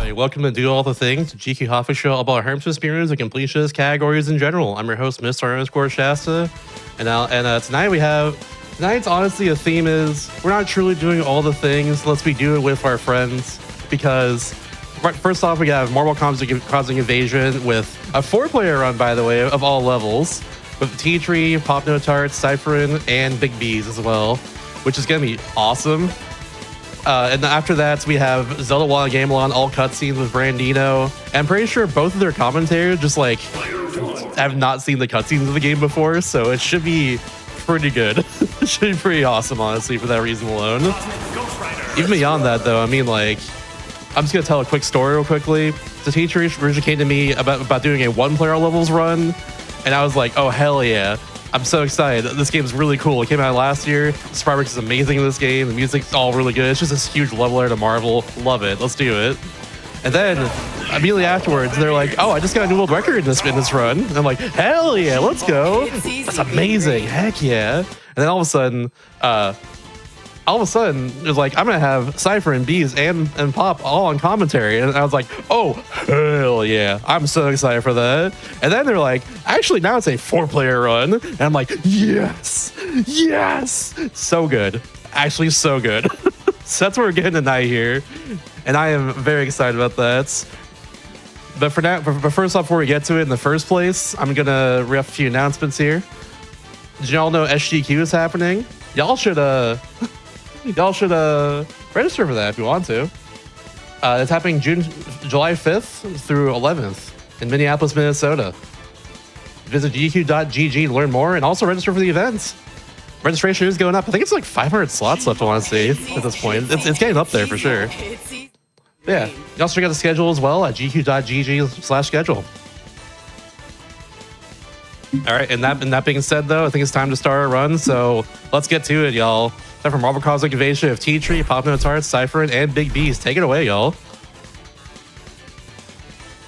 Hey, welcome to Do All the Things, GDQ Hotfix show all about herms and speedruns and completionist categories in general. I'm your host, Mr. Shasta, and tonight's honestly a theme is we're not truly doing all the things. Let's be do it with our friends because first off we have Marble Causing Invasion with a 4-player run, by the way, of all levels with T-Tree, Pop No Tarts, Cypherin, and Big B's as well, which is gonna be awesome. And after that, we have Zelda Wand of Gamelon, all cutscenes with Brandino. And I'm pretty sure both of their commentators just like have not seen the cutscenes of the game before, so it should be pretty good. It should be pretty awesome, honestly, for that reason alone. Even beyond that, though, I mean, like, I'm just gonna tell a quick story real quickly. The teacher originally came to me about doing a 1-player levels run, and I was like, oh hell yeah. I'm so excited. This game is really cool. It came out last year. The sprite work is amazing in this game. The music's all really good. It's just this huge level there to Marvel. Love it. Let's do it. And then immediately afterwards, they're like, "Oh, I just got a new world record in this run." And I'm like, "Hell yeah, let's go! That's amazing. Heck yeah!" And then all of a sudden, it was like, I'm gonna have Cypher and Bees and Pop all on commentary, and I was like, oh hell yeah, I'm so excited for that. And then they're like, actually now it's a 4-player run, and I'm like, yes, so good, actually so good. So that's what we're getting tonight here, and I am very excited about that. But for now, but first off, before we get to it in the first place, I'm gonna ref a few announcements here. Did y'all know SGQ is happening? Y'all should register for that if you want to. It's happening July 5th through 11th in Minneapolis, Minnesota. Visit GDQ.gg to learn more and also register for the events. Registration is going up. I think it's like 500 slots left, I want to see, at this point. It's getting up there for sure. Yeah, you also check out the schedule as well at gdq.gg/schedule. All right, and that being said, though, I think it's time to start our run, so let's get to it, y'all. Time for Marble Cosmic Invasion of T-Tree, Pop No Tarts, Cypherin, and Big B's. Take it away, y'all.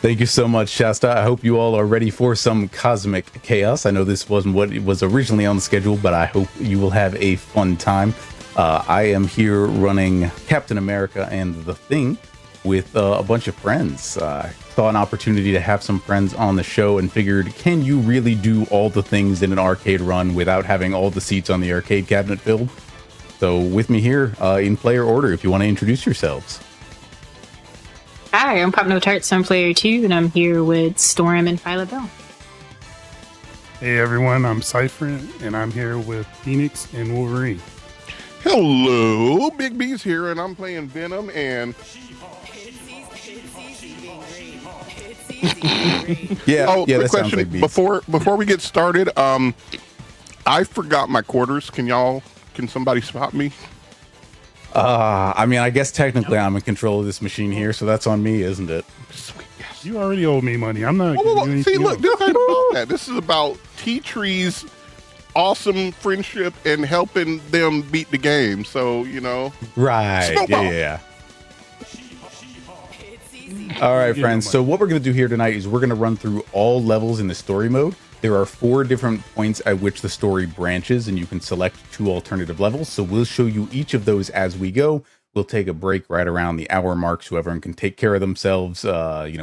Thank you so much, Shasta. I hope you all are ready for some cosmic chaos. I know this wasn't what it was originally on the schedule, but I hope you will have a fun time. I am here running Captain America and the Thing with a bunch of friends. Saw an opportunity to have some friends on the show and figured, can you really do all the things in an arcade run without having all the seats on the arcade cabinet filled? So with me here in player order, if you want to introduce yourselves. Hi, I'm Pop No Tarts, I'm player 2, and I'm here with Storm and Violet Bell. Hey everyone, I'm Cypher, and I'm here with Phoenix and Wolverine. Hello, Big B's here, and I'm playing Venom and... yeah, quick that sounds question. like Bees. Before we get started, I forgot my quarters. Can somebody spot me? I mean, I guess technically I'm in control of this machine here, so that's on me, isn't it? Sweet, yes. You already owe me money. I'm not giving you anything See, look, else. this ain't about that. This is about T-Tree's awesome friendship and helping them beat the game. So, you know. Right. Yeah. All right, friends. So what we're going to do here tonight is we're going to run through all levels in the story mode. There are 4 different points at which the story branches, and you can select 2 alternative levels. So we'll show you each of those as we go. We'll take a break right around the hour mark so everyone can take care of themselves,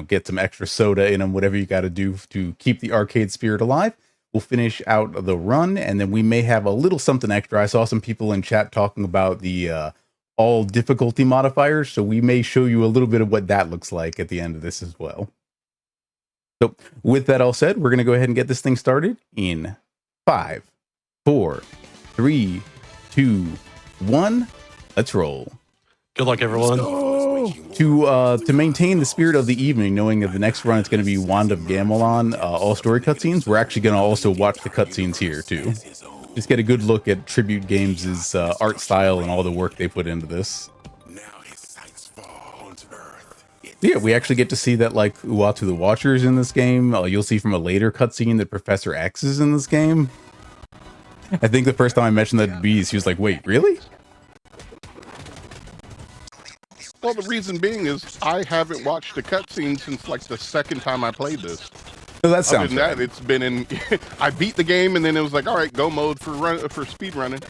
get some extra soda in them, whatever you got to do to keep the arcade spirit alive. We'll finish out the run, and then we may have a little something extra. I saw some people in chat talking about the all difficulty modifiers, so we may show you a little bit of what that looks like at the end of this as well. So with that all said, we're going to go ahead and get this thing started in 5, 4, 3, 2, 1. Let's roll. Good luck, everyone. To maintain the spirit of the evening, knowing that the next run is going to be Wand of Gamelon, all story cutscenes, we're actually going to also watch the cutscenes here too. Just get a good look at Tribute Games' art style and all the work they put into this. Yeah, we actually get to see that, like, Uatu the Watcher is in this game. You'll see from a later cutscene that Professor X is in this game. I think the first time I mentioned that to Bees, he was like, wait, really? Well, the reason being is I haven't watched the cutscene since like the second time I played this. So that sounds Other than that, it's been in... I beat the game and then it was like, all right, go mode for speed running.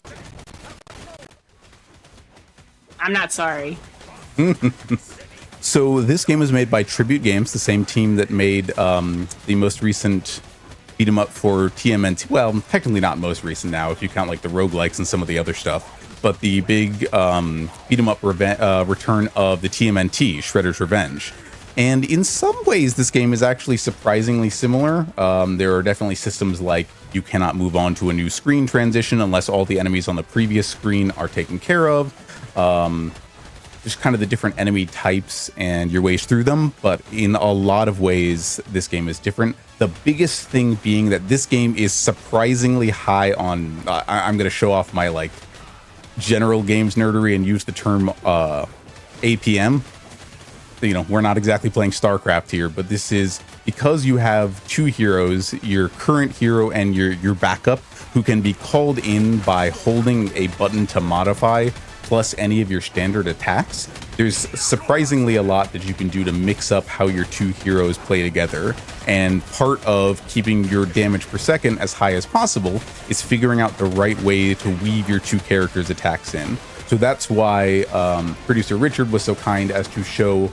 I'm not sorry. So this game was made by Tribute Games, the same team that made the most recent beat 'em up for TMNT. Well, technically not most recent now, if you count like the roguelikes and some of the other stuff. But the big beat 'em up return of the TMNT, Shredder's Revenge. And in some ways, this game is actually surprisingly similar. There are definitely systems like you cannot move on to a new screen transition unless all the enemies on the previous screen are taken care of. Just kind of the different enemy types and your ways through them. But in a lot of ways, this game is different. The biggest thing being that this game is surprisingly high on, I'm going to show off my like general games nerdery and use the term APM. You know, we're not exactly playing StarCraft here, but this is because you have two heroes, your current hero and your backup, who can be called in by holding a button to modify plus any of your standard attacks. There's surprisingly a lot that you can do to mix up how your two heroes play together. And part of keeping your damage per second as high as possible is figuring out the right way to weave your two characters' attacks in. So that's why producer Richard was so kind as to show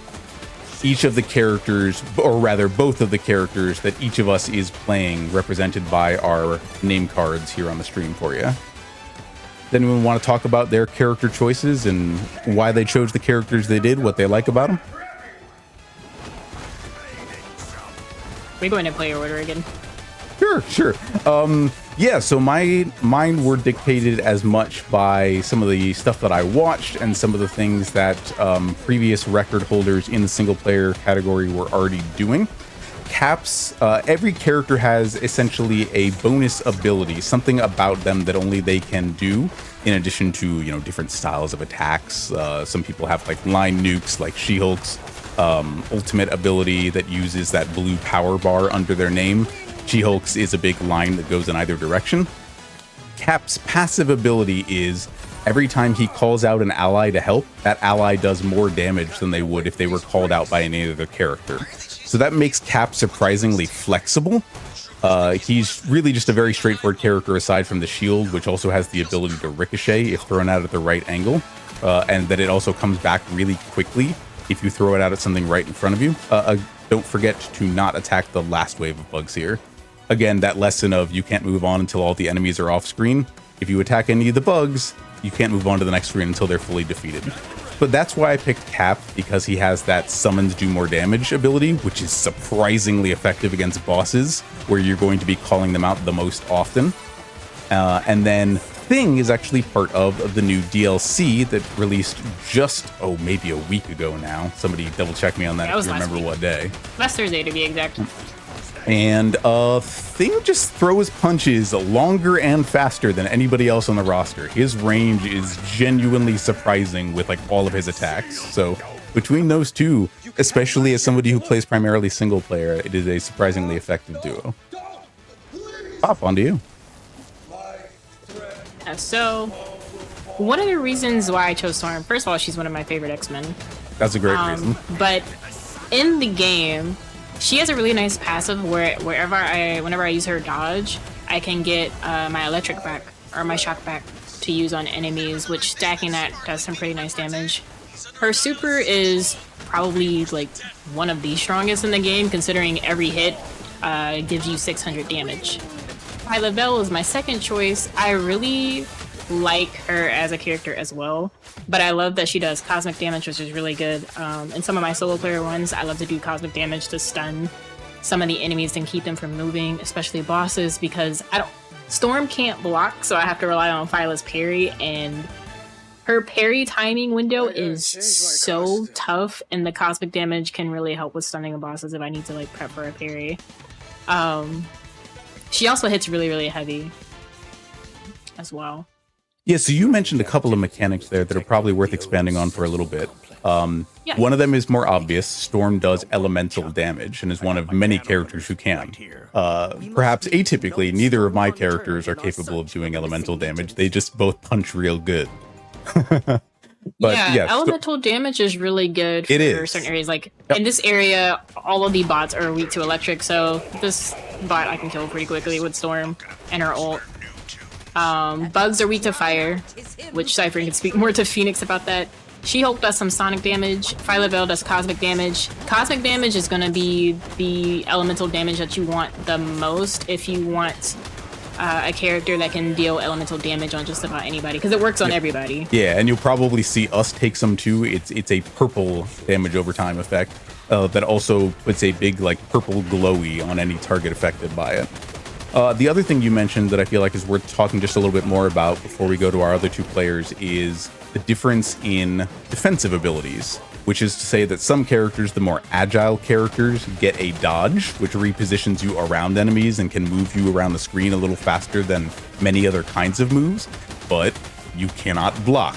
each of the characters, or rather both of the characters that each of us is playing, represented by our name cards here on the stream for you. Does anyone want to talk about their character choices and why they chose the characters they did, what they like about them? We go into player order again. Sure. Yeah, so mine were dictated as much by some of the stuff that I watched and some of the things that previous record holders in the single player category were already doing. Caps, every character has essentially a bonus ability, something about them that only they can do, in addition to, you know, different styles of attacks. Some people have like line nukes, like She-Hulk's ultimate ability that uses that blue power bar under their name. She-Hulk's is a big line that goes in either direction. Cap's passive ability is every time he calls out an ally to help, that ally does more damage than they would if they were called out by any other character. So that makes Cap surprisingly flexible. He's really just a very straightforward character aside from the shield, which also has the ability to ricochet if thrown out at the right angle, and that it also comes back really quickly if you throw it out at something right in front of you. Don't forget to not attack the last wave of bugs here. Again, that lesson of you can't move on until all the enemies are off screen. If you attack any of the bugs, you can't move on to the next screen until they're fully defeated. But that's why I picked Cap, because he has that summons do more damage ability, which is surprisingly effective against bosses, where you're going to be calling them out the most often. And then Thing is actually part of the new DLC that released just, maybe a week ago now. Somebody double check me on that if you remember what day. Last Thursday, to be exact. And Thing just throws punches longer and faster than anybody else on the roster. His range is genuinely surprising with like all of his attacks. So between those two, especially as somebody who plays primarily single player, it is a surprisingly effective duo. Pop, on to you. So one of the reasons why I chose Storm, first of all, she's one of my favorite X-Men. That's a great reason. But in the game, she has a really nice passive where whenever I use her dodge, I can get my electric back or my shock back to use on enemies, which stacking that does some pretty nice damage. Her super is probably like one of the strongest in the game, considering every hit gives you 600 damage. Lavelle is my second choice. I really like her as a character as well, but I love that she does cosmic damage, which is really good. In some of my solo player ones, I love to do cosmic damage to stun some of the enemies and keep them from moving, especially bosses, because Storm can't block, so I have to rely on Phyla's parry, and her parry timing window is so tough, and the cosmic damage can really help with stunning bosses if I need to like prep for a parry. She also hits really, really heavy as well. Yeah, so you mentioned a couple of mechanics there that are probably worth expanding on for a little bit. One of them is more obvious. Storm does elemental damage and is one of many characters who can. Perhaps atypically, neither of my characters are capable of doing elemental damage. They just both punch real good. But elemental damage is really good for certain areas. Like in this area, all of the bots are weak to electric, so this bot I can kill pretty quickly with Storm and her ult. Bugs are weak to fire, which Cypher can speak more to Phoenix about that. She-Hulk does some sonic damage. Phyla-Vell does cosmic damage. Cosmic damage is going to be the elemental damage that you want the most if you want a character that can deal elemental damage on just about anybody, because it works on everybody. Yeah, and you'll probably see us take some too. It's a purple damage over time effect that also puts a big like purple glowy on any target affected by it. The other thing you mentioned that I feel like is worth talking just a little bit more about before we go to our other two players is the difference in defensive abilities, which is to say that some characters, the more agile characters, get a dodge, which repositions you around enemies and can move you around the screen a little faster than many other kinds of moves, but you cannot block.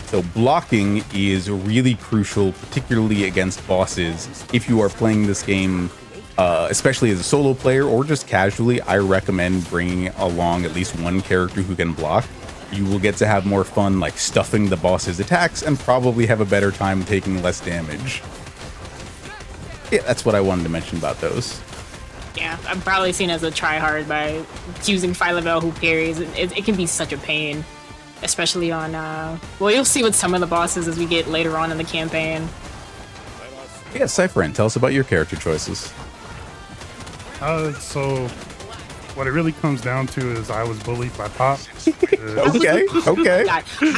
So blocking is really crucial, particularly against bosses. If you are playing this game, especially as a solo player or just casually, I recommend bringing along at least one character who can block. You will get to have more fun like stuffing the boss's attacks and probably have a better time taking less damage. Yeah, that's what I wanted to mention about those. Yeah, I'm probably seen as a tryhard by using Phyla-Vell who parries. It can be such a pain, especially on, well, you'll see with some of the bosses as we get later on in the campaign. Yeah, Cypherin, tell us about your character choices. So what it really comes down to is I was bullied by Pop. Okay.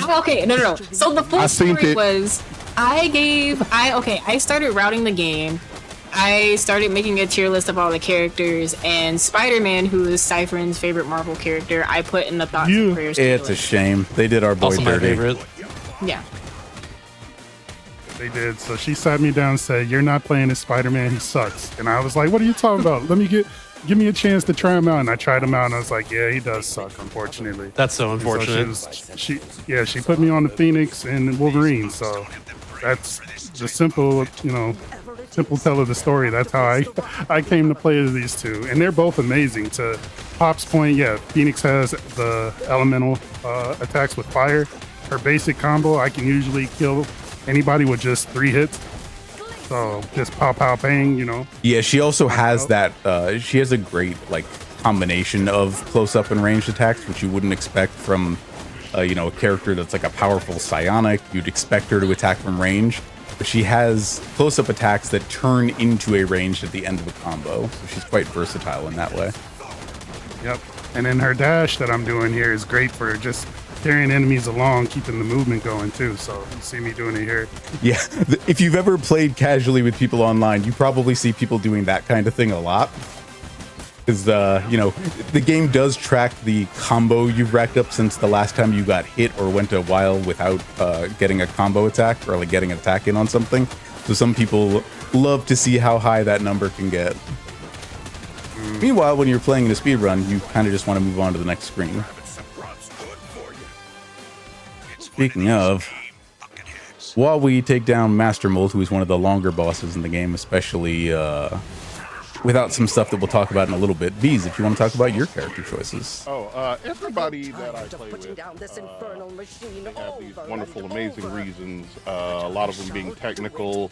Okay, no. So the full story was I started routing the game. I started making a tier list of all the characters, and Spider-Man, who is Cypherin's favorite Marvel character, I put in the thoughts and prayers. It's a shame. They did our boy Also my dirty. favorite. Yeah. They did. So she sat me down and said, "You're not playing as Spider-Man. He sucks." And I was like, "What are you talking about? Give me a chance to try him out." And I tried him out, and I was like, "Yeah, he does suck, unfortunately." That's so unfortunate. So she put me on the Phoenix and Wolverine. So that's the simple tell of the story. That's how I came to play as these two, and they're both amazing. To Pop's point, yeah, Phoenix has the elemental attacks with fire. Her basic combo, I can usually kill anybody with just 3 hits. So just pow pow bang, Yeah, she also has that. She has a great like combination of close up and ranged attacks, which you wouldn't expect from a character that's like a powerful psionic. You'd expect her to attack from range, but she has close up attacks that turn into a ranged at the end of a combo. So she's quite versatile in that way. Yep. And then her dash that I'm doing here is great for just carrying enemies along, keeping the movement going too. So you see me doing it here. Yeah, if you've ever played casually with people online, you probably see people doing that kind of thing a lot. Because, the game does track the combo you've racked up since the last time you got hit or went a while without getting a combo attack or like getting an attack in on something. So some people love to see how high that number can get. Meanwhile, when you're playing in a speedrun, you kind of just want to move on to the next screen. Speaking of, while we take down Master Mold, who is one of the longer bosses in the game, especially without some stuff that we'll talk about in a little bit, Bees, if you want to talk about your character choices. Everybody that I play with, they have these wonderful, amazing reasons. A lot of them being technical.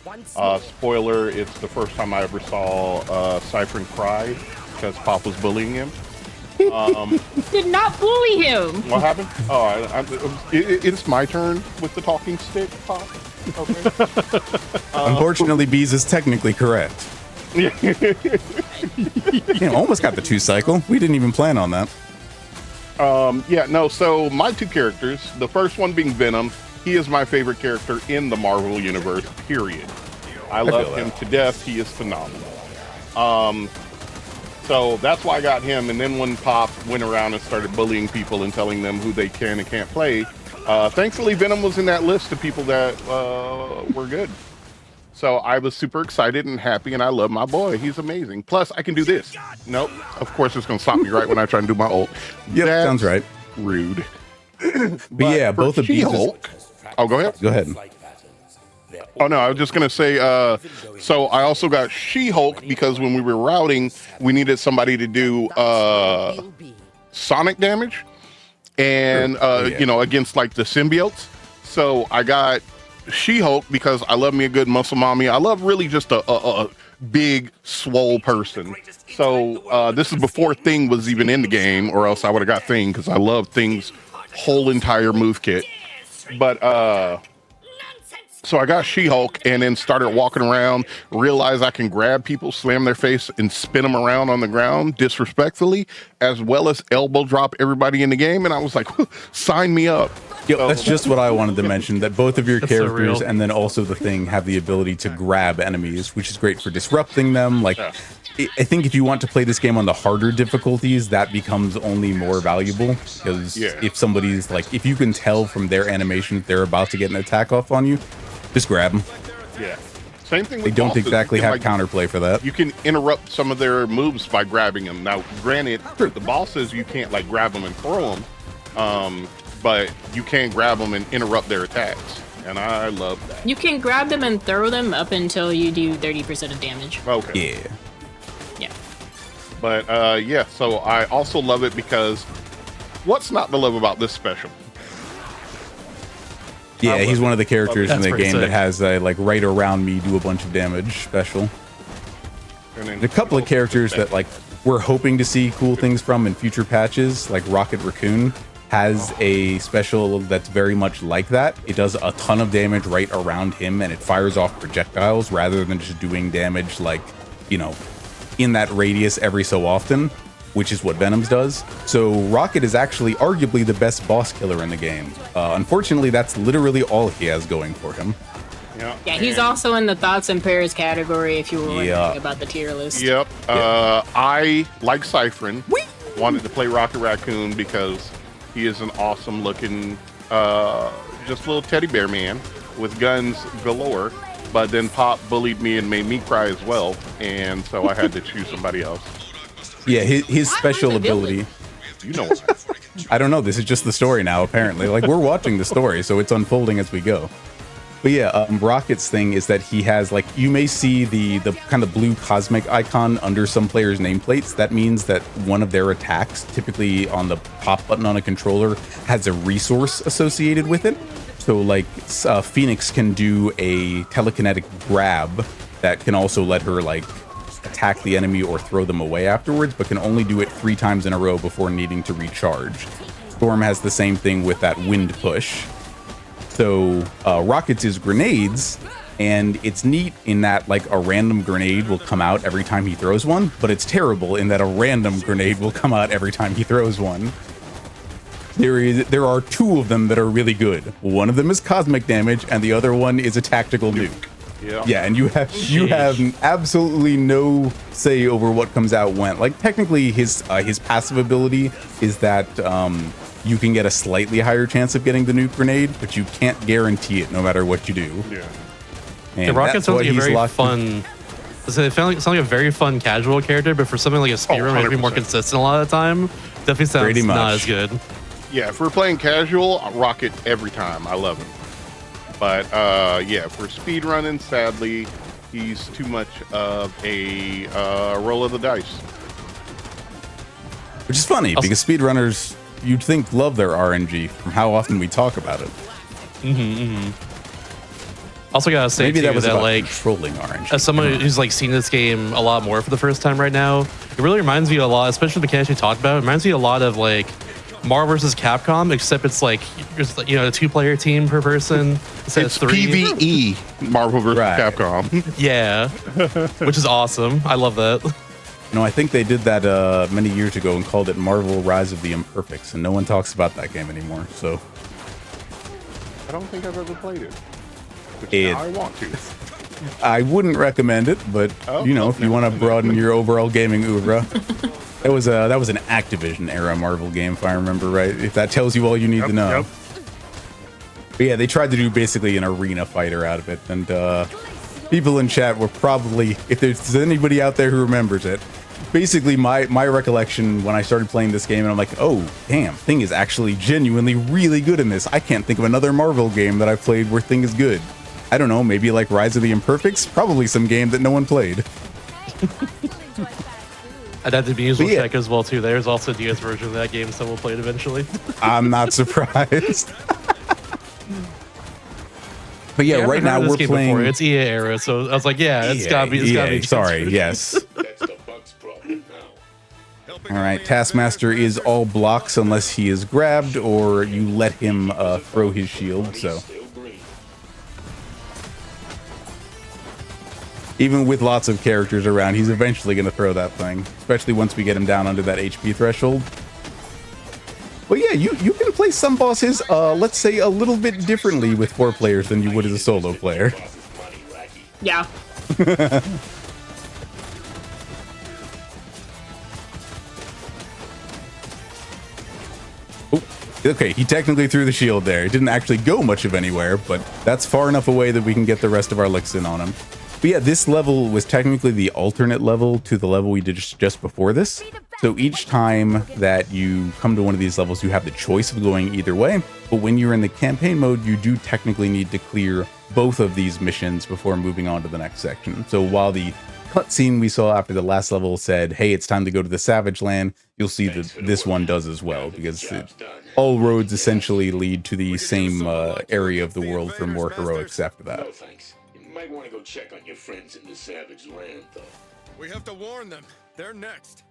Spoiler, it's the first time I ever saw Cypherin cry because Pop was bullying him. Did not bully him. What happened? Oh, it's my turn with the talking stick, Pop. Okay. Unfortunately, Bees is technically correct. Almost got the 2 cycle. We didn't even plan on that. So my 2 characters, the first one being Venom, he is my favorite character in the Marvel Universe, period. I love him to death. He is phenomenal. So that's why I got him. And then when Pop went around and started bullying people and telling them who they can and can't play, thankfully Venom was in that list of people that were good. So I was super excited and happy, and I love my boy. He's amazing. Plus, I can do this. Nope. Of course, it's going to stop me right when I try and do my ult. Yep, sounds right. Rude. But yeah, both of these. Oh, go ahead. Go ahead. Oh, no, I was just going to say, so I also got She-Hulk because when we were routing, we needed somebody to do sonic damage and, against like the symbiotes. So I got She-Hulk because I love me a good muscle mommy. I love really just a big, swole person. So this is before Thing was even in the game, or else I would have got Thing because I love Thing's whole entire move kit. But So I got She-Hulk and then started walking around, realized I can grab people, slam their face, and spin them around on the ground disrespectfully, as well as elbow drop everybody in the game. And I was like, sign me up. Yep, that's just what I wanted to mention, that both of your That's so characters real. and then also the thing have the ability to grab enemies, which is great for disrupting them. Like, I think if you want to play this game on the harder difficulties, that becomes only more valuable, because if somebody's like, if you can tell from their animation that they're about to get an attack off on you, just grab them. Yeah. Same thing with They don't bosses. exactly You can, have counterplay for that. You can interrupt some of their moves by grabbing them. Now, granted, with the bosses, you can't like grab them and throw them, but you can grab them and interrupt their attacks. And I love that. You can grab them and throw them up until you do 30% of damage. Okay. Yeah. Yeah. But yeah, so I also love it because what's not to love about this special? Yeah, he's one of the characters in That's the pretty game sick. that has a, like, right around me do a bunch of damage special. And then A couple of characters that, like, we're hoping to see cool things from in future patches, like Rocket Raccoon, has a special that's very much like that. It does a ton of damage right around him, and it fires off projectiles rather than just doing damage, like, you know, in that radius every so often, which is what Venom's does. So Rocket is actually arguably the best boss killer in the game. Unfortunately, that's literally all he has going for him. Yeah, he's also in the thoughts and prayers category if you were wondering Yeah. about the tier list. Yep. I, like Cyphrin, wanted to play Rocket Raccoon because he is an awesome looking, just little teddy bear man with guns galore. But then Pop bullied me and made me cry as well. And so I had to choose somebody else. Yeah, his special the villain? ability. You know what? I don't know. This is just the story now, apparently. Like, we're watching the story, so it's unfolding as we go. But yeah, Rocket's thing is that he has, like, you may see the kind of blue cosmic icon under some players' nameplates. That means that one of their attacks, typically on the pop button on a controller, has a resource associated with it. So, like, Phoenix can do a telekinetic grab that can also let her, like, attack the enemy or throw them away afterwards, but can only do it 3 times in a row before needing to recharge. Storm has the same thing with that wind push. So Rockets is grenades, and it's neat in that, like, a random grenade will come out every time he throws one, but it's terrible in that a random grenade will come out every time he throws one. There are 2 of them that are really good. One of them is cosmic damage, and the other one is a tactical nuke. Yeah, and you have absolutely no say over what comes out when. Like, technically, his passive ability is that you can get a slightly higher chance of getting the nuke grenade, but you can't guarantee it no matter what you do. Yeah. And The Rocket that's sounds what like a he's very locked in. fun. So it sounds like a very fun casual character, but for something like a speedrun, maybe more 100%. consistent a lot of the time. Definitely sounds Pretty not much. as good. Yeah, if we're playing casual, I rock it every time. I love him. But yeah, for speedrunning, sadly, he's too much of a roll of the dice. Which is funny, Also- because speedrunners, you'd think, love their RNG from how often we talk about it. Also, gotta say Maybe too that was about like controlling RNG. as someone who's like seen this game a lot more for the first time right now, it really reminds me a lot, especially the mechanics you talked about. It reminds me a lot of like Marvel vs. Capcom, except it's like there's, you know, a 2-player team per person instead It's of 3. PvE Marvel vs. Right. Capcom. Yeah, which is awesome. I love that. No, I think they did that many years ago and called it Marvel Rise of the Imperfects, and no one talks about that game anymore. So I don't think I've ever played it. Which It- now I want to. I wouldn't recommend it, but Oh, you know, well, if you want to broaden your overall gaming oeuvre, that was an Activision era Marvel game, if I remember right. If that tells you all you need to know. Yep. But yeah, they tried to do basically an arena fighter out of it, and people in chat were probably, if there's anybody out there who remembers it, basically my recollection when I started playing this game, and I'm like, oh damn, Thing is actually genuinely really good in this. I can't think of another Marvel game that I've played where Thing is good. I don't know, maybe like Rise of the Imperfects, probably some game that no one played. I'd have to be usual But yeah. check as well too. There's also a DS version of that game someone played eventually. I'm not surprised. But yeah, I've right never heard now of this we're game playing. before. It's EA era, so I was like, yeah, it's EA, gotta be. It's gotta EA, be. sorry, yes. That's the bug's problem now. All right, Taskmaster is all blocks unless he is grabbed or you let him throw his shield. So Still green. Even with lots of characters around, he's eventually going to throw that thing, especially once we get him down under that HP threshold. But yeah, you can play some bosses, let's say, a little bit differently with 4 players than you would as a solo player. Yeah. Oh, okay, he technically threw the shield there. It didn't actually go much of anywhere, but that's far enough away that we can get the rest of our licks in on him. But yeah, this level was technically the alternate level to the level we did just before this. So each time that you come to one of these levels, you have the choice of going either way. But when you're in the campaign mode, you do technically need to clear both of these missions before moving on to the next section. So while the cutscene we saw after the last level said, hey, it's time to go to the Savage Land, you'll see that this one does as well, because all roads essentially lead to the same area of the world for more heroics after that. No thanks. You might want to go check on your friends in the Savage Land, though. We have to warn them. They're next.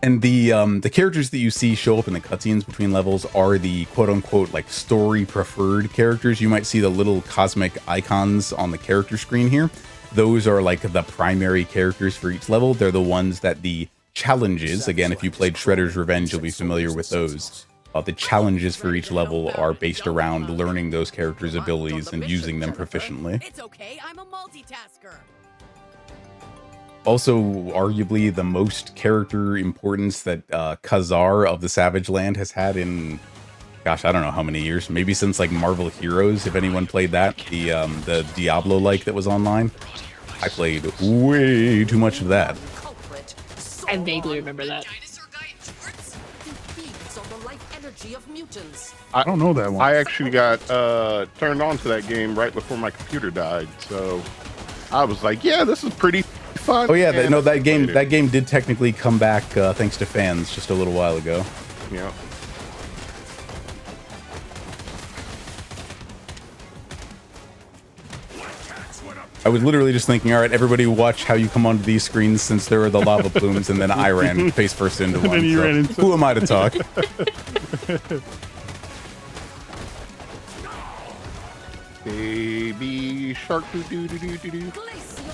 And the characters that you see show up in the cutscenes between levels are the quote-unquote like story preferred characters. You might see the little cosmic icons on the character screen here. Those are like the primary characters for each level. They're the ones that the challenges, again, if you played Shredder's Revenge, you'll be familiar with those. The challenges for each level are based around learning those characters' abilities and using them proficiently. It's okay, I'm a multitasker. Also, arguably the most character importance that Khazar of the Savage Land has had in, gosh, I don't know how many years. Maybe since like Marvel Heroes, if anyone played that, the Diablo-like that was online. I played way too much of that. I vaguely remember that. I don't know that one. I actually got turned on to that game right before my computer died, so I was like, "Yeah, this is pretty fun." Oh yeah, and that game did technically come back thanks to fans just a little while ago. Yeah. I was literally just thinking, all right, everybody watch how you come onto these screens since there are the lava plumes, and then I ran face first into one. then you So ran into- who am I to talk? Baby shark doo doo doo doo doo doo.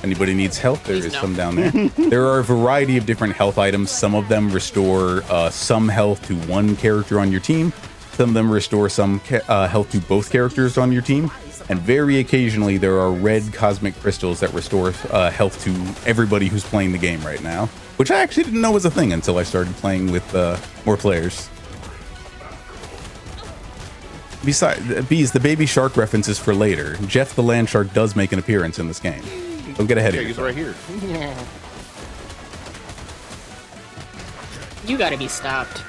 Anybody needs health, there Please is no. some down there. There are a variety of different health items. Some of them restore some health to one character on your team. Some of them restore some health to both characters on your team. And very occasionally, there are red cosmic crystals that restore health to everybody who's playing the game right now. Which I actually didn't know was a thing until I started playing with more players. Besides, Bees, the baby shark reference is for later. Jeff the land shark does make an appearance in this game. Don't get ahead Yeah, of he's yourself. right here. You gotta be stopped.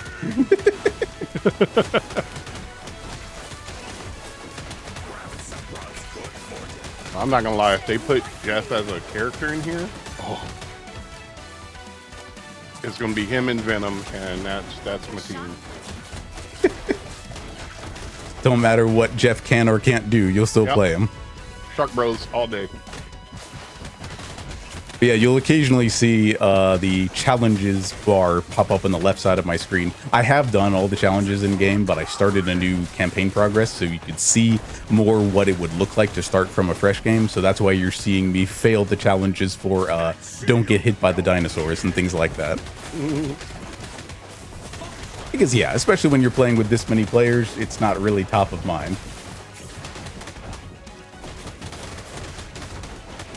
I'm not gonna lie, if they put Jeff as a character in here, it's gonna be him and Venom, and that's my team. Don't matter what Jeff can or can't do, you'll still Yep. play him. Shark Bros all day. But yeah, you'll occasionally see the challenges bar pop up on the left side of my screen. I have done all the challenges in game, but I started a new campaign progress so you could see more what it would look like to start from a fresh game. So that's why you're seeing me fail the challenges for don't get hit by the dinosaurs and things like that. Because yeah, especially when you're playing with this many players, it's not really top of mind.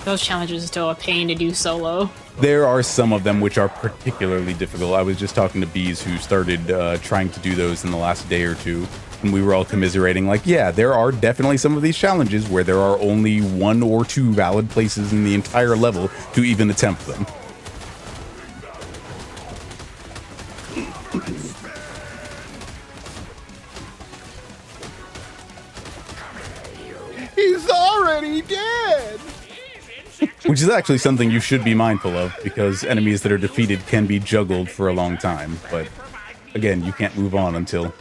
Those challenges are still a pain to do solo. There are some of them which are particularly difficult. I was just talking to Bees who started trying to do those in the last day or two, and we were all commiserating like, yeah, there are definitely some of these challenges where there are only 1 or 2 valid places in the entire level to even attempt them. He's already dead. Which is actually something you should be mindful of, because enemies that are defeated can be juggled for a long time. But again, you can't move on until...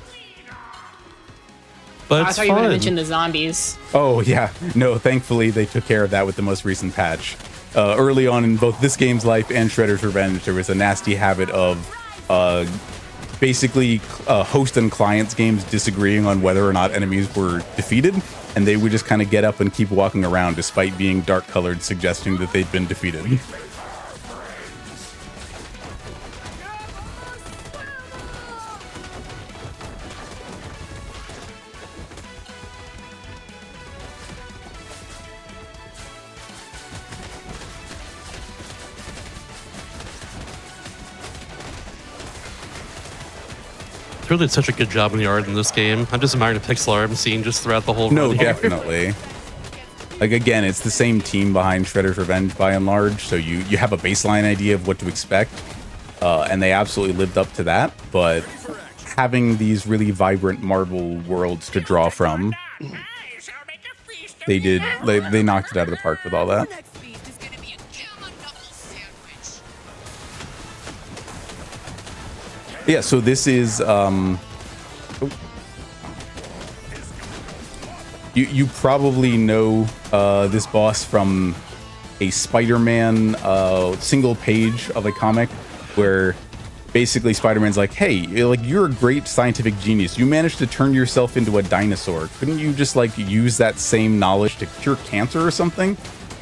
But I it's thought you were gonna fun. mention the zombies. Oh, yeah. No, thankfully, they took care of that with the most recent patch. Early on in both this game's life and Shredder's Revenge, there was a nasty habit of basically host and clients games disagreeing on whether or not enemies were defeated. and they would just kind of get up and keep walking around despite being dark colored, suggesting that they'd been defeated. Really did such a good job in the art in this game. I'm just admiring the pixel art I'm seeing just throughout the whole No, run here. definitely. Like, again, it's the same team behind Shredder's Revenge by and large, so you have a baseline idea of what to expect, and they absolutely lived up to that, but having these really vibrant Marvel worlds to draw from, they knocked it out of the park with all that. Yeah, so this is you probably know this boss from a Spider-Man single page of a comic where basically Spider-Man's like, hey, you're a great scientific genius. You managed to turn yourself into a dinosaur. Couldn't you just like use that same knowledge to cure cancer or something?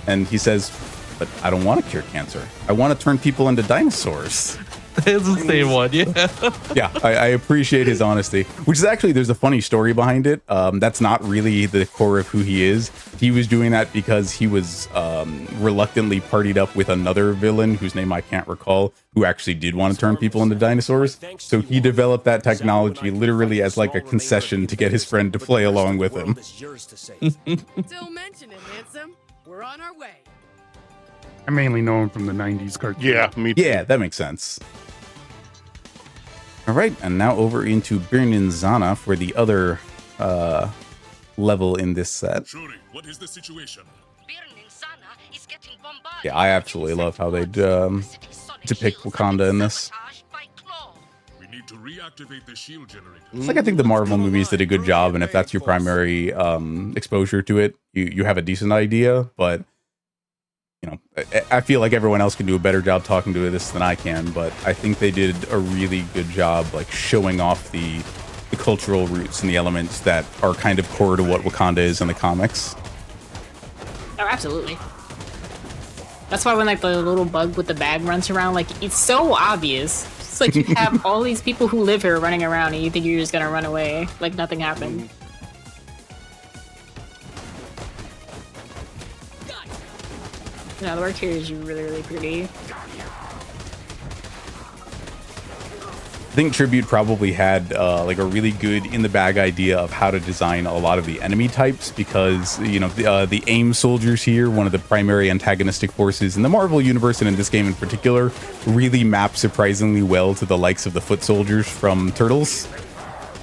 And he says, but I don't want to cure cancer. I want to turn people into dinosaurs. It's the same one, yeah. Yeah, I appreciate his honesty, which is actually, there's a funny story behind it. That's not really the core of who he is. He was doing that because he was reluctantly partied up with another villain whose name I can't recall, who actually did want to turn people into dinosaurs. So he developed that technology literally as like a concession to get his friend to play along with him. Don't mention it, handsome. We're on our way. I mainly know him from the 90s cartoon. Yeah, me too. Yeah, that makes sense. All right, and now over into Birnin Zana for the other level in this set. What is the situation? Yeah, I absolutely love how they depict Wakanda in this. We need to reactivate the shield generator. It's like I think the Marvel movies did a good job, and if that's your primary exposure to it, you have a decent idea, but you know, I feel like everyone else can do a better job talking to this than I can, but I think they did a really good job like showing off the cultural roots and the elements that are kind of core to what Wakanda is in the comics. Oh, absolutely. That's why when like the little bug with the bag runs around, like it's so obvious. It's like you have all these people who live here running around and you think you're just gonna run away like nothing happened. No, the work here is really, really pretty. I think Tribute probably had like a really good in the bag idea of how to design a lot of the enemy types, because you know the AIM soldiers here, one of the primary antagonistic forces in the Marvel universe and in this game in particular, really map surprisingly well to the likes of the foot soldiers from Turtles.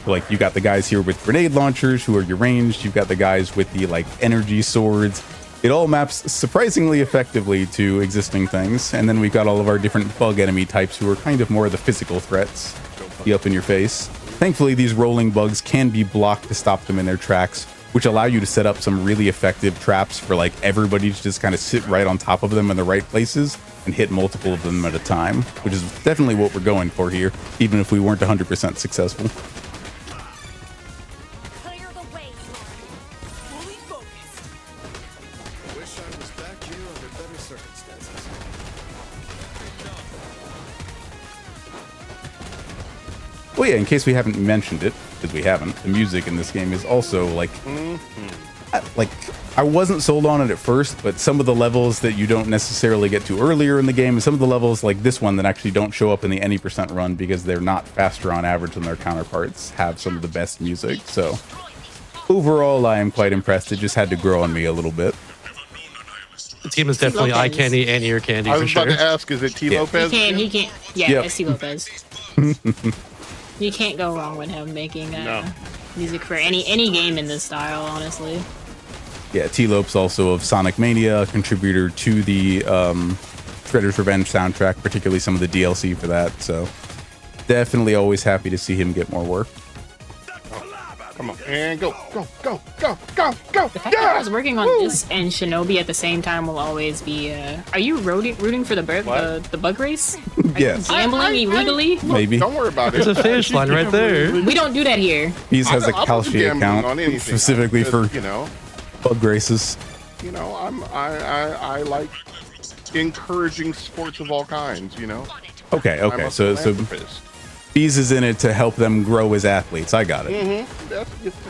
Like you got the guys here with grenade launchers who are your ranged, you've got the guys with the like energy swords. It all maps surprisingly effectively to existing things, and then we've got all of our different bug enemy types who are kind of more of the physical threats, the up in your face. Thankfully, these rolling bugs can be blocked to stop them in their tracks, which allow you to set up some really effective traps for like everybody to just kind of sit right on top of them in the right places and hit multiple of them at a time, which is definitely what we're going for here, even if we weren't 100% successful. Clear the way, fully focused. Wish I was back here under better circumstances. Well, yeah, in case we haven't mentioned it, because we haven't, the music in this game is also like, I wasn't sold on it at first, but some of the levels that you don't necessarily get to earlier in the game, and some of the levels like this one that actually don't show up in the any % run because they're not faster on average than their counterparts, have some of the best music. So overall, I am quite impressed. It just had to grow on me a little bit. The team is definitely eye candy and ear candy I for was about sure. to ask, is it T. Yeah. Lopez? He can't. Yeah, Yep. it's T. Lopez. You can't go wrong with him making music for any game in this style, honestly. Yeah, T-Lope's also of Sonic Mania, a contributor to the Shredder's Revenge soundtrack, particularly some of the DLC for that. So definitely always happy to see him get more work. Come on, and go, go, go, go, go, go. The fact that I was working on this and Shinobi at the same time will always be. Are you rooting for the bug race? Yes. Gambling illegally? Maybe. Don't worry about it. There's a finish line right there. We don't do that here. He's has a I'll put Kalshi gambling account on anything, specifically because, for bug races. I like encouraging sports of all kinds. Okay. I'm a So philanthropist. Bees is in it to help them grow as athletes. I got it.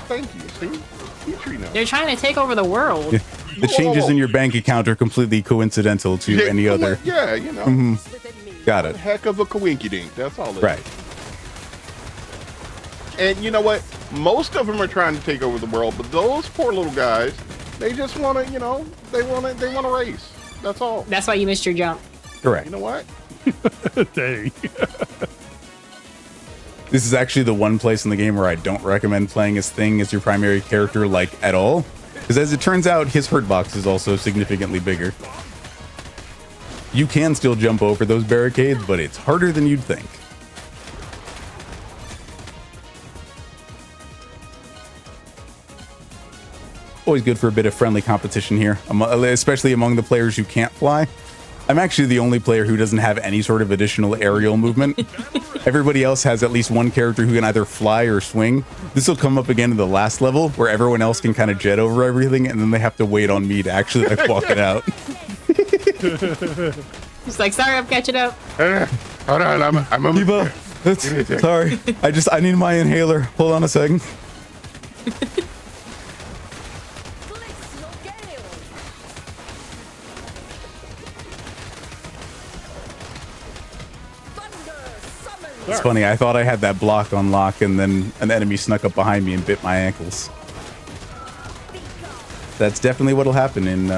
Thank you. See, Petrie knows. They're trying to take over the world. The changes in your bank account are completely coincidental to any other. Yeah, Got it. Heck of a coinkydink. That's all. Right. And you know what? Most of them are trying to take over the world, but those poor little guys, they just want to, they want to race. That's all. That's why you missed your jump. Correct. You know what? Dang. This is actually the one place in the game where I don't recommend playing as Thing as your primary character, like, at all. Because as it turns out, his hurt box is also significantly bigger. You can still jump over those barricades, but it's harder than you'd think. Always good for a bit of friendly competition here, especially among the players who can't fly. I'm actually the only player who doesn't have any sort of additional aerial movement. Everybody else has at least one character who can either fly or swing. This will come up again in the last level where everyone else can kind of jet over everything, and then they have to wait on me to actually walk it out. He's like, sorry, I'm catching up. Hold on, I'm a Eva, sorry. I need my inhaler. Hold on a second. It's funny, I thought I had that block on lock, and then an enemy snuck up behind me and bit my ankles. That's definitely what'll happen in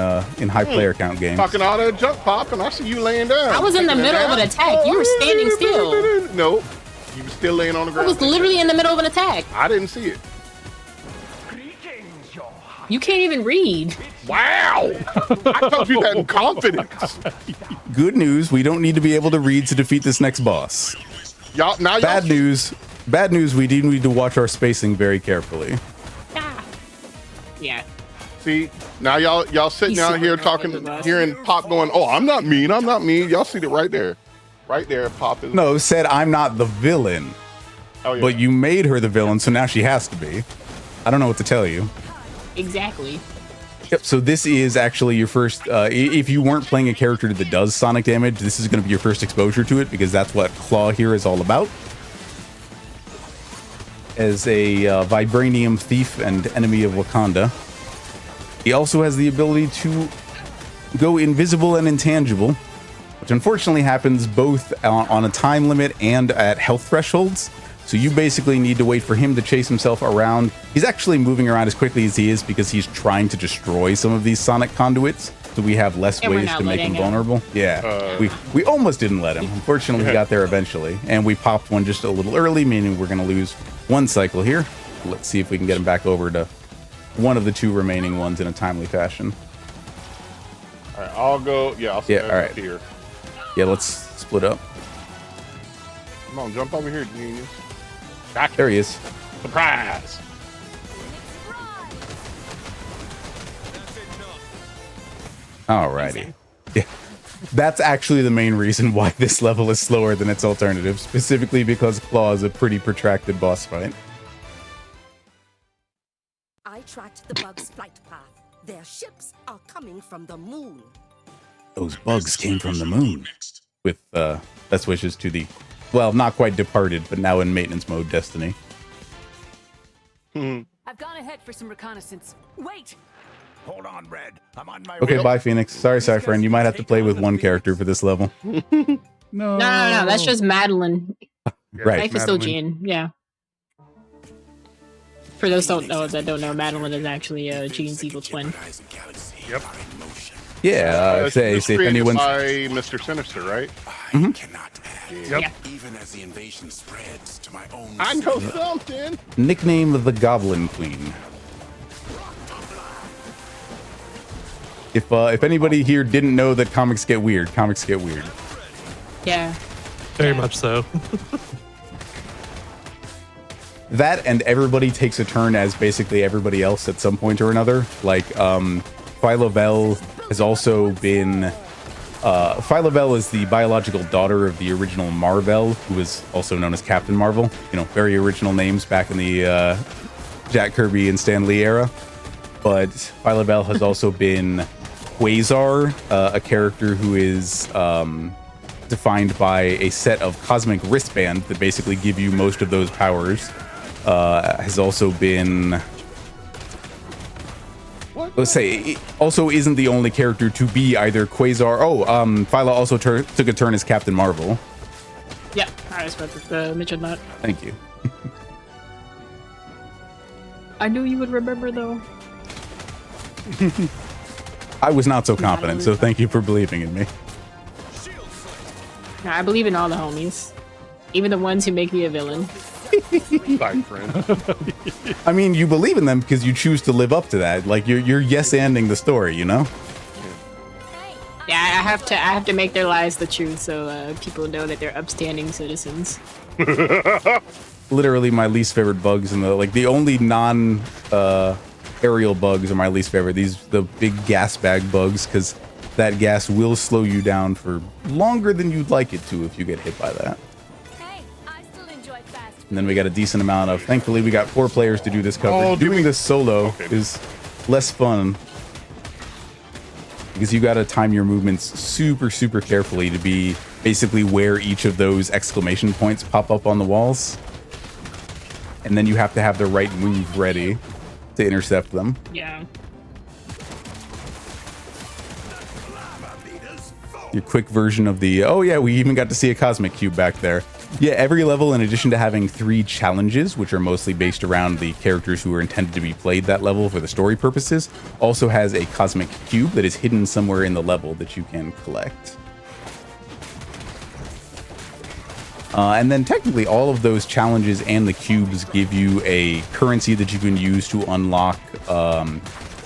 high player count games. Talking all that jump pop, and I see you laying down. I was in the middle of an attack. You were standing still. Nope. You were still laying on the I ground. was literally in the middle of an attack. I didn't see it. You can't even read. Wow. I told you that in confidence. Good news, we don't need to be able to read to defeat this next boss. Bad news, we do need to watch our spacing very carefully. Yeah. See, now y'all sitting out here talking, hearing Pop going, oh, I'm not mean. Y'all see it right there. Right there, Pop is. No, said I'm not the villain. Oh, yeah. But you made her the villain, so now she has to be. I don't know what to tell you. Exactly. Yep, so this is actually your first, if you weren't playing a character that does sonic damage, this is going to be your first exposure to it, because that's what Claw here is all about. As a vibranium thief and enemy of Wakanda, he also has the ability to go invisible and intangible, which unfortunately happens both on a time limit and at health thresholds. So you basically need to wait for him to chase himself around. He's actually moving around as quickly as he is because he's trying to destroy some of these sonic conduits, so we have less ways to make him vulnerable. Yeah, we almost didn't let him. Unfortunately, we got there eventually, and we popped one just a little early, meaning we're going to lose one cycle here. Let's see if we can get him back over to one of the two remaining ones in a timely fashion. All right, I'll go. Yeah, I'll all right. Here. Yeah, let's split up. Come on, jump over here, genius. Gotcha. There he is. Surprise! Alrighty. Yeah. That's actually the main reason why this level is slower than its alternative, specifically because Claw is a pretty protracted boss fight. I tracked the bugs' flight path. Their ships are coming from the moon. Those bugs came from the moon. With best wishes to the, well, not quite departed, but now in maintenance mode Destiny. I've gone ahead for some reconnaissance. Wait! Hold on, Red. I'm on my way. Okay, bye, Phoenix. Sorry, friend. You might have to play with one character for this level. No. That's just Madeline. Right. Life is still Jean. Yeah. For those that don't know, Madeline is actually Jean's evil twin. Yep. Yeah, say if anyone's by Mr. Sinister, right? Yep. Even as the invasion spreads to my own. I know something. Nickname the Goblin Queen. If anybody here didn't know that comics get weird, comics get weird. Yeah. Very much so. That and everybody takes a turn as basically everybody else at some point or another. Like, Phyla-Vell has also been... Phyla-Vell is the biological daughter of the original Marvel, who was also known as Captain Marvel. You know, very original names back in the Jack Kirby and Stan Lee era. But Phyla-Vell has also been Quasar, a character who is defined by a set of cosmic wristbands that basically give you most of those powers. Has also been... Let's say, also isn't the only character to be either Quasar... Oh, Phyla also took a turn as Captain Marvel. Yeah, I was about to mention that. Thank you. I knew you would remember, though. I was not so confident, so thank you for believing in me. No, I believe in all the homies. Even the ones who make me a villain. Bye, friend. I mean, you believe in them because you choose to live up to that. Like, you're yes-anding the story, you know? Yeah, I have to make their lives the truth so people know that they're upstanding citizens. Literally my least favorite bugs in the only non aerial bugs are my least favorite. The big gas bag bugs, because that gas will slow you down for longer than you'd like it to if you get hit by that. And then we got a decent amount of... Thankfully, we got 4 players to do this cover. Doing this solo is less fun because you got to time your movements super, super carefully to be basically where each of those exclamation points pop up on the walls. And then you have to have the right move ready to intercept them. Yeah. Your quick version of the... Oh, yeah, we even got to see a cosmic cube back there. Yeah, every level, in addition to having 3 challenges, which are mostly based around the characters who are intended to be played that level for the story purposes, also has a cosmic cube that is hidden somewhere in the level that you can collect. And then technically all of those challenges and the cubes give you a currency that you can use to unlock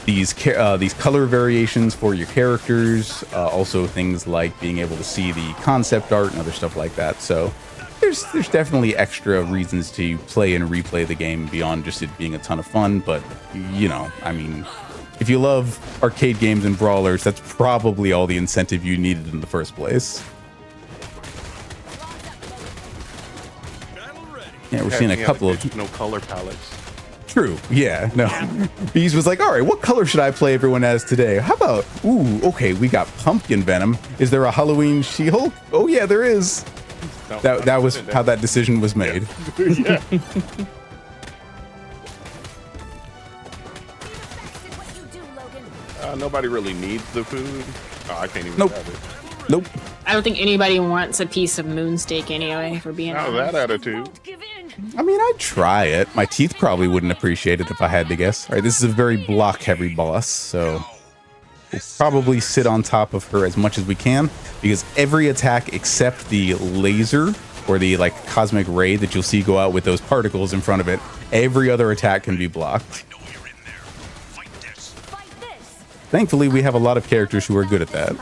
these color variations for your characters. Also things like being able to see the concept art and other stuff like that. So there's definitely extra reasons to play and replay the game beyond just it being a ton of fun. But, you know, I mean, if you love arcade games and brawlers, that's probably all the incentive you needed in the first place. Yeah, we're seeing a couple of... No color palettes. True, yeah, no. Bees was like, all right, what color should I play everyone as today? How about, ooh, okay, we got pumpkin venom. Is there a Halloween She-Hulk? Oh, yeah, there is. No, that was how that decision was made. Yeah. Nobody really needs the food. Oh, I can't even have it. Nope. I don't think anybody wants a piece of moonsteak anyway, for being honest. That attitude. I mean, I'd try it. My teeth probably wouldn't appreciate it if I had to guess. All right, this is a very block-heavy boss, so we'll probably sit on top of her as much as we can, because every attack except the laser or the cosmic ray that you'll see go out with those particles in front of it, every other attack can be blocked. Thankfully, we have a lot of characters who are good at that.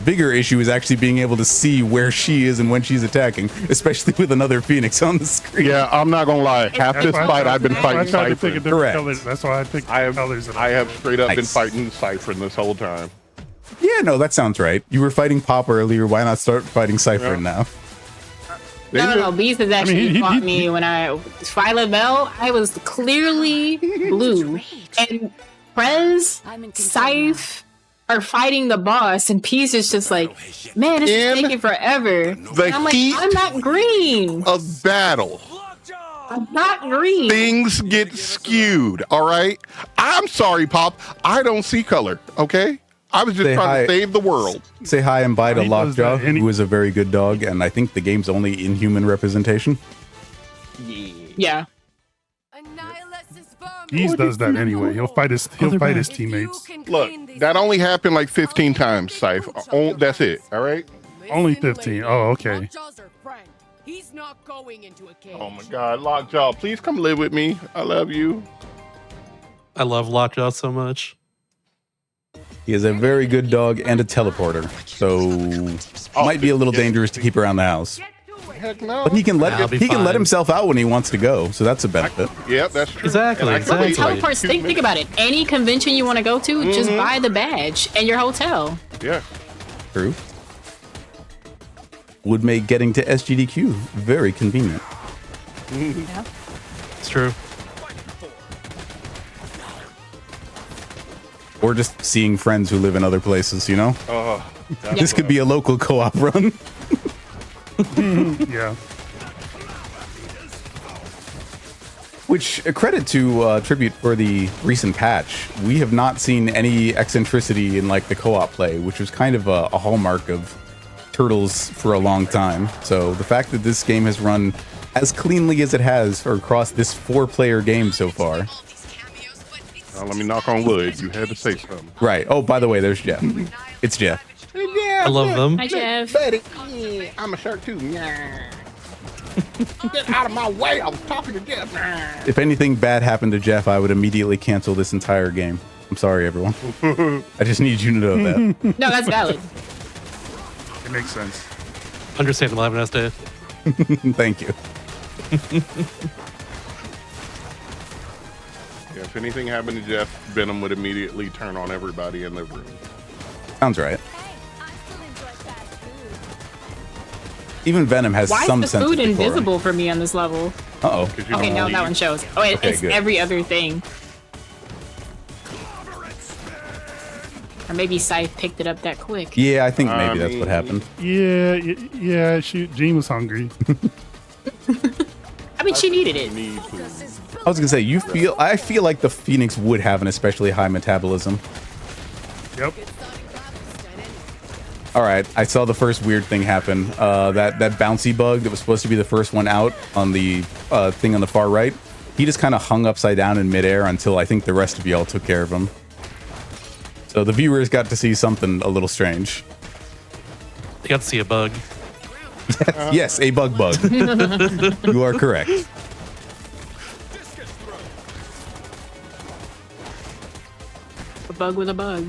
Bigger issue is actually being able to see where she is and when she's attacking, especially with another Phoenix on the screen. Yeah, I'm not gonna lie. Half this fight I've been fighting Cypher. Correct. That's why I picked colors. I have straight up been fighting Cypher this whole time. Yeah, no, that sounds right. You were fighting Pop earlier. Why not start fighting Cypher now? No, Beast has actually fought me when Phyla-Vell, I was clearly blue. And Prez, Scythe are fighting the boss, and Peace is just like, man, it's just taking forever. I'm like, I'm not green. Of battle. I'm not green. Things get skewed, all right? I'm sorry, Pop. I don't see color, okay? I was just trying to save the world. Say hi and bye to Lockjaw, who is a very good dog, and I think the game's only inhuman representation. Yeah. He does that anyway. He'll fight his teammates. Look, that only happened like 15 times, Scythe. That's it, all right? Only 15. Oh, okay. He's not going into a cage. Oh my God, Lockjaw, please come live with me. I love you. I love Lockjaw so much. He is a very good dog and a teleporter, so might be a little dangerous to keep around the house. Heck no. But he can let I'll be he can let fine. himself out when he wants to go, so that's a benefit. Yep, that's true. Exactly, And I can wait, exactly. like, Teleports. 2 Think minutes. about it. Any convention you want to go to, just buy the badge and your hotel. Yeah. True. Would make getting to SGDQ very convenient. Yeah. It's true. Or just seeing friends who live in other places, you know? This could be a local co-op run. Yeah. Which, credit to Tribute for the recent patch. We have not seen any eccentricity in like the co-op play, which was kind of a hallmark of Turtles for a long time. So the fact that this game has run as cleanly as it has across this 4-player game so far. Let me knock on wood. You had to say something. Right. Oh, by the way, there's Jeff. It's Jeff. Yeah, I love them. Hi, Jeff. Buddy, yeah, I'm a shark too. Yeah. Get out of my way. I was talking to Jeff. If anything bad happened to Jeff, I would immediately cancel this entire game. I'm sorry, everyone. I just need you to know that. No, that's valid. It makes sense. Understandable. Have a nice day. Thank you. Yeah, if anything happened to Jeff, Venom would immediately turn on everybody in the room. Sounds right. Even Venom has Why some is the sense food of decorum. invisible for me on this level? Uh-oh. Okay, now that one shows. Oh, Okay, it's good. every other thing. Or maybe Scythe picked it up that quick. Yeah, I think maybe that's what happened. Yeah, yeah. Shoot, Jean was hungry. I mean, she needed it. I was gonna say, I feel like the Phoenix would have an especially high metabolism. Yep. All right, I saw the first weird thing happen. That bouncy bug that was supposed to be the first one out on the thing on the far right, he just kind of hung upside down in midair until I think the rest of y'all took care of him. So the viewers got to see something a little strange. You got to see a bug. Yes, a bug. You are correct. A bug with a bug.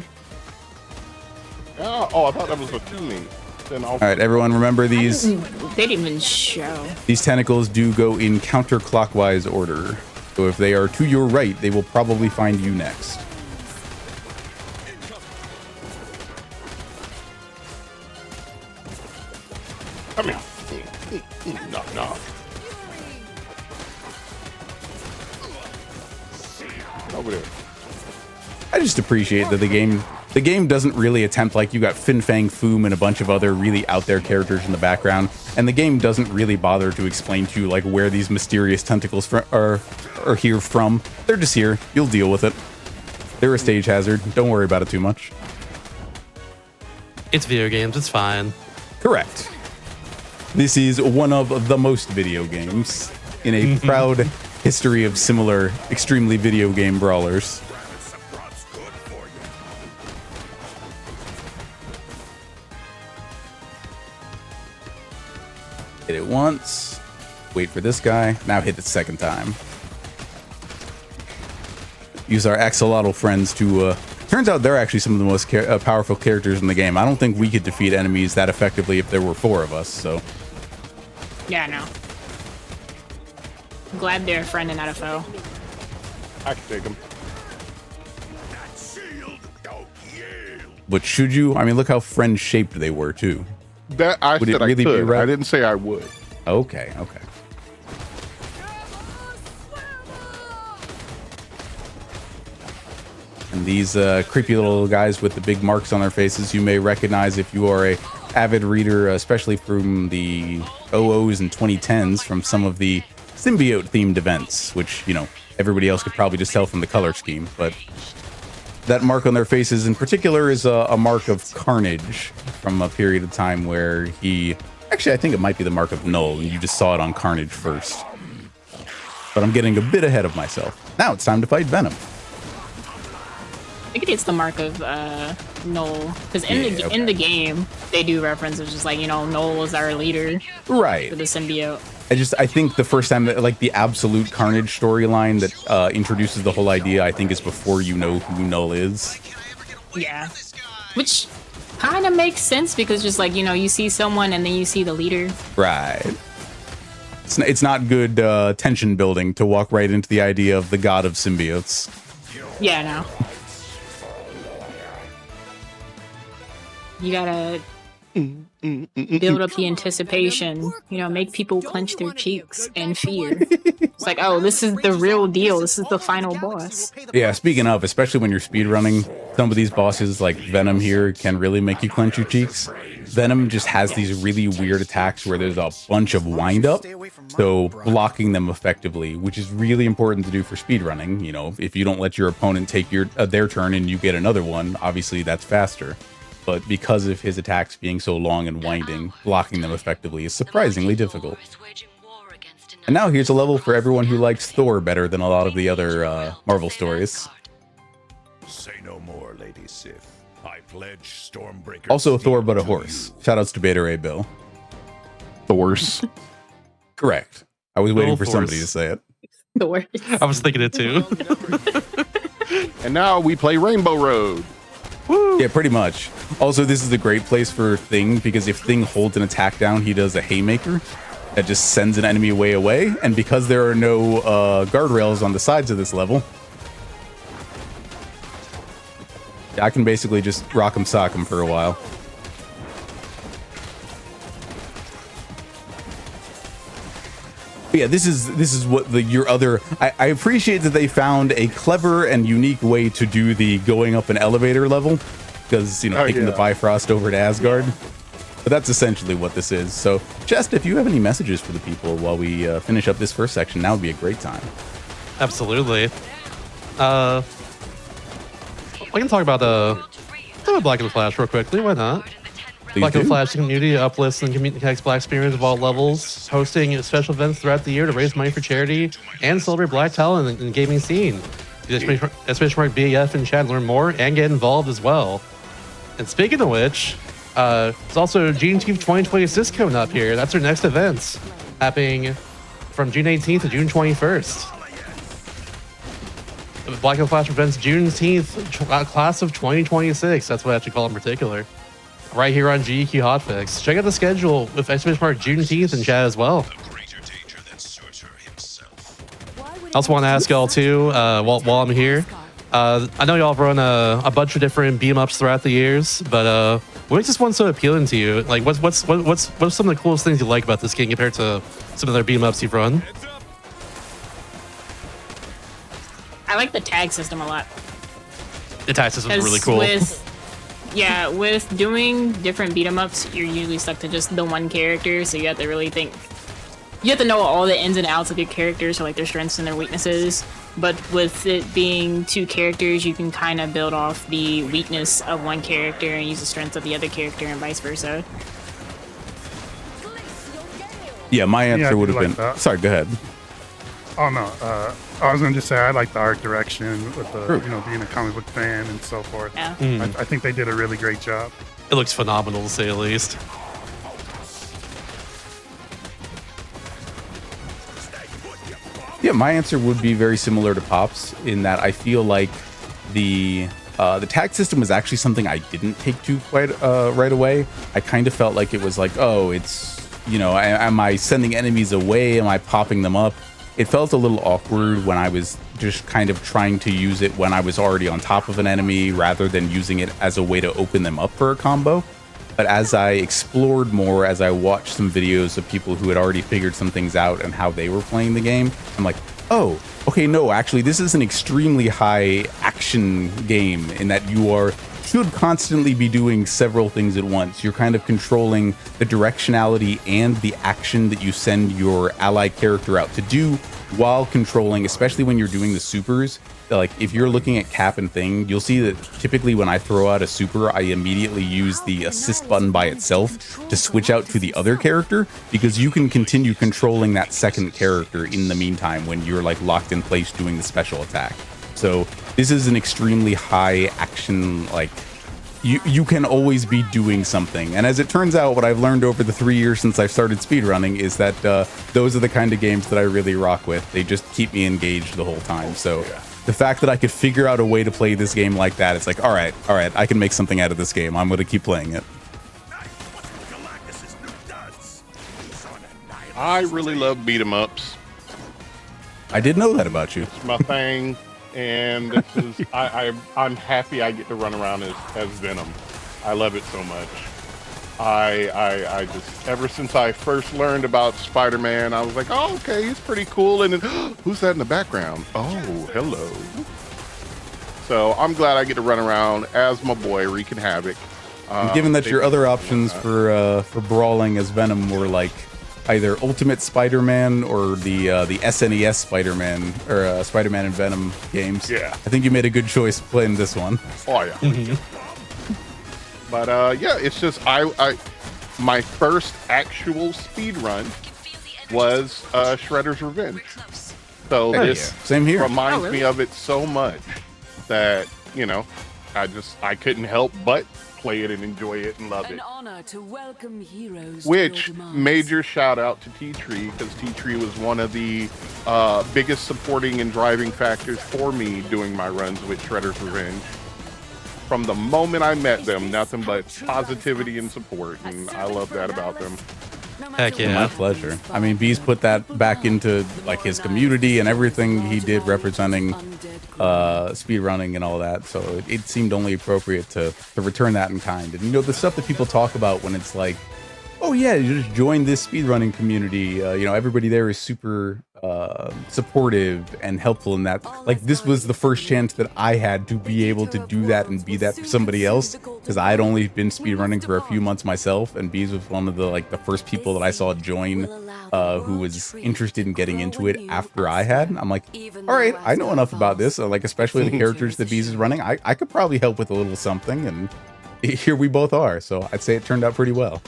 Oh, I thought that was a tuning. Then All right, everyone, remember these. They didn't even show. These tentacles do go in counterclockwise order. So if they are to your right, they will probably find you next. Come here. No. Over there. I just appreciate that the game doesn't really attempt, like, you got Fin Fang Foom and a bunch of other really out there characters in the background, and the game doesn't really bother to explain to you like where these mysterious tentacles are here from. They're just here. You'll deal with it. They're a stage hazard. Don't worry about it too much. It's video games. It's fine. Correct. This is one of the most video games in a proud history of similar extremely video game brawlers. Hit it once, wait for this guy, now hit it second time. Use our axolotl friends to, turns out they're actually some of the most powerful characters in the game. I don't think we could defeat enemies that effectively if there were 4 of us, so. Yeah, I know. I'm glad they're a friend and not a foe. I can take him. But should you? I mean, look how friend-shaped they were, too. That I Would it said really I be could. right? I didn't say I would. Okay. And these creepy little guys with the big marks on their faces, you may recognize if you are a avid reader, especially from the 00s and 2010s, from some of the symbiote-themed events, which, you know, everybody else could probably just tell from the color scheme. But that mark on their faces in particular is a mark of Carnage from a period of time where he... Actually, I think it might be the mark of Null, and you just saw it on Carnage first. But I'm getting a bit ahead of myself. Now it's time to fight Venom. I think it's the mark of Noel, because in the game they do references just like, you know, Noel was our leader, right, for the symbiote. I think the first time that, like, the absolute Carnage storyline that introduces the whole idea, I think, is before you know who Null is. Yeah, which kind of makes sense because just like, you know, you see someone and then you see the leader. Right. It's not good tension building to walk right into the idea of the god of symbiotes. Yeah, no. You gotta build up the anticipation, you know, make people clench their cheeks in fear. It's like, oh, this is the real deal. This is the final boss. Yeah, speaking of, especially when you're speedrunning, some of these bosses like Venom here can really make you clench your cheeks. Venom just has these really weird attacks where there's a bunch of wind up, so blocking them effectively, which is really important to do for speedrunning. You know, if you don't let your opponent take their turn and you get another one, obviously that's faster. But because of his attacks being so long and winding, blocking them effectively is surprisingly difficult. And now here's a level for everyone who likes Thor better than a lot of the other Marvel stories. Say no more, Lady Sith. I pledge Stormbreaker. Also Thor but a horse. Shoutouts to Beta Ray Bill. Thor's. Correct. I was waiting for Thor's. somebody to say it. Thor. I was thinking it too. And now we play Rainbow Road. Woo. Yeah, pretty much. Also, this is a great place for Thing, because if Thing holds an attack down, he does a haymaker that just sends an enemy away. And because there are no guardrails on the sides of this level, I can basically just rock him, sock him for a while. But yeah, this is what your other. I appreciate that they found a clever and unique way to do the going up an elevator level, because you know taking the Bifrost over to Asgard. But that's essentially what this is. So, Chest, if you have any messages for the people while we finish up this first section, now would be a great time. Absolutely. We can talk about Black and Flash real quickly. Why not? Black and Flash community uplifts and connects Black experience of all levels, hosting special events throughout the year to raise money for charity and celebrate Black talent in the gaming scene. Especially BAF and chat learn more and get involved as well. And speaking of which, it's also Juneteenth 2026 coming up here. That's our next event, happening from June 18th to June 21st. Black and Flash presents Juneteenth class of 2026. That's what I actually call it in particular. Right here on GDQ Hotfix. Check out the schedule with exclamation mark Juneteenth in chat as well. I also want to ask y'all too, while I'm here. I know y'all have run a bunch of different beat 'em ups throughout the years, but what makes this one so appealing to you? Like, what's some of the coolest things you like about this game compared to some of the beat 'em ups you've run? I like the tag system a lot. The tag system is really cool. With doing different beat 'em ups, you're usually stuck to just the one character, so you have to really think. You have to know all the ins and outs of your characters, so like their strengths and their weaknesses. But with it being two characters, you can kind of build off the weakness of one character and use the strengths of the other character, and vice versa. Yeah, my answer would have been. That. Sorry, go ahead. Oh no, I was gonna just say I like the art direction with the being a comic book fan and so forth. Yeah. I think they did a really great job. It looks phenomenal to say the least. Yeah, my answer would be very similar to Pop's in that I feel like the tag system was actually something I didn't take to quite right away. I kind of felt like it was like, oh, it's, you know, am I sending enemies away? Am I popping them up? It felt a little awkward when I was just kind of trying to use it when I was already on top of an enemy rather than using it as a way to open them up for a combo. But as I explored more, as I watched some videos of people who had already figured some things out and how they were playing the game, I'm like, oh, okay, no, actually, this is an extremely high action game in that you should constantly be doing several things at once. You're kind of controlling the directionality and the action that you send your ally character out to do while controlling, especially when you're doing the supers. Like if you're looking at Cap and Thing, you'll see that typically when I throw out a super, I immediately use the assist button by itself to switch out to the other character, because you can continue controlling that second character in the meantime when you're like locked in place doing the special attack. So this is an extremely high action, like you can always be doing something. And as it turns out, what I've learned over the 3 years since I've started speedrunning is that those are the kind of games that I really rock with. They just keep me engaged the whole time. So the fact that I could figure out a way to play this game like that, it's like, all right, I can make something out of this game. I'm going to keep playing it. I really love beat 'em ups. I did know that about you. It's my thing, and this is I'm happy I get to run around as Venom. I love it so much. I just ever since I first learned about Spider-Man, I was like, oh, okay, he's pretty cool. And then who's that in the background? Oh, hello. So I'm glad I get to run around as my boy wreaking havoc. Given that your other options for brawling as Venom were like either Ultimate Spider-Man or the SNES Spider-Man or Spider-Man and Venom games, yeah, I think you made a good choice playing this one. Oh yeah. But yeah, it's just my first actual speed run was Shredder's Revenge. So this same here. Reminds me of it so much that, you know, I couldn't help but play it and enjoy it and love it. Honor to welcome heroes. Which major shout out to T-Tree, because T-Tree was one of the biggest supporting and driving factors for me doing my runs with Shredder's Revenge. From the moment I met them, nothing but positivity and support, and I love that about them. Heck yeah. My pleasure. I mean, Bees put that back into like his community and everything he did representing speedrunning and all that. So it seemed only appropriate to return that in kind. And you know, the stuff that people talk about when it's like, oh yeah, you just join this speedrunning community. You know, everybody there is super supportive and helpful in that. Like, this was the first chance that I had to be able to do that and be that for somebody else, because I had only been speedrunning for a few months myself, and Bees was one of the first people that I saw join who was interested in getting into it after I had. I'm like, all right, I know enough about this, like especially the characters that Bees is running. I could probably help with a little something, and here we both are. So I'd say it turned out pretty well.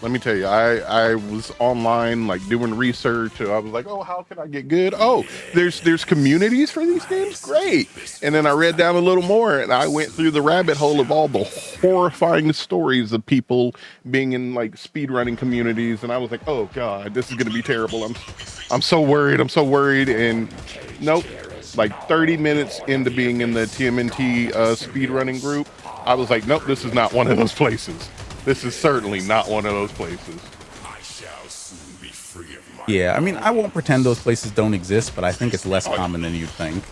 Let me tell you, I was online like doing research, and I was like, oh, how can I get good? Oh, there's communities for these games? Great. And then I read down a little more, and I went through the rabbit hole of all the horrifying stories of people being in like speedrunning communities, and I was like, oh god, this is gonna be terrible. I'm so worried. And nope. Like 30 minutes into being in the TMNT speedrunning group, I was like, nope, this is not one of those places. This is certainly not one of those places. I shall soon be free of my Yeah, I mean, I won't pretend those places don't exist, but I think it's less common than you'd think.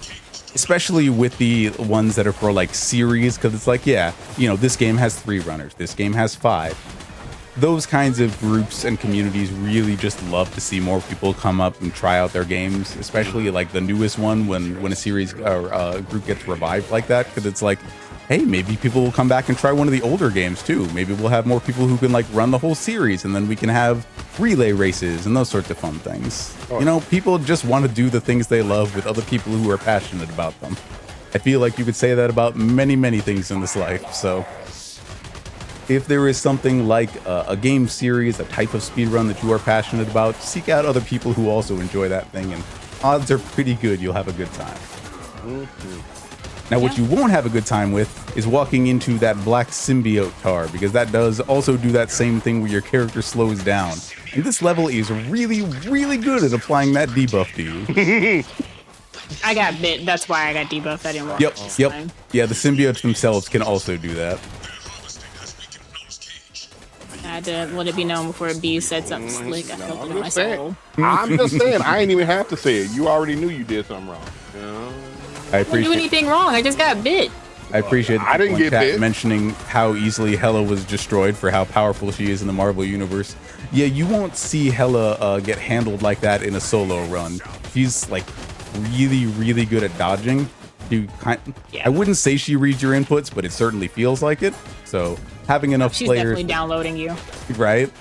Especially with the ones that are for like series, because it's like, yeah, you know, this game has 3 runners, this game has 5. Those kinds of groups and communities really just love to see more people come up and try out their games, especially like the newest one when a series or a group gets revived like that, because it's like, hey, maybe people will come back and try one of the older games too. Maybe we'll have more people who can like run the whole series, and then we can have relay races and those sorts of fun things. You know, people just want to do the things they love with other people who are passionate about them. I feel like you could say that about many, many things in this life. So if there is something like a game series, a type of speedrun that you are passionate about, seek out other people who also enjoy that thing, and odds are pretty good you'll have a good time. Now, what you won't have a good time with is walking into that black symbiote tar, because that does also do that same thing where your character slows down. And this level is really, really good at applying that debuff to you. I got bit. That's why I got debuffed. I didn't walk. Yep. Yeah, the symbiotes themselves can also do that. I had to let it be known before B said something slick. I felt it in my soul. I'm just saying, I ain't even have to say it. You already knew you did something wrong. I didn't do anything wrong. I just got bit. I appreciate I didn't get bit. mentioning how easily Hela was destroyed for how powerful she is in the Marvel Universe. Yeah, you won't see Hela get handled like that in a solo run. She's like really, really good at dodging. I wouldn't say she reads your inputs, but it certainly feels like it. So having enough She's players, definitely downloading you, right?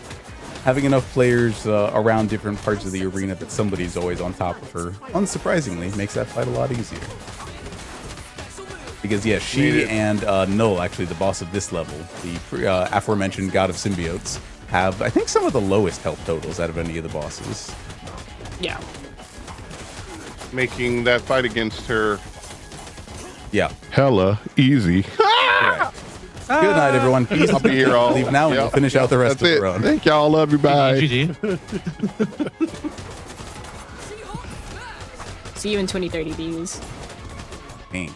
Having enough players around different parts of the arena that somebody's always on top of her, unsurprisingly, makes that fight a lot easier. Because yeah, she and Null, actually the boss of this level, the aforementioned god of symbiotes, have I think some of the lowest health totals out of any of the bosses. Yeah. Making that fight against her, yeah, hella easy. Right. Good night, everyone. Peace. I'll be here all. Leave now, and we'll finish out the rest of the run. Thank y'all. Love you. Bye. See you in 2030 views. Dang.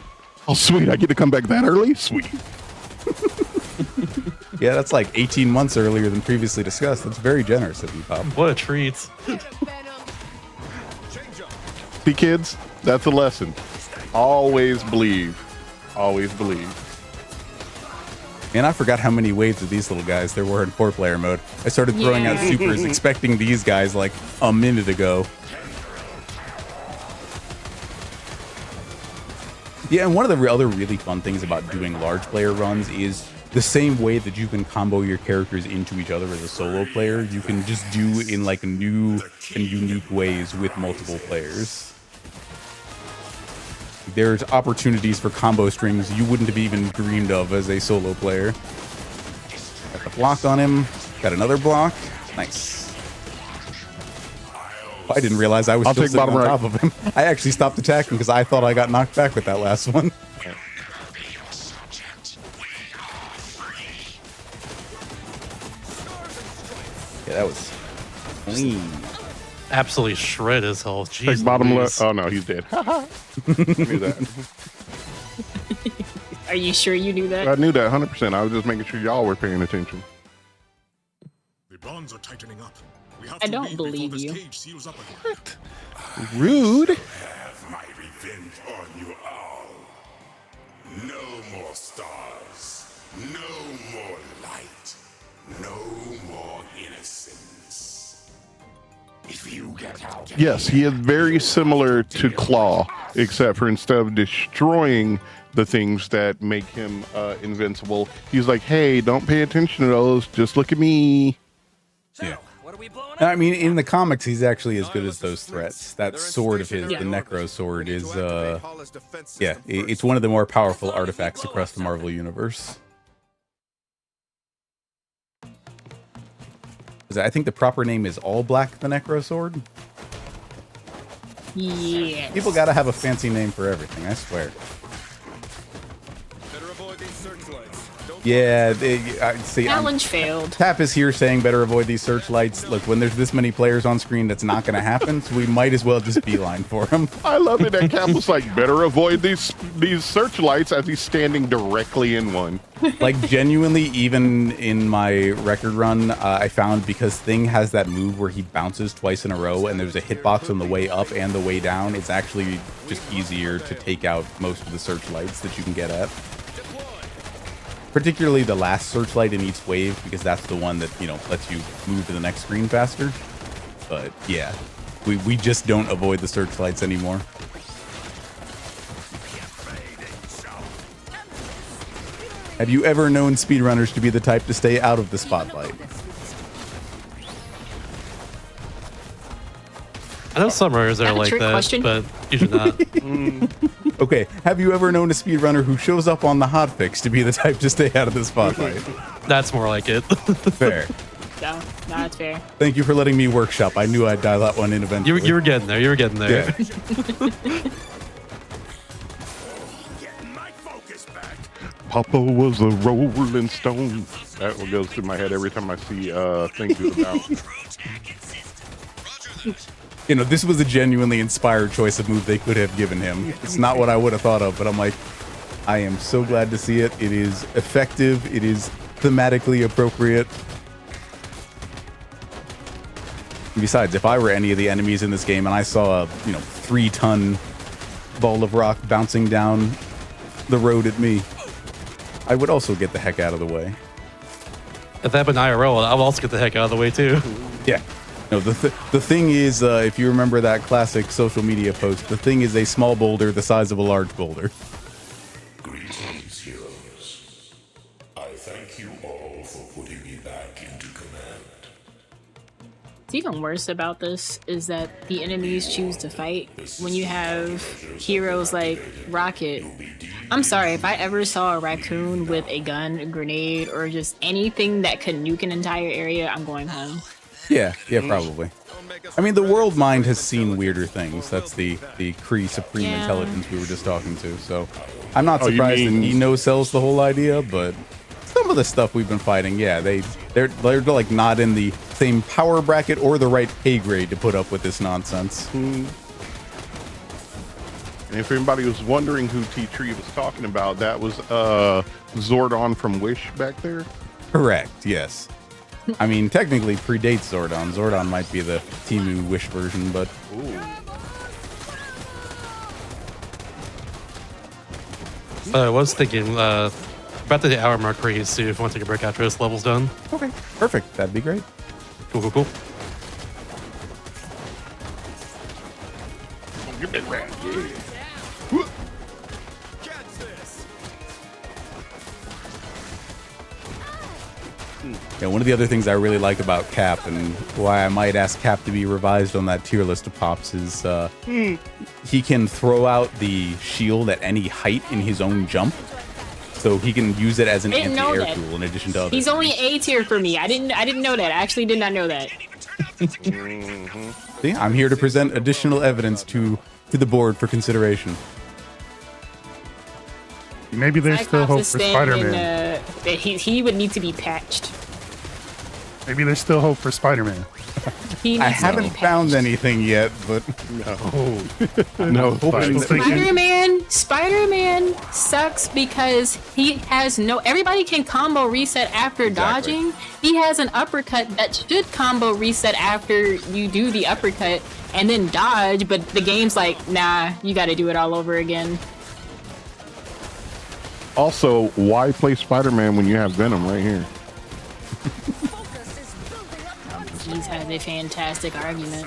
Oh, sweet. I get to come back that early? Sweet. Yeah, that's like 18 months earlier than previously discussed. That's very generous of you, Pop. What a treat. See, kids, that's a lesson. Always believe. Always believe. And I forgot how many waves of these little guys there were in 4-player mode. I started throwing out supers expecting these guys like a minute ago. Yeah, and one of the other really fun things about doing large player runs is the same way that you can combo your characters into each other as a solo player, you can just do in like new and unique ways with multiple players. There's opportunities for combo strings you wouldn't have even dreamed of as a solo player. Got the block on him. Got another block. Nice. I didn't realize I was still sitting on top of him. I actually stopped attacking because I thought I got knocked back with that last one. Yeah, that was clean. Absolutely shred his health. Take Jeez bottom Louise. left. Oh no, he's dead. I knew that. Are you sure you knew that? I knew that 100%. I was just making sure y'all were paying attention. The bonds are tightening up. We have I to don't leave believe before this you. cage seals up again. Rude. Have my revenge on you all. No more stars. No more light. No more innocence. If you get out. Yes, he is very similar to Claw, except for instead of destroying the things that make him invincible, he's like, hey, don't pay attention to those. Just look at me. Yeah. I mean, in the comics, he's actually as good as those threats. That sword of his, the Necro sword, is, yeah, it's one of the more powerful artifacts across the Marvel Universe. I think the proper name is All Black, the Necro sword. Yeah. People gotta have a fancy name for everything, I swear. Yeah, I see. Challenge failed. Tap is here saying better avoid these searchlights. Look, when there's this many players on screen, that's not going to happen. So we might as well just beeline for him. I love it that Cap was like, better avoid these searchlights as he's standing directly in one. Like genuinely, even in my record run, I found because Thing has that move where he bounces twice in a row and there's a hitbox on the way up and the way down, it's actually just easier to take out most of the searchlights that you can get at. Particularly the last searchlight in each wave, because that's the one that, you know, lets you move to the next screen faster. But yeah, we just don't avoid the searchlights anymore. Have you ever known speedrunners to be the type to stay out of the spotlight? I know some runners that are like that, question? but usually not. Okay, have you ever known a speedrunner who shows up on the hotfix to be the type to stay out of the spotlight? That's more like it. Fair. No, that's fair. Thank you for letting me workshop. I knew I'd dial that one in eventually. You were getting there. You were getting there. Yeah. Papa was a rolling stone. That one goes through my head every time I see things do the bounce. You know, this was a genuinely inspired choice of move they could have given him. It's not what I would have thought of, but I'm like, I am so glad to see it. It is effective. It is thematically appropriate. Besides, if I were any of the enemies in this game and I saw a, 3-ton ball of rock bouncing down the road at me, I would also get the heck out of the way. If that happened IRL, I'll also get the heck out of the way too. Yeah. No, the thing is, if you remember that classic social media post, the thing is a small boulder the size of a large boulder. Greetings, heroes. I thank you all for putting me back into command. What's even worse about this is that the enemies choose to fight when you have heroes like Rocket. I'm sorry, if I ever saw a raccoon with a gun, a grenade, or just anything that could nuke an entire area, I'm going home. Yeah, probably. I mean, the world mind has seen weirder things. That's the Kree Supreme Intelligence we were just talking to. So I'm not surprised that he no-sells the whole idea, but some of the stuff we've been fighting, yeah, they're like not in the same power bracket or the right pay grade to put up with this nonsense. And if anybody was wondering who T-Tree was talking about, that was Zordon from Wish back there. Correct, yes. I mean, technically predates Zordon. Zordon might be the Timu Wish version, but... I was thinking about the hour mark for you, see if you want to take a break after this level's done. Okay, perfect. That'd be great. Cool, cool, cool. Give me that. Yeah, one of the other things I really like about Cap, and why I might ask Cap to be revised on that tier list of pops, is he can throw out the shield at any height in his own jump, so he can use it as an anti-air tool in addition to others. He's only A tier for me. I didn't know that. I actually did not know that. See, I'm here to present additional evidence to the board for consideration. Maybe there's still hope for Cyclops is Spider-Man. He would need to be patched. Maybe there's still hope for Spider-Man. He I needs to haven't be found patched. anything yet, but No. Spider-Man sucks because he has no. Everybody can combo reset after dodging. He has an uppercut that should combo reset after you do the uppercut and then dodge, but the game's like, nah, you got to do it all over again. Also, why play Spider-Man when you have Venom right here? He has a fantastic argument.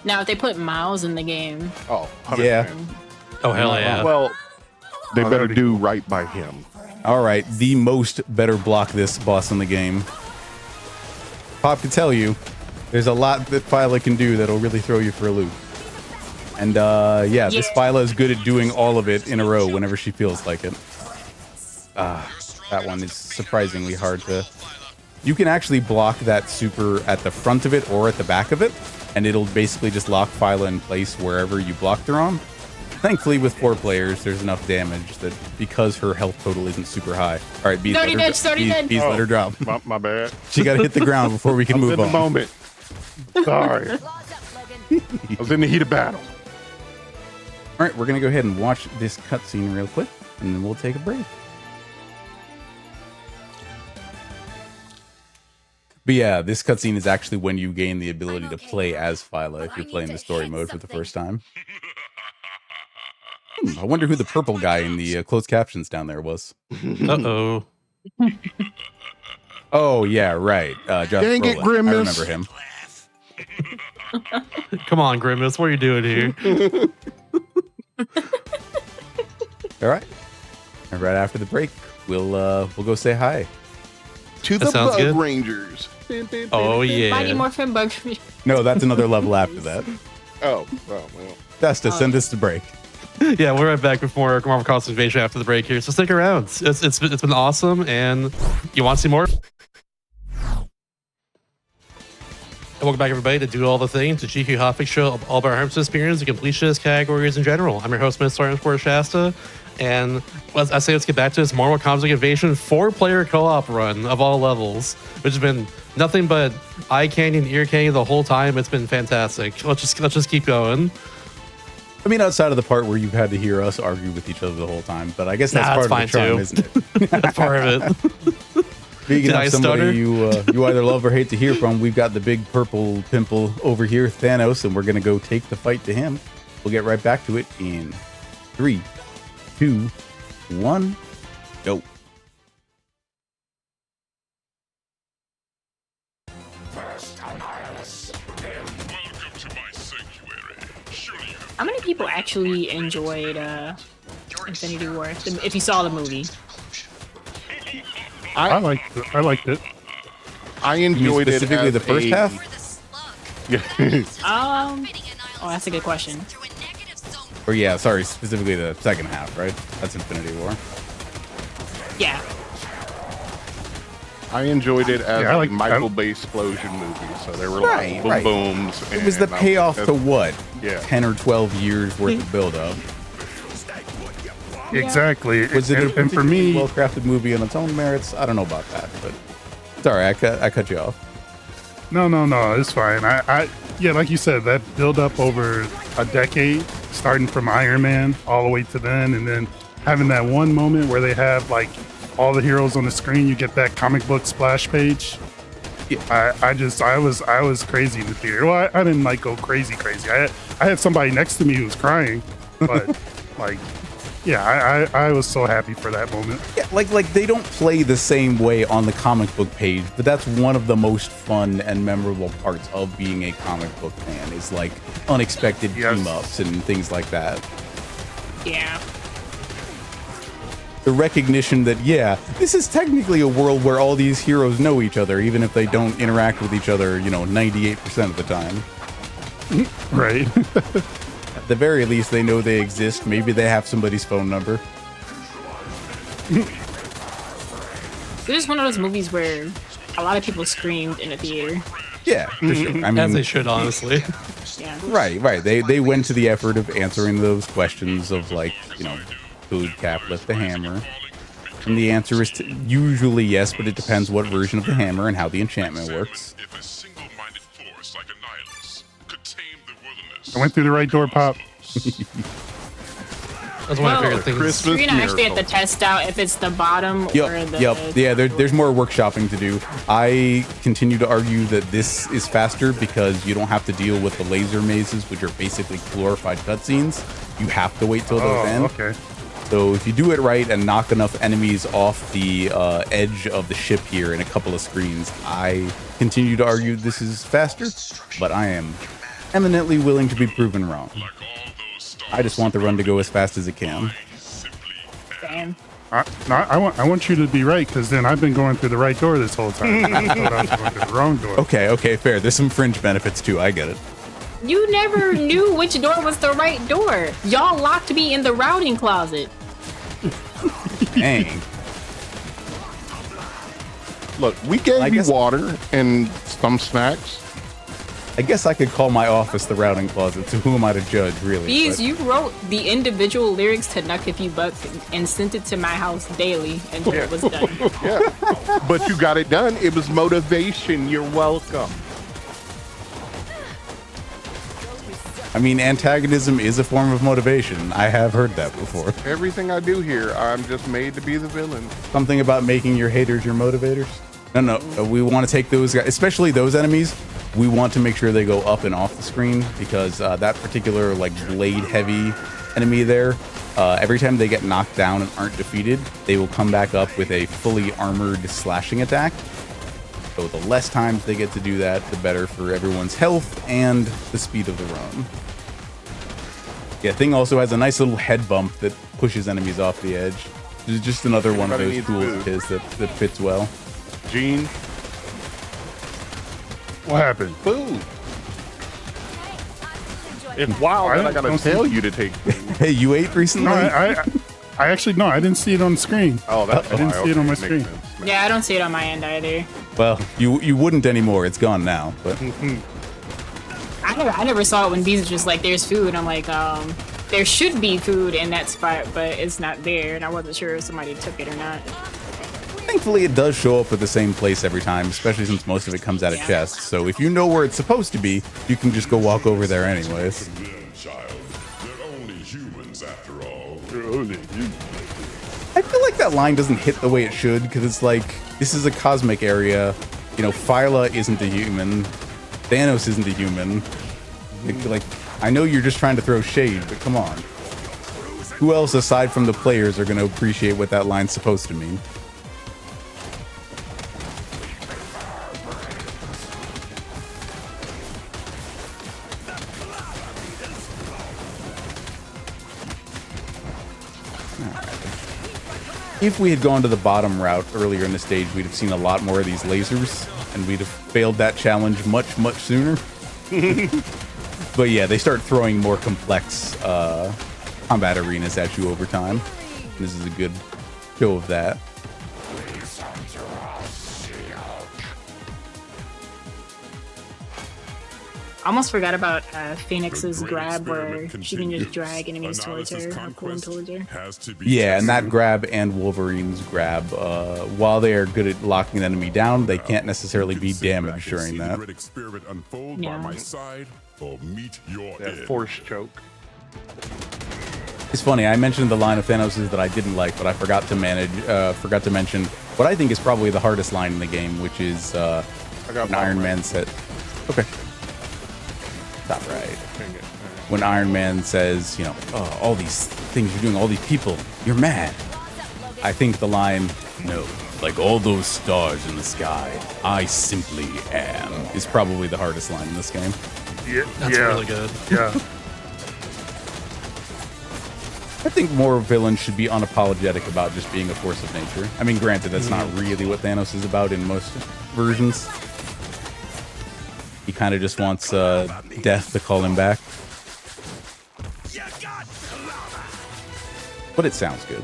Now, if they put Miles in the game, Oh, 100%. yeah. Oh, hell yeah. Well, they better do right by him. All right, the most better block this boss in the game. Pop can tell you, there's a lot that Phyla can do that'll really throw you for a loop. And yeah, this Phyla is good at doing all of it in a row whenever she feels like it. That one is surprisingly hard to... You can actually block that super at the front of it or at the back of it, and it'll basically just lock Phyla in place wherever you blocked her on. Thankfully, with 4 players, there's enough damage that because her health total isn't super high. All right, Bees, let her drop. My bad. She got to hit the ground before we can move in on. the moment. Sorry. I was in the heat of battle. All right, we're going to go ahead and watch this cutscene real quick, and then we'll take a break. But yeah, this cutscene is actually when you gain the ability to play as Phyla if you're playing the story mode for the first time. I wonder who the purple guy in the closed captions down there was. Uh-oh. Oh, yeah, right. Josh Dang it, Brolin. Grimace. I remember him. Come on, Grimace. What are you doing here? All right. And right after the break, we'll go say hi. To That the sounds Bug good. Rangers. Oh, Mighty yeah. Morphin Bug. No, that's another level after that. Oh, well. Desta, send us to break. Yeah, we're right back before Marvel Cross Invasion after the break here, so stick around. It's been awesome, and you want to see more? And welcome back, everybody, to Do All the Things, the GDQ Hotfix show, all about Harm's experience, and completionist categories in general. I'm your host, Mr. Shasta, and I say let's get back to this Marvel Cosmic Invasion 4-player co-op run of all levels, which has been nothing but eye candy and ear candy the whole time. It's been fantastic. Let's just keep going. I mean, outside of the part where you've had to hear us argue with each other the whole time, but I guess that's part of the charm, isn't it? That's part of it. Speaking of somebody you either love or hate to hear from, we've got the big purple pimple over here, Thanos, and we're going to go take the fight to him. We'll get right back to it in 3, 2, 1, go. How many people actually enjoyed Infinity War? If you saw the movie, I liked it. I enjoyed it specifically as the first a- half. Yeah. Oh, that's a good question. Or yeah, sorry, specifically the second half, right? That's Infinity War. Yeah. I enjoyed it as Yeah, I like- a Michael Bay explosion movie. So there were Right, like boom right. booms. It was the and I- payoff to what? Yeah. 10 or 12 years worth of build-up. Exactly. Was it a and for me, well-crafted movie on its own merits? I don't know about that, but sorry, I cut you off. no, it's fine. Yeah, like you said, that build up over a decade, starting from Iron Man all the way to then, and then having that one moment where they have like all the heroes on the screen, you get that comic book splash page. Yeah. I was crazy in the theater. Well, I didn't like go crazy. I had somebody next to me who was crying, but like, yeah, I was so happy for that moment. Yeah, like they don't play the same way on the comic book page, but that's one of the most fun and memorable parts of being a comic book fan is like unexpected team ups and things like that. Yeah. The recognition that, yeah, this is technically a world where all these heroes know each other, even if they don't interact with each other, 98% of the time. Right. At the very least, they know they exist. Maybe they have somebody's phone number. This is one of those movies where a lot of people screamed in a theater. Yeah, for sure. I mean, as they should, honestly. Yeah. Right. They went to the effort of answering those questions of like, food cap, lift the hammer. And the answer is usually yes, but it depends what version of the hammer and how the enchantment works. I went through the right door, Pop. That's one of my favorite things. We're gonna actually have to test out if it's the bottom or the... Yep. Yeah, there's more workshopping to do. I continue to argue that this is faster because you don't have to deal with the laser mazes, which are basically glorified cutscenes. You have to wait till those end. Okay. So if you do it right and knock enough enemies off the edge of the ship here in a couple of screens, I continue to argue this is faster, but I am eminently willing to be proven wrong. I just want the run to go as fast as it can. Damn. I want you to be right, because then I've been going through the right door this whole time. I thought I was going through the wrong door. Okay, fair. There's some fringe benefits too. I get it. You never knew which door was the right door. Y'all locked me in the routing closet. Dang. Look, we gave you water and some snacks. I guess I could call my office the routing closet. So who am I to judge, really? Bees, you wrote the individual lyrics to Nuck If You Buck and sent it to my house daily until it was done. Yeah, but you got it done. It was motivation. You're welcome. I mean, antagonism is a form of motivation. I have heard that before. Everything I do here, I'm just made to be the villain. Something about making your haters your motivators? No. We want to take those guys, especially those enemies. We want to make sure they go up and off the screen because that particular like blade heavy enemy there, every time they get knocked down and aren't defeated, they will come back up with a fully armored slashing attack. So the less times they get to do that, the better for everyone's health and the speed of the run. Yeah, Thing also has a nice little head bump that pushes enemies off the edge. This is just another one of those tools of his that fits well. Gene? What happened? Food. It's wild that I gotta tell you to take food. Hey, you ate recently? No, I actually, no, I didn't see it on the screen. Oh, that's I didn't see it on my screen. Yeah, I don't see it on my end either. Well, you wouldn't anymore. It's gone now. But I never saw it when Bees was just like, there's food. I'm like, there should be food in that spot, but it's not there. And I wasn't sure if somebody took it or not. thankfully it does show up at the same place every time, especially since most of it comes out of chests. So if you know where it's supposed to be, you can just go walk over there anyways. I feel like that line doesn't hit the way it should, because it's like, this is a cosmic area. You know, Phyla isn't a human. Thanos isn't a human. Like, I know you're just trying to throw shade, but come on. Who else aside from the players are going to appreciate what that line's supposed to mean? If we had gone to the bottom route earlier in the stage, we'd have seen a lot more of these lasers, and we'd have failed that challenge much, much sooner. But yeah, they start throwing more complex combat arenas at you over time. This is a good show of that. I almost forgot about Phoenix's grab, where she can just drag enemies towards her or pull them towards her. Yeah, and that grab and Wolverine's grab, while they are good at locking an enemy down, they can't necessarily be damaged during that. Yeah. That force choke. It's funny. I mentioned the line of Thanos' that I didn't like, but I forgot to mention what I think is probably the hardest line in the game, which is when Iron Man said, "Okay, stop right." When Iron Man says, you know, oh, all these things you're doing, all these people, you're mad. I think the line, no, like all those stars in the sky, I simply am, is probably the hardest line in this game. Yeah, That's really good. Yeah. I think more villains should be unapologetic about just being a force of nature. I mean, granted, that's not really what Thanos is about in most versions. He kind of just wants death to call him back. But it sounds good.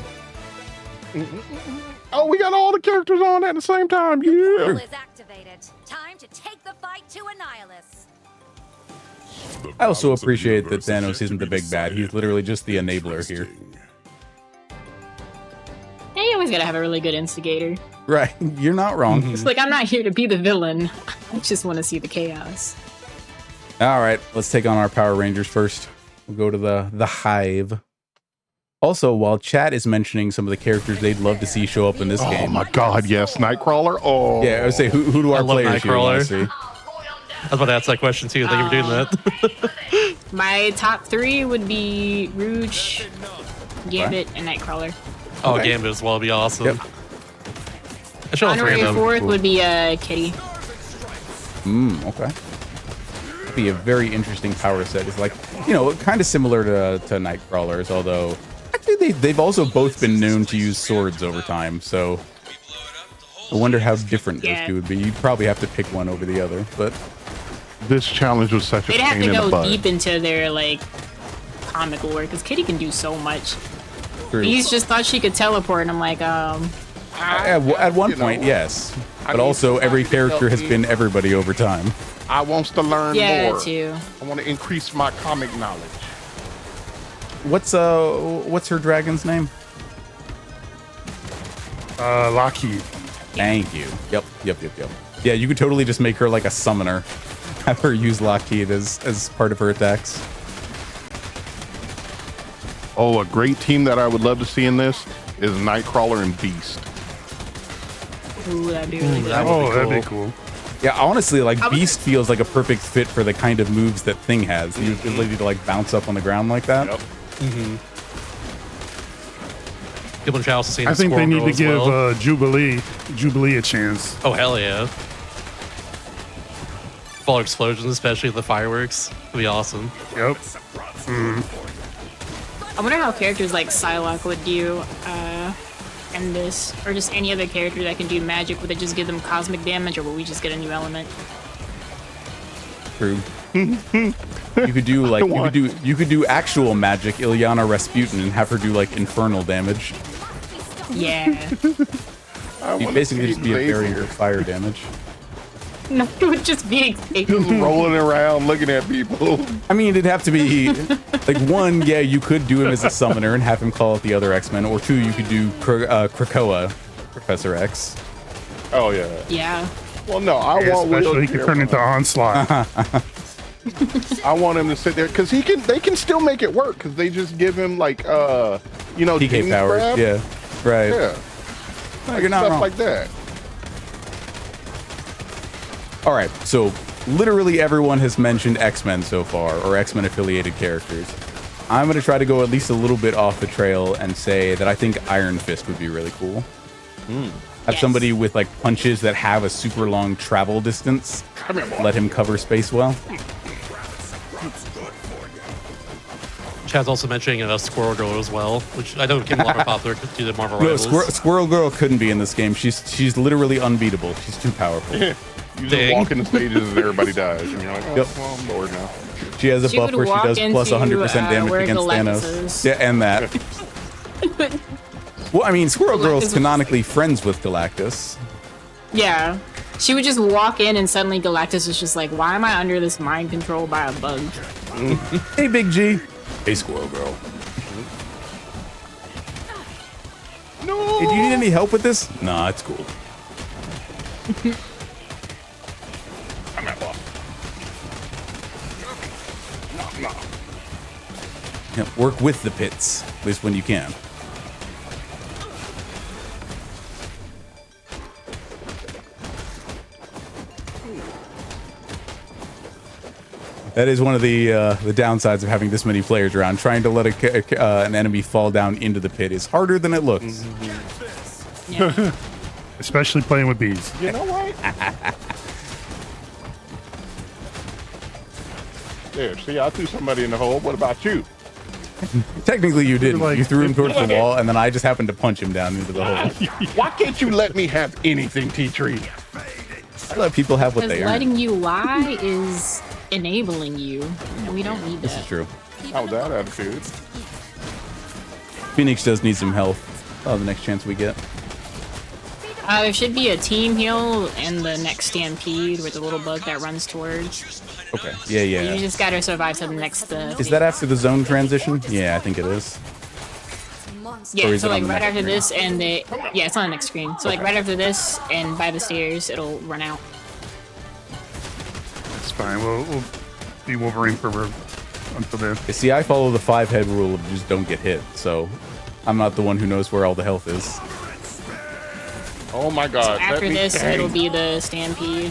Oh, we got all the characters on at the same time. Yeah. Is activated. Time to take the fight to Annihilus. I also appreciate that Thanos isn't the big bad. He's literally just the enabler here. Yeah, you always gotta have a really good instigator. Right. You're not wrong. It's like, I'm not here to be the villain. I just want to see the chaos. All right. Let's take on our Power Rangers first. We'll go to the Hive. Also, while chat is mentioning some of the characters they'd love to see show up in this game. Oh my God, yes, Nightcrawler. Oh, yeah. I would say, who do our players here want to see? I was about to ask that question too. Thank you for doing that. My top 3 would be Rouge, Gambit, and Nightcrawler. Oh, Okay. Gambit as well would be awesome. Yep. I show all 3 Honorary of them. 4th would be Kitty. Okay. Be a very interesting power set. It's like, you know, kind of similar to Nightcrawlers, although actually they've also both been known to use swords over time, so I wonder how different those two would be. You'd probably have to pick one over the other, but this challenge was such a They'd have pain to in the go butt. deep into their like comic lore because Kitty can do so much. True. He's just thought she could teleport, and I'm like, at one point, yes, but also every character has been everybody over time. I wants to learn yeah, more. too. I want to increase my comic knowledge. What's her dragon's name? Lockheed. Thank you. Yep. Yeah, you could totally just make her like a summoner. Have her use Lockheed as part of her attacks. Oh, a great team that I would love to see in this is Nightcrawler and Beast. Ooh, that'd be really good. That'd be cool. Yeah, honestly, like Beast feels like a perfect fit for the kind of moves that Thing has. The ability to like bounce up on the ground like that. Yep. People in chat also seen I think they Squirrel need Girl to as give well. Jubilee a chance. Oh, hell yeah. Fall explosions, especially the fireworks. Would be awesome. Yep. I wonder how characters like Psylocke would do in this, or just any other character that can do magic. Would it just give them cosmic damage, or will we just get a new element? True. You could do like you could do actual magic, Ilyana Rasputin, and have her do like infernal damage. Yeah. You basically just be a barrier of fire damage. No, it would just be Just rolling around looking at people. I mean, it'd have to be like one, yeah, you could do him as a summoner and have him call out the other X-Men, or two, you could do Krakoa, Professor X. Oh yeah. Yeah. Well, no, I want Especially he can turn into Onslaught. I want him to sit there because they can still make it work because they just give him like PK PK powers. crab. Yeah, right. Yeah. No, you're not Stuff wrong. like that. All right, so literally everyone has mentioned X-Men so far, or X-Men affiliated characters. I'm going to try to go at least a little bit off the trail and say that I think Iron Fist would be really cool. Have somebody with like punches that have a super long travel distance. Let him cover space well. Chad's also mentioning Squirrel Girl as well, which I know became a lot more popular to the Marvel No, Rivals. Squirrel Girl couldn't be in this game. She's literally unbeatable. She's too powerful. You just walk in the stages and everybody dies, and you're like, oh, Yep. well, I'm bored now. She has a She buff would where she walk does plus into, 100% damage where against Galactus Thanos. is. Yeah, and that. Well, I mean, Squirrel Girl's Galactus- canonically friends with Galactus. Yeah. She would just walk in and suddenly Galactus is just like, why am I under this mind control by a bug? Hey, Big G. Hey, Squirrel Girl. No. Hey, do you need any help with this? Nah, it's cool. Yeah, work with the pits, at least when you can. That is one of the downsides of having this many players around. Trying to let an enemy fall down into the pit is harder than it looks. Yeah. Especially playing with bees. You know what? There, see, I threw somebody in the hole. What about you? Technically, you didn't. You threw him towards the wall, and then I just happened to punch him down into the hole. Why can't you let me have anything, T-Tree? I let people have what Because they earn. letting you lie is enabling you, and we don't need that. This is true. How was that attitude? Phoenix does need some health. Oh, the next chance we get. There should be a team heal in the next stampede with the little bug that runs towards. Okay. Yeah, You yeah. just gotta survive to the next. Is that after the zone transition? Yeah, I think it is. Or Yeah, is so it on like the right next after screen? this, and yeah, it's on the next screen. So like right after this, and by the stairs, it'll run out. It's fine. We'll be Wolverine for until then. You see, I follow the 5-head rule of just don't get hit, so I'm not the one who knows where all the health is. Oh my So God! after this, hang. it'll be the stampede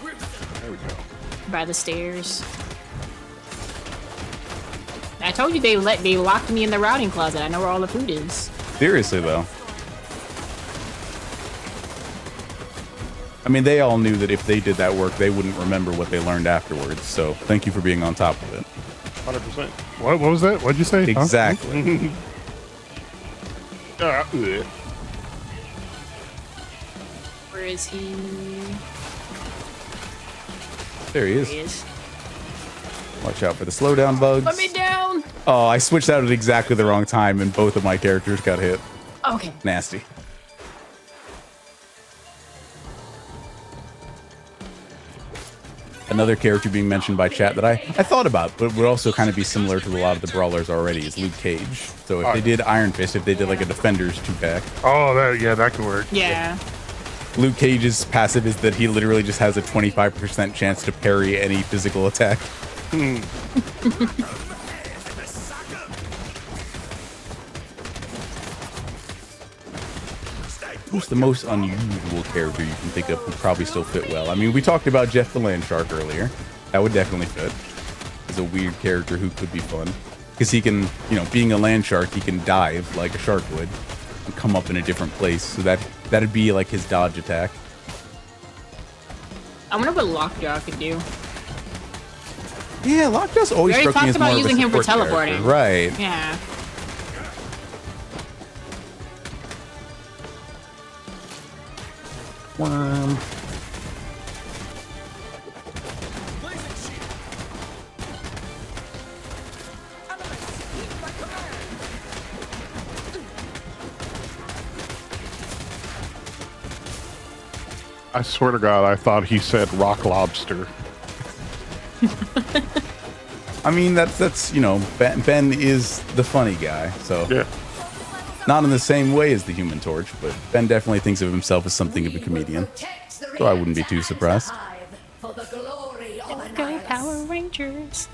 There we go. by the stairs. I told you they locked me in the routing closet. I know where all the food is. Seriously, though. I mean, they all knew that if they did that work, they wouldn't remember what they learned afterwards, so thank you for being on top of it. 100%. What was that? What'd you say? Huh? Exactly. Where is he? There he There is. he is. Watch out for the slowdown bugs. Let me down. Oh, I switched out at exactly the wrong time, and both of my characters got hit. Okay. Nasty. Another character being mentioned by chat that I thought about, but would also kind of be similar to a lot of the brawlers already, is Luke Cage. So if they did Iron Fist, if they did like a Defenders 2-pack, Oh, that could work. Yeah. Luke Cage's passive is that he literally just has a 25% chance to parry any physical attack. Who's the most unusual character you can think of who probably still fit well? I mean, we talked about Jeff the Land Shark earlier. That would definitely fit. He's a weird character who could be fun. Because he can, you know, being a land shark, he can dive like a shark would and come up in a different place. So that'd be like his dodge attack. I wonder what Lockjaw could do. Yeah, Lockjaw's always We already struck me talked as about more of a using him for support character. teleporting. Right. Yeah. Worm. I swear to God, I thought he said rock lobster. I mean, that's you know, Ben is the funny guy, so Yeah. not in the same way as the Human Torch, but Ben definitely thinks of himself as something of a comedian, so I wouldn't be too surprised. Go Power Rangers.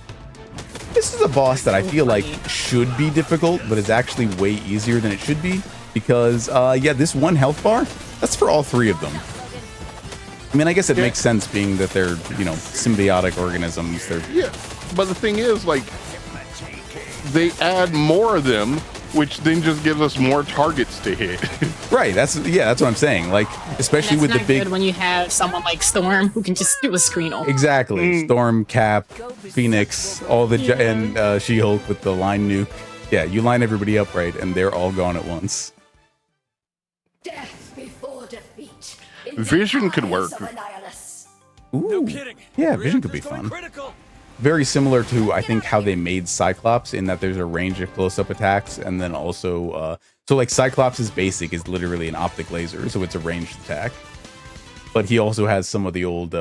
This is a boss that I feel like should be difficult, but is actually way easier than it should be, because, yeah, this one health bar, that's for all three of them. I mean, I guess it makes sense being that they're, you know, symbiotic organisms. Yeah, but the thing is, like, they add more of them, which then just gives us more targets to hit. Right, that's what I'm saying. Like, especially That's with not the big... good when you have someone like Storm who can just do a screen ult. Exactly. Storm, Cap, Phoenix, all the and She-Hulk with the line nuke. Yeah, you line everybody up right, and they're all gone at once. Death before defeat. Vision could work. Ooh. Yeah, Vision could be fun. Very similar to, I think, how they made Cyclops, in that there's a range of close-up attacks, and then also, so like Cyclops' basic is literally an optic laser, so it's a ranged attack. But he also has some of the old,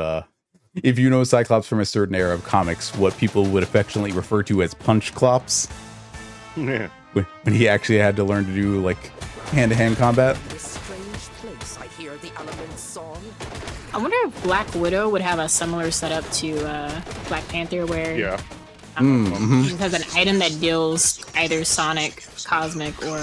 if you know Cyclops from a certain era of comics, what people would affectionately refer to as punch clops. Yeah. When he actually had to learn to do like hand-to-hand combat. This strange place, I hear the elements song. I wonder if Black Widow would have a similar setup to Black Panther, where He just has an item that deals either Sonic, Cosmic, or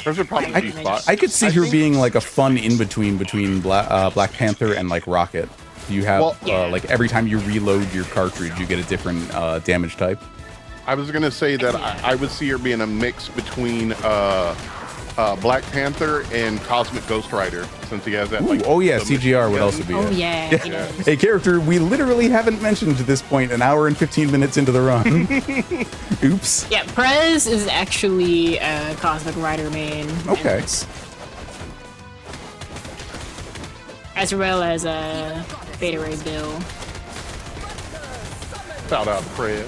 Those are probably G spots. I could see her being like a fun in between Black Panther and like Rocket. You have like every time you reload your cartridge, you get a different damage type. I was gonna say that I would see her being a mix between Black Panther and Cosmic Ghost Rider, since he has that. Like, oh yeah, CGR would also be. Oh yeah. A character we literally haven't mentioned to this point. An hour and 15 minutes into the run. Oops. Yeah, Prez is actually a Cosmic Rider main. Okay. As well as a Beta Ray Bill. Shout out Prez.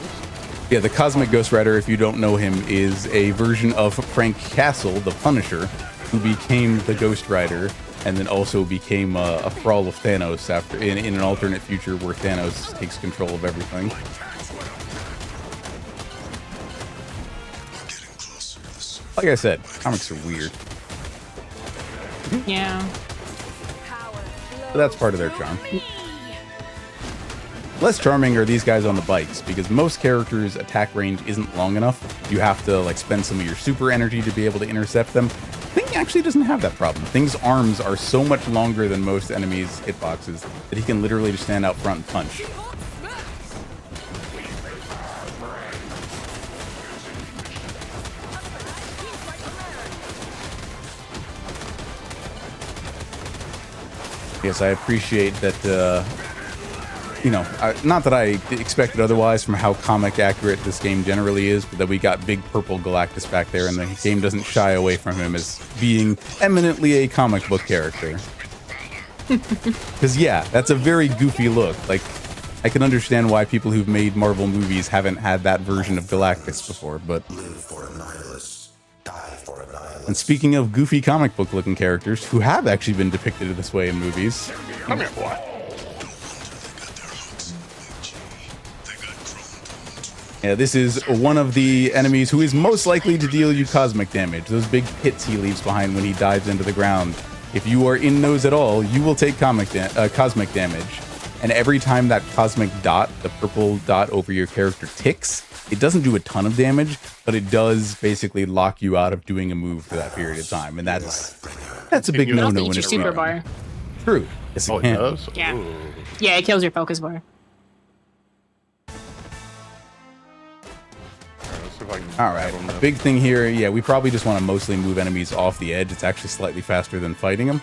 Yeah, the Cosmic Ghost Rider, if you don't know him, is a version of Frank Castle, the Punisher, who became the Ghost Rider and then also became a thrall of Thanos after in an alternate future where Thanos takes control of everything. Like I said, comics are weird. Yeah. But that's part of their charm. Less charming are these guys on the bikes, because most characters' attack range isn't long enough. You have to like spend some of your super energy to be able to intercept them. Thing actually doesn't have that problem. Thing's arms are so much longer than most enemies' hitboxes that he can literally just stand out front and punch. Yes, I appreciate that, you know, not that I expected otherwise from how comic accurate this game generally is, but that we got Big Purple Galactus back there, and the game doesn't shy away from him as being eminently a comic book character. Because, yeah, that's a very goofy look. Like, I can understand why people who've made Marvel movies haven't had that version of Galactus before, but... Live for a nihilist, die for a nihilist. And speaking of goofy comic book looking characters who have actually been depicted this way in movies... Come here, boy. Yeah, this is one of the enemies who is most likely to deal you cosmic damage. Those big pits he leaves behind when he dives into the ground. If you are in those at all, you will take cosmic damage. And every time that cosmic dot, the purple dot over your character ticks, it doesn't do a ton of damage, but it does basically lock you out of doing a move for that period of time. And that's a big no-no in when your it's super running. bar. True. Yes, Oh, it it can. does? Yeah. Ooh. Yeah, it kills your focus bar. All right, big thing here. Yeah, we probably just want to mostly move enemies off the edge. It's actually slightly faster than fighting them.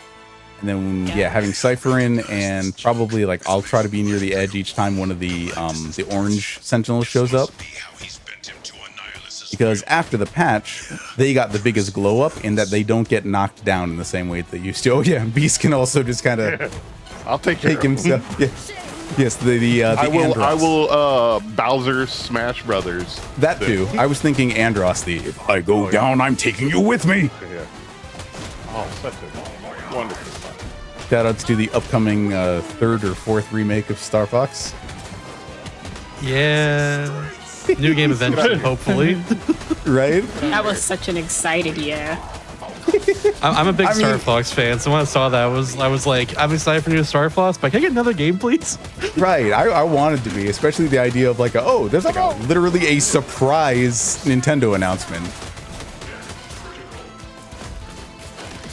And then, yeah, having Cypher in, and probably like I'll try to be near the edge each time one of the orange sentinels shows up. Because after the patch, they got the biggest glow up in that they don't get knocked down in the same way that they used to. Oh yeah, Beast can also just kind of I'll take himself. Yeah. Yes, the I will Andros. Bowser Smash Brothers. That too. I was thinking Andros, the if I go down, I'm taking you with me. Yeah. Oh, such a wonderful spot. Shoutouts to the upcoming third or fourth remake of Star Fox. Yeah. New game eventually, hopefully. Right? That was such an excited yeah. I'm a big Star Fox fan, so when I saw that, I was like, I'm excited for new Star Fox, but can I get another game, please? Right, I wanted to be, especially the idea of like, there's like literally a surprise Nintendo announcement.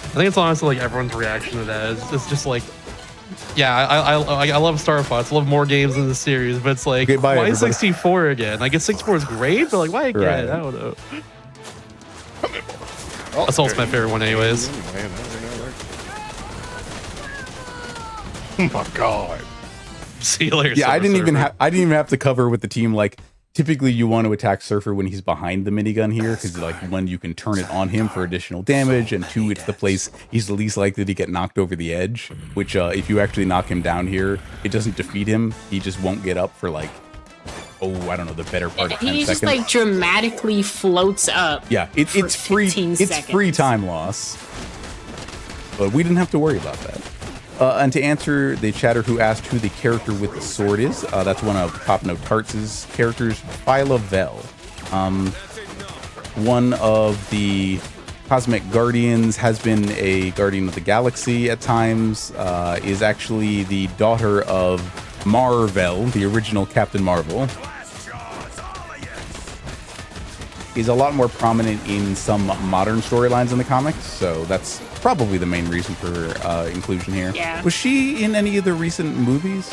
I think it's honestly like everyone's reaction to that. It's just like, yeah, I love Star Fox. I love more games in the series, but it's like, why everybody. 64 again? Like, 64 is great, but like, why again? Right. I don't know. Assault's my favorite one, anyways. Oh my god! See you later. Yeah, I didn't even Surfer. have to cover with the team. Like, typically you want to attack Surfer when he's behind the minigun here, because like one, you can turn it on him for additional damage, and two, it's the place he's the least likely to get knocked over the edge. Which, if you actually knock him down here, it doesn't defeat him. He just won't get up for like, I don't know, the better part of 10 He seconds. just like dramatically floats up. Yeah, it's free. 15 It's seconds. free time loss. But we didn't have to worry about that. And to answer the chatter who asked who the character with the sword is, that's one of Pop No Tarts' characters, Phyla Vel. One of the Cosmic Guardians, has been a Guardian of the Galaxy at times, is actually the daughter of Marvel, the original Captain Marvel. He's a lot more prominent in some modern storylines in the comics, so that's probably the main reason for inclusion here. Yeah. Was she in any of the recent movies?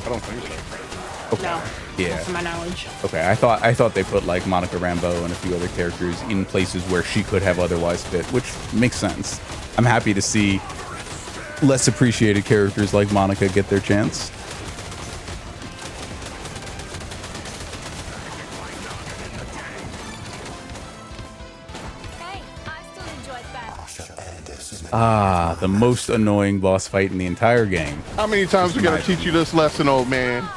I don't think so. Okay. No. Yeah. Not to my knowledge. Okay, I thought they put like Monica Rambeau and a few other characters in places where she could have otherwise fit, which makes sense. I'm happy to see less appreciated characters like Monica get their chance. Ah, the most annoying boss fight in the entire game. How many times we gotta teach you this lesson, old man?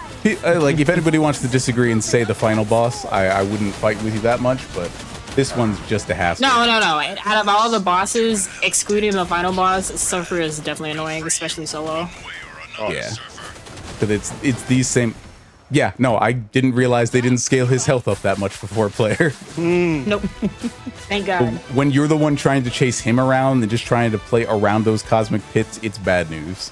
Like, if anybody wants to disagree and say the final boss, I wouldn't fight with you that much, but this one's just a hassle. No. Out of all the bosses, excluding the final boss, Suffer is definitely annoying, especially solo. Yeah. Because it's these same... Yeah, no, I didn't realize they didn't scale his health up that much before player. Nope. Thank God. When you're the one trying to chase him around and just trying to play around those cosmic pits, it's bad news.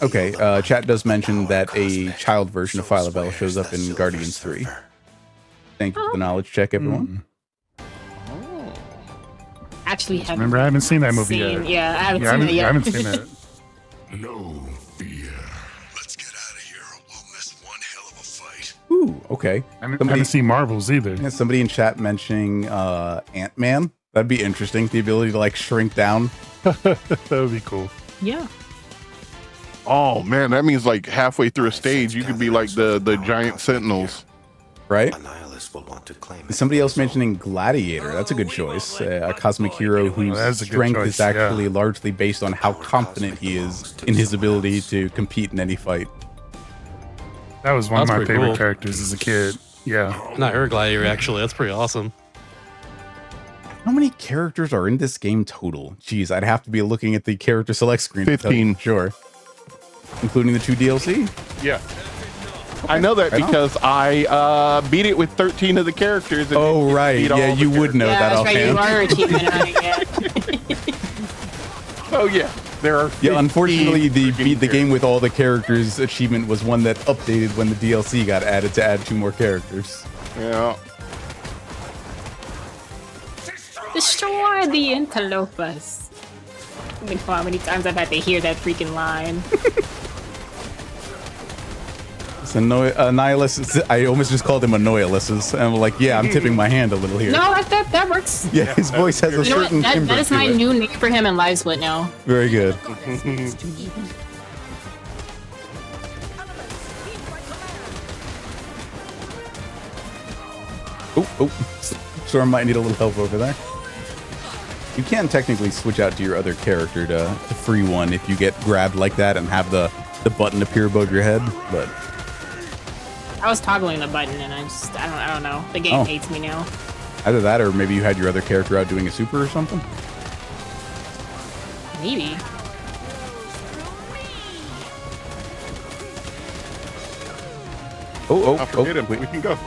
Okay. Chat does mention that a child version of Phyla-Vell shows up in Guardians 3. Thank you for the knowledge check, everyone. Actually, haven't Remember, I haven't seen that movie yet. Yeah, I haven't seen it yet. I haven't seen that. No fear. Let's get out of here. We'll miss one hell of a fight. Ooh, okay. I haven't seen Marvels either. Yeah, somebody in chat mentioning Ant-Man. That'd be interesting. The ability to like shrink down. That would be cool. Yeah. Oh man, that means like halfway through a stage, you could be like the giant sentinels, right? Somebody else mentioning Gladiator. That's a good choice. A cosmic hero whose strength is actually largely based on how confident he is in his ability to compete in any fight. That was one of my favorite characters as a kid. Yeah. Not her Gladiator, actually. That's pretty awesome. How many characters are in this game total? Jeez, I'd have to be looking at the character select screen. 15. Sure. Including the 2 DLC? Yeah. I know that because I beat it with 13 of the characters. And right. Yeah, you would know that offhand. Right, you are achievement on it, Oh, yeah. There are. Yeah, unfortunately, the beat the game with all the characters achievement was one that updated when the DLC got added to add 2 more characters. Yeah. Destroy the interlopers. I mean, how many times I've had to hear that freaking line. It's Nihilus. I almost just called him a Nihilus. And I'm like, yeah, I'm tipping my hand a little here. No, that works. Yeah, his voice has a certain timbre. That is my new name for him in Live Split now. Very good. Oh, Storm might need a little help over there. You can technically switch out to your other character to free one if you get grabbed like that and have the button appear above your head, but I was toggling the button and I don't know. The game hates me now. Either that or maybe you had your other character out doing a super or something? Maybe. Forget him. We can go.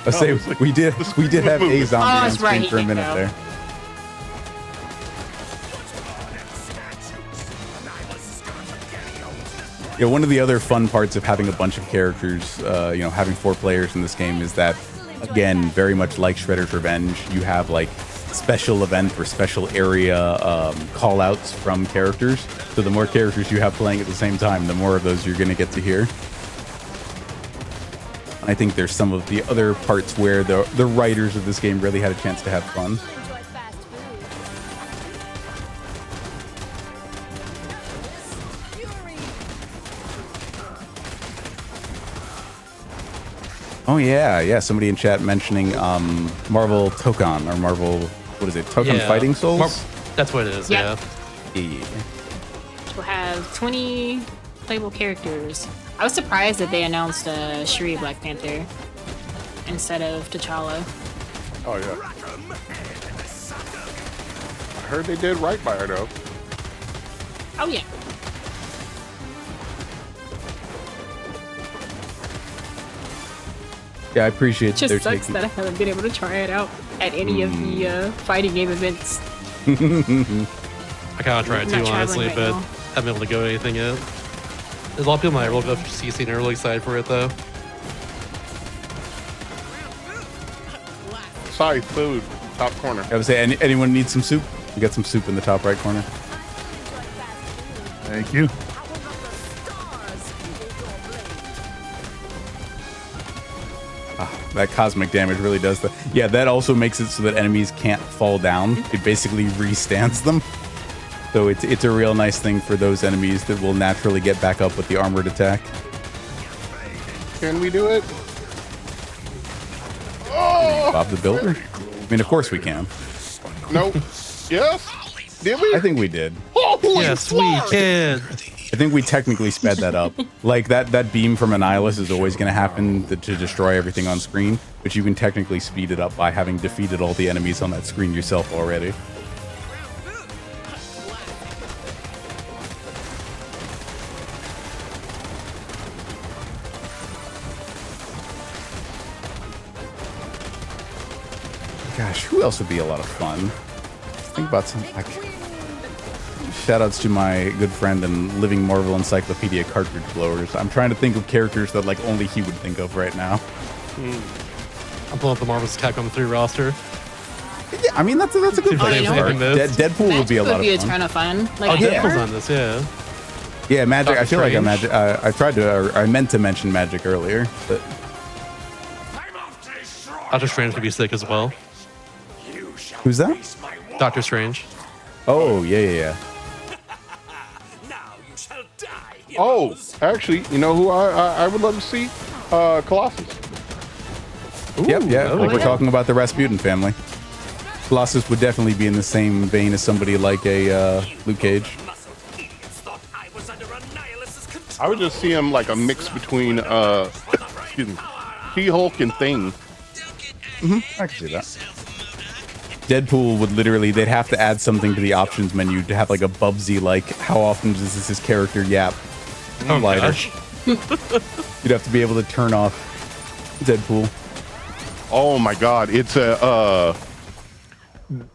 I say we did have a zombie on screen for a minute there. Yeah, one of the other fun parts of having a bunch of characters, having 4 players in this game is that, again, very much like Shredder's Revenge, you have like special event or special area call-outs from characters. So the more characters you have playing at the same time, the more of those you're going to get to hear. I think there's some of the other parts where the writers of this game really had a chance to have fun. Oh yeah. Somebody in chat mentioning Marvel Tokon or Marvel, what is it? Tokon Fighting Souls? That's what it is. Yep. Yeah. We'll have 20 playable characters. I was surprised that they announced Shuri Black Panther instead of T'Challa. Oh yeah. I heard they did right by her though. Oh yeah. Yeah, I apprate It just they're sucks taking... that I haven't been able to try it out. at any of the fighting game events. I kind of tried I'm not to, honestly, traveling right but now. haven't been able to go to anything yet. There's a lot of people in my World Cup CC and are really excited for it, though. Sorry, food. Top corner. I would say, anyone need some soup? We got some soup in the top right corner. Thank you. That cosmic damage really does the. Yeah, that also makes it so that enemies can't fall down. It basically restands them. So it's a real nice thing for those enemies that will naturally get back up with the armored attack. Can we do it? Bob the Builder? I mean, of course we can. Nope. Yes? Did we? I think we did. Holy Yes, we Lord. can. I think we technically sped that up. Like that beam from Annihilus is always going to happen to destroy everything on screen, but you can technically speed it up by having defeated all the enemies on that screen yourself already. Gosh, who else would be a lot of fun? Think about some. Shoutouts to my good friend and living Marvel Encyclopedia cartridge blowers. I'm trying to think of characters that like only he would think of right now. I'm pulling up the Marvel's Capcom 3 roster. Yeah, I mean that's a good See if I place can to find start. this. Deadpool would be a lot Would be a of fun. ton of fun. Oh, Like, Deadpool's on this, yeah. Yeah, Magic. Doctor I feel like I Strange. Magic. I tried to. Or I meant to mention Magic earlier, but Doctor Strange could be sick as well. who's that? Doctor Strange. Oh yeah. Oh, actually, you know who I would love to see? Colossus. Yep, yeah. oh, Like we're yeah. talking about the Rasputin family. Colossus would definitely be in the same vein as somebody like a Luke Cage. I would just see him like a mix between excuse me, She-Hulk and Thing. I can see that. Deadpool would literally, they'd have to add something to the options menu to have like a Bubsy, like how often does this character yap? Oh, Lighter. gosh. You'd have to be able to turn off Deadpool. Oh my God, it's a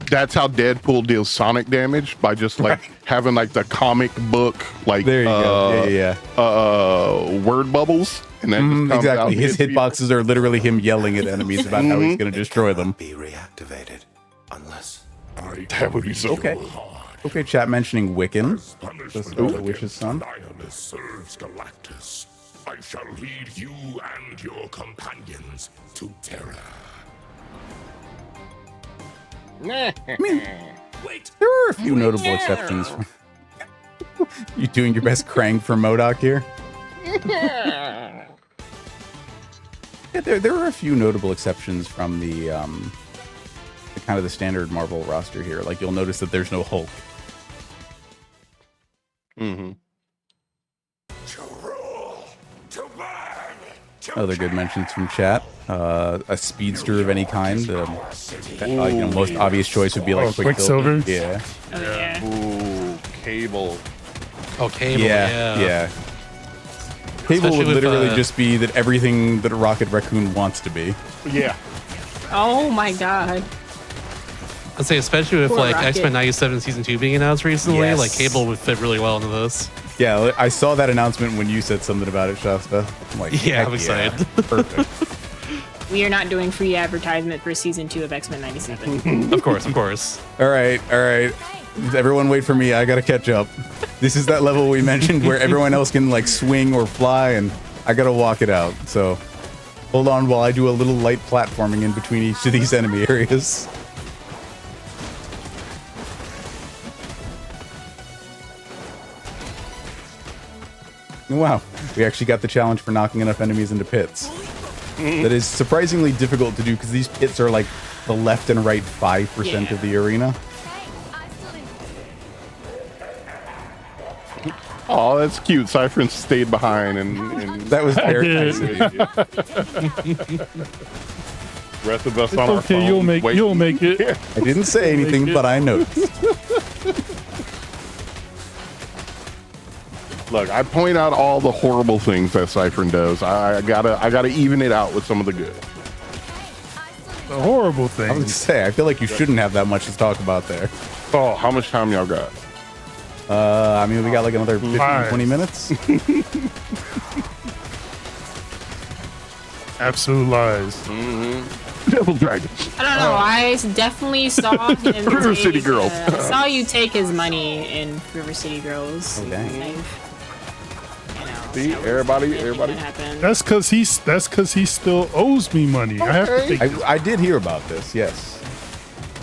that's how Deadpool deals sonic damage, by just like having like the comic book like There you go. Yeah. word bubbles, and then just comes out Exactly. His hits you. hitboxes are literally him yelling at enemies about how he's going to destroy them. Be reactivated unless That would be so Okay. cool. Okay, chat mentioning Wiccan. The Witch's son. Lioness serves Galactus. I shall lead you and your companions to Terra. There are a few notable exceptions. You doing your best Krang for MODOK here? Yeah, there are a few notable exceptions from the kind of the standard Marvel roster here. Like you'll notice that there's no Hulk. Other good mentions from chat. A speedster of any kind. Most obvious choice would be like Quicksilver. Yeah. Oh, yeah. Ooh, Cable. Oh, Cable, Yeah. Cable Especially would with, literally just be that everything that a Rocket Raccoon wants to be. Yeah. Oh my God. I'd say especially with Poor like Rocket. X-Men 97 Season 2 being announced recently, Yes. like Cable would fit really well into this. Yeah, I saw that announcement when you said something about it, Shasta. I'm like, Yeah, heck I'm excited. Perfect. We are not doing free advertisement for season 2 of X-Men 97. Of course, of course. All right. Everyone wait for me. I gotta catch up. This is that level we mentioned where everyone else can like swing or fly, and I gotta walk it out. So hold on while I do a little light platforming in between each of these enemy areas. Wow, we actually got the challenge for knocking enough enemies into pits. That is surprisingly difficult to do because these pits are like the left and right 5% of the arena. Oh, that's cute. Cypher stayed behind, and That was very did. nice of you. rest of us It's on our okay, phone. you'll make it. I didn't say anything, but I noticed. Look, I point out all the horrible things that Cypher does. I gotta even it out with some of the good. a horrible I thing. was gonna say, I feel like you shouldn't have that much to talk about there. Oh, how much time y'all got? I mean, we got like another 15, 20 minutes. Absolute lies. Devil Dragon. I don't know. I definitely saw him. River City Girls. I saw you take his money in River City Girls. Oh, dang. See, everybody. That's because he still owes me money. I have to Okay. think. I did hear about this, yes.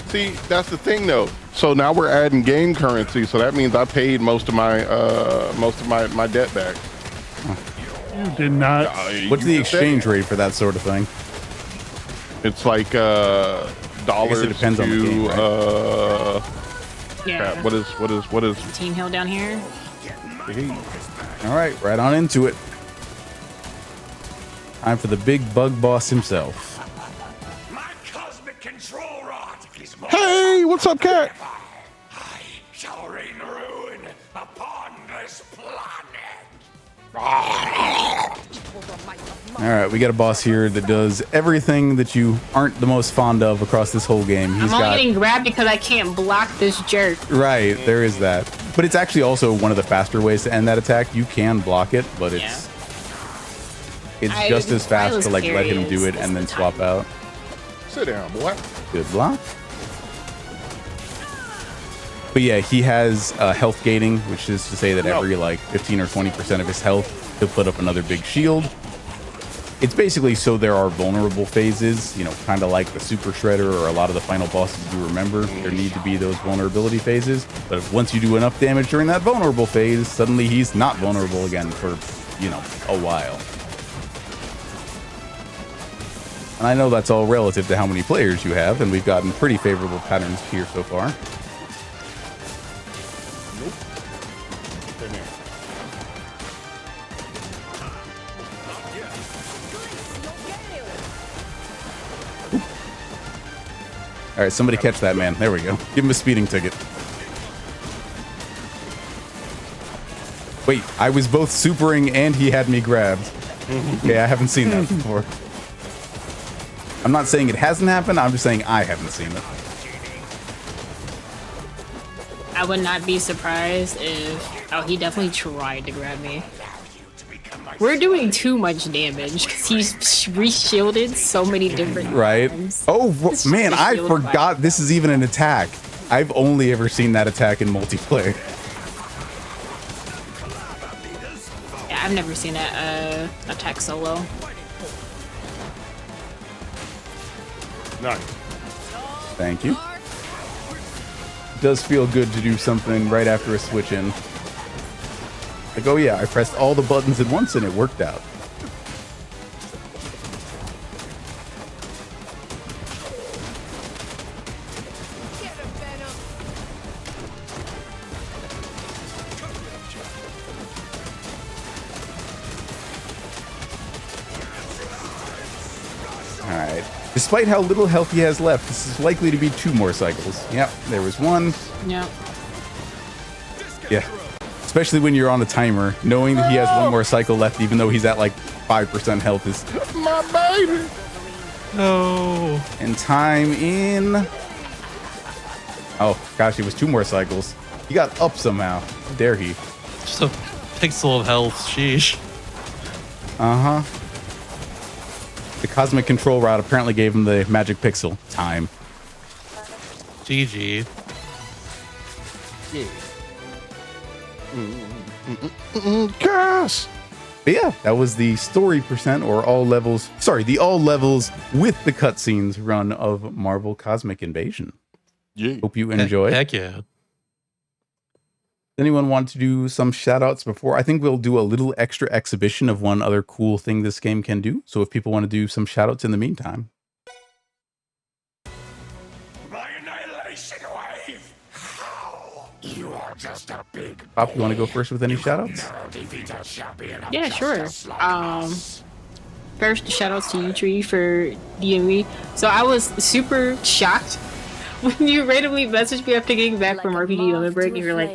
See, that's the thing though. So now we're adding game currency, so that means I paid most of my debt back. You did not. What's the exchange rate for that sort of thing? It's like dollars it depends to on the game, right? Yeah. crap, what is Team Hill down here. All right, right on into it. Time for the big bug boss himself. My cosmic control rod is more Hey, what's up, cat? I shall rain ruin upon this planet. All right, we got a boss here that does everything that you aren't the most fond of across this whole game. He's I'm only got getting grabbed because I can't block this jerk. right there is that, but it's actually also one of the faster ways to end that attack. You can block it, but it's just as fast to like let him do it and then swap out. Sit down, boy. Good block. But yeah, he has health gating, which is to say that every like 15 or 20% of his health, he'll put up another big shield. It's basically so there are vulnerable phases, you know, kind of like the Super Shredder or a lot of the final bosses you remember. There need to be those vulnerability phases. But if once you do enough damage during that vulnerable phase, suddenly he's not vulnerable again for, you know, a while. And I know that's all relative to how many players you have, and we've gotten pretty favorable patterns here so far. All right, somebody catch that man. There we go. Give him a speeding ticket. Wait, I was both supering and he had me grabbed. Okay, I haven't seen that before. I'm not saying it hasn't happened. I'm just saying I haven't seen it. I would not be surprised if... Oh, he definitely tried to grab me. We're doing too much damage because he's re-shielded so many different times. Oh, man, I forgot this is even an attack. I've only ever seen that attack in multiplayer. Yeah, I've never seen that attack solo. Nice. Thank you. It does feel good to do something right after a switch in. Like, oh yeah, I pressed all the buttons at once and it worked out. Alright. Despite how little health he has left, this is likely to be 2 more cycles. Yep, there was 1. Yeah. Yeah. Especially when you're on a timer, knowing that he has 1 more cycle left, even though he's at like 5% health is... My baby! No. And time in... Oh, gosh, it was 2 more cycles. He got up somehow. How dare he? Just a pixel of health. Sheesh. Uh-huh. The cosmic control rod apparently gave him the magic pixel. Time. GG. Yes! But yeah, that was the story percent or all levels. Sorry, the all levels with the cutscenes run of Marvel Cosmic Invasion. Yeah. Hope you enjoy. Heck yeah. Anyone want to do some shout outs before? I think we'll do a little extra exhibition of one other cool thing this game can do. So if people want to do some shout outs in the meantime. My annihilation wave! How? You are just a big... Pop, you want to go first with any shout outs? Yeah, sure. First, shout outs to you, Tree, for DMing. So I was super shocked when you randomly messaged me after getting back from RPG on the break, and you're like,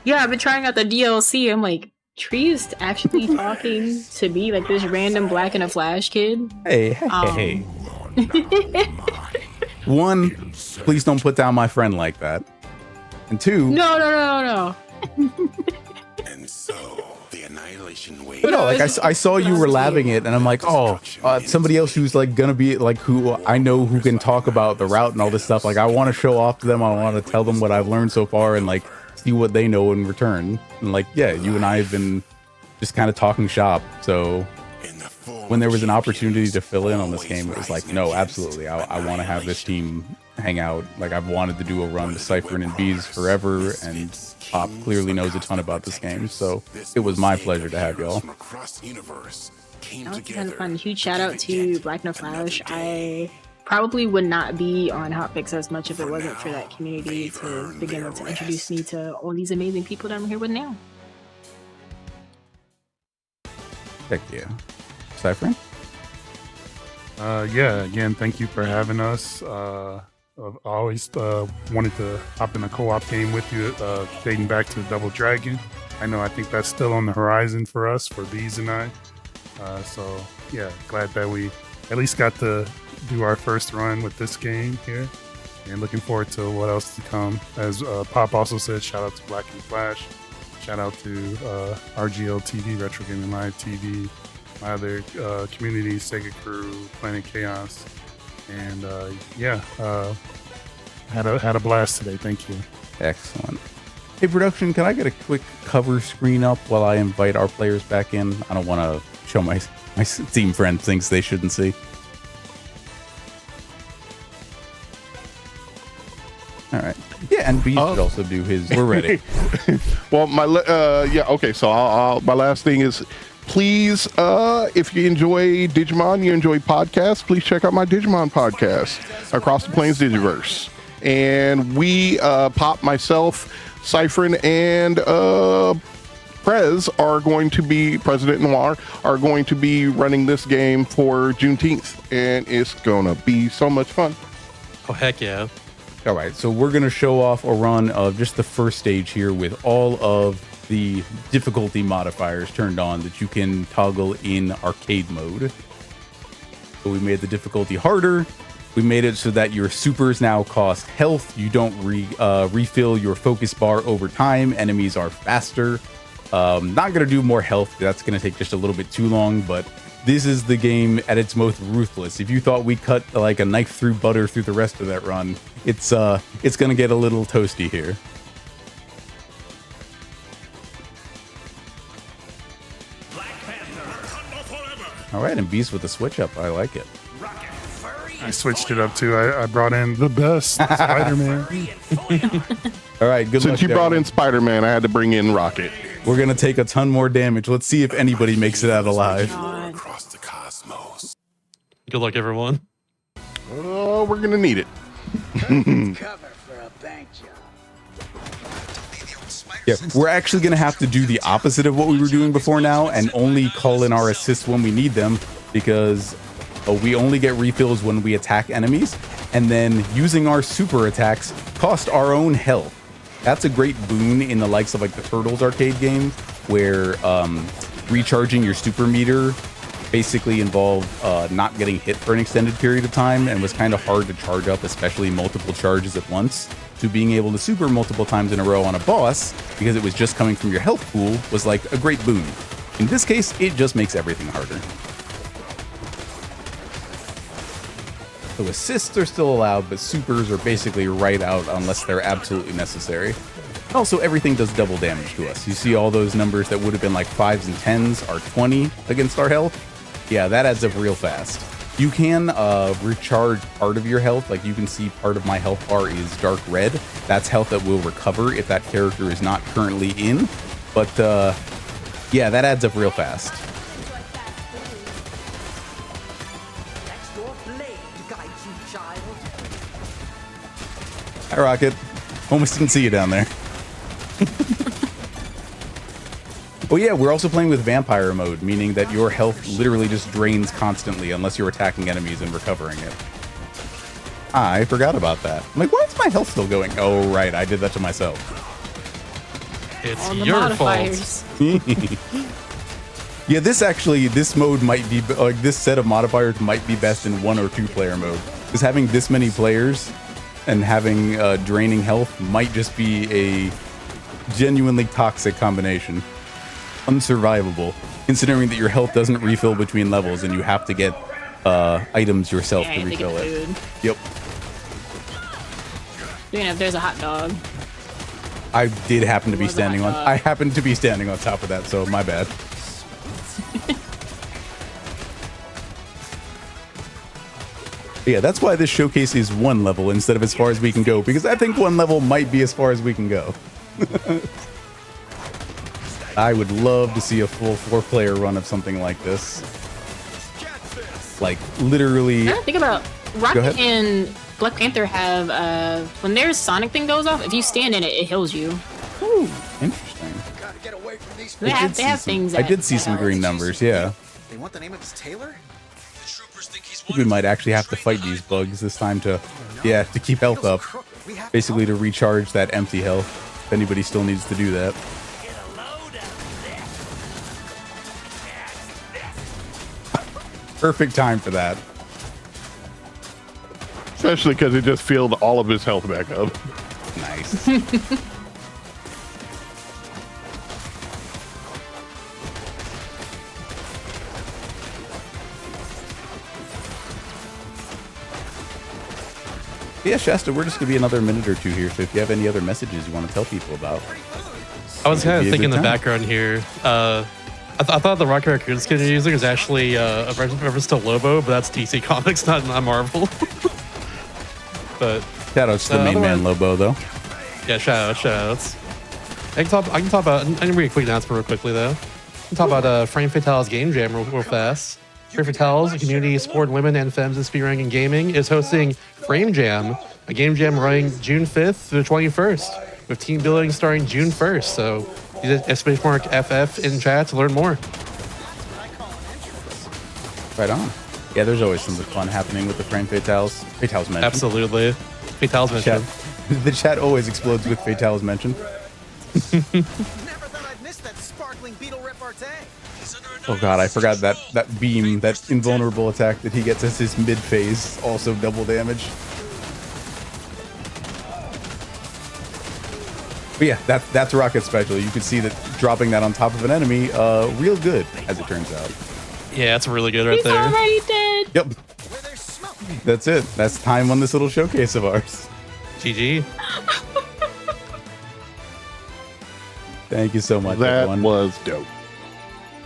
yeah, I've been trying out the DLC. I'm like, Tree is actually talking to me, like this random Black and a Flash kid. Hey. One, please don't put down my friend like that. And two, No. And so the annihilation wave. but no, like I saw you were laughing it, and I'm like, oh, somebody else who's like gonna be like who I know who can talk about the route and all this stuff. Like I want to show off to them. I want to tell them what I've learned so far and like see what they know in return. And like, yeah, you and I have been just kind of talking shop. So when there was an opportunity to fill in on this game, it was like, no, absolutely. I want to have this team hang out. Like I've wanted to do a run with Cypher and Bees forever, and Pop clearly knows a ton about this game, so it was my pleasure to have y'all. That was kind of fun. Huge shout out to Black No Flash. I probably would not be on Hotfix as much if it wasn't for that community to begin to introduce me to all these amazing people that I'm here with now. Heck yeah. Cypher? Yeah, again, thank you for having us. I've always wanted to hop in a co-op game with you, dating back to Double Dragon. I think that's still on the horizon for us, for Bees and I. So yeah, glad that we at least got to do our first run with this game here, and looking forward to what else to come. As Pop also said, shout out to Black and Flash, shout out to RGL TV, Retro Gaming Live TV, my other community, Sega Crew, Planet Chaos, and had a blast today. Thank you. Excellent. Hey, production, can I get a quick cover screen up while I invite our players back in? I don't want to show my team friend things they shouldn't see. All right. Yeah, and B should also do his. We're ready. Well, okay. So my last thing is, please, if you enjoy Digimon, you enjoy podcasts, please check out my Digimon podcast, Across the Plains Digiverse. And we, Pop, myself, Cyphrin, and Prez are going to be, President Noir, are going to be running this game for Juneteenth. And it's going to be so much fun. Oh, heck yeah. All right, so we're going to show off a run of just the first stage here with all of the difficulty modifiers turned on that you can toggle in arcade mode. So we made the difficulty harder. We made it so that your supers now cost health. You don't refill your focus bar over time. Enemies are faster. Not going to do more health. That's going to take just a little bit too long, but this is the game at its most ruthless. If you thought we cut like a knife through butter through the rest of that run, it's going to get a little toasty here. All right, and Beast with the switch up. I like it. I switched it up too. I brought in the best Spider-Man. All right, good luck. Since you brought in Spider-Man, I had to bring in Rocket. We're going to take a ton more damage. Let's see if anybody makes it out alive. Across the cosmos. Good luck, everyone. Oh, we're going to need it. Yeah, we're actually going to have to do the opposite of what we were doing before now and only call in our assists when we need them, because we only get refills when we attack enemies, and then using our super attacks cost our own health. That's a great boon in the likes of like the Turtles arcade game, where recharging your super meter basically involved not getting hit for an extended period of time and was kind of hard to charge up, especially multiple charges at once. To being able to super multiple times in a row on a boss, because it was just coming from your health pool, was like a great boon. In this case, it just makes everything harder. So assists are still allowed, but supers are basically right out unless they're absolutely necessary. Also, everything does double damage to us. You see all those numbers that would have been like 5s and 10s are 20 against our health. Yeah, that adds up real fast. You can recharge part of your health. Like you can see part of my health bar is dark red. That's health that will recover if that character is not currently in. But yeah, that adds up real fast. Hi, Rocket. Almost didn't see you down there. Oh yeah, we're also playing with vampire mode, meaning that your health literally just drains constantly unless you're attacking enemies and recovering it. I forgot about that. I'm like, why is my health still going? Oh right, I did that to myself. It's All the your modifiers. fault. Yeah, this mode might be, like, this set of modifiers might be best in 1 or 2 player mode. Because having this many players and having draining health might just be a genuinely toxic combination. Unsurvivable, considering that your health doesn't refill between levels and you have to get items yourself to refill it. Yep. Even if there's a hot dog. I did happen to be standing on. I happened to be standing on top of that, so my bad. Yeah, that's why this showcase is 1 level instead of as far as we can go, because I think 1 level might be as far as we can go. I would love to see a full 4-player run of something like this. Like, literally... Think about Rocket and Black Panther have, when their Sonic thing goes off, if you stand in it, it heals you. Ooh, interesting. They have things that... I did see some green numbers, yeah. They want the name of his tailor? I think we might actually have to fight these bugs this time to keep health up. Basically to recharge that empty health, if anybody still needs to do that. Perfect time for that. Especially because it just filled all of his health back up. Nice. Yeah, Shasta, we're just going to be another minute or 2 here, so if you have any other messages you want to tell people about. I was kind of thinking in the background here. I thought the Rocket Raccoon skin you're using is actually a reference to Lobo, but that's DC Comics, not Marvel. But shoutouts to the main man Lobo, though. Yeah, shoutouts. I can talk about. I can read a quick announcement real quickly though. I can talk about Frame Fatale's Game Jam real fast. Frame Fatale's, a community supporting women and femmes in speedrunning and gaming, is hosting Frame Jam, a game jam running June 5th through the 21st, with team building starting June 1st. So use exclamation mark FF in chat to learn more. Right on. Yeah, there's always something fun happening with the Frame Fatales. Fatales mentioned. Absolutely. Fatales mentioned. The chat always explodes with Fatales mentioned. Never thought I'd miss that sparkling beetle repartee. Oh god, I forgot that beam, that invulnerable attack that he gets as his mid phase, also double damage. But yeah, that's Rocket special. You can see that dropping that on top of an enemy, real good, as it turns out. Yeah, it's really good right He's there. already dead. Yep. That's it. That's time on this little showcase of ours. GG. Thank you so much, That everyone. was dope.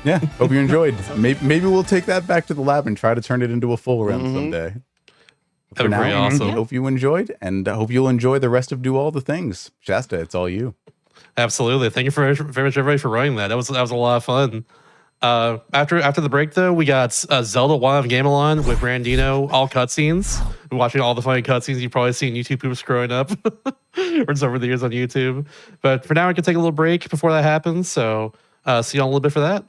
Yeah, hope you enjoyed. Maybe we'll take that back to the lab and try to turn it into a full run someday. That'd be pretty awesome. Hope you enjoyed, and I hope you'll enjoy the rest of Do All the Things. Shasta, it's all you. Absolutely. Thank you very much, everybody, for running that. That was a lot of fun. After the break, though, we got Zelda Wand of Gamelon with Brandino, all cutscenes. We're watching all the funny cutscenes you've probably seen YouTube poops growing up or just over the years on YouTube. But for now, we can take a little break before that happens. So see you all a little bit for that.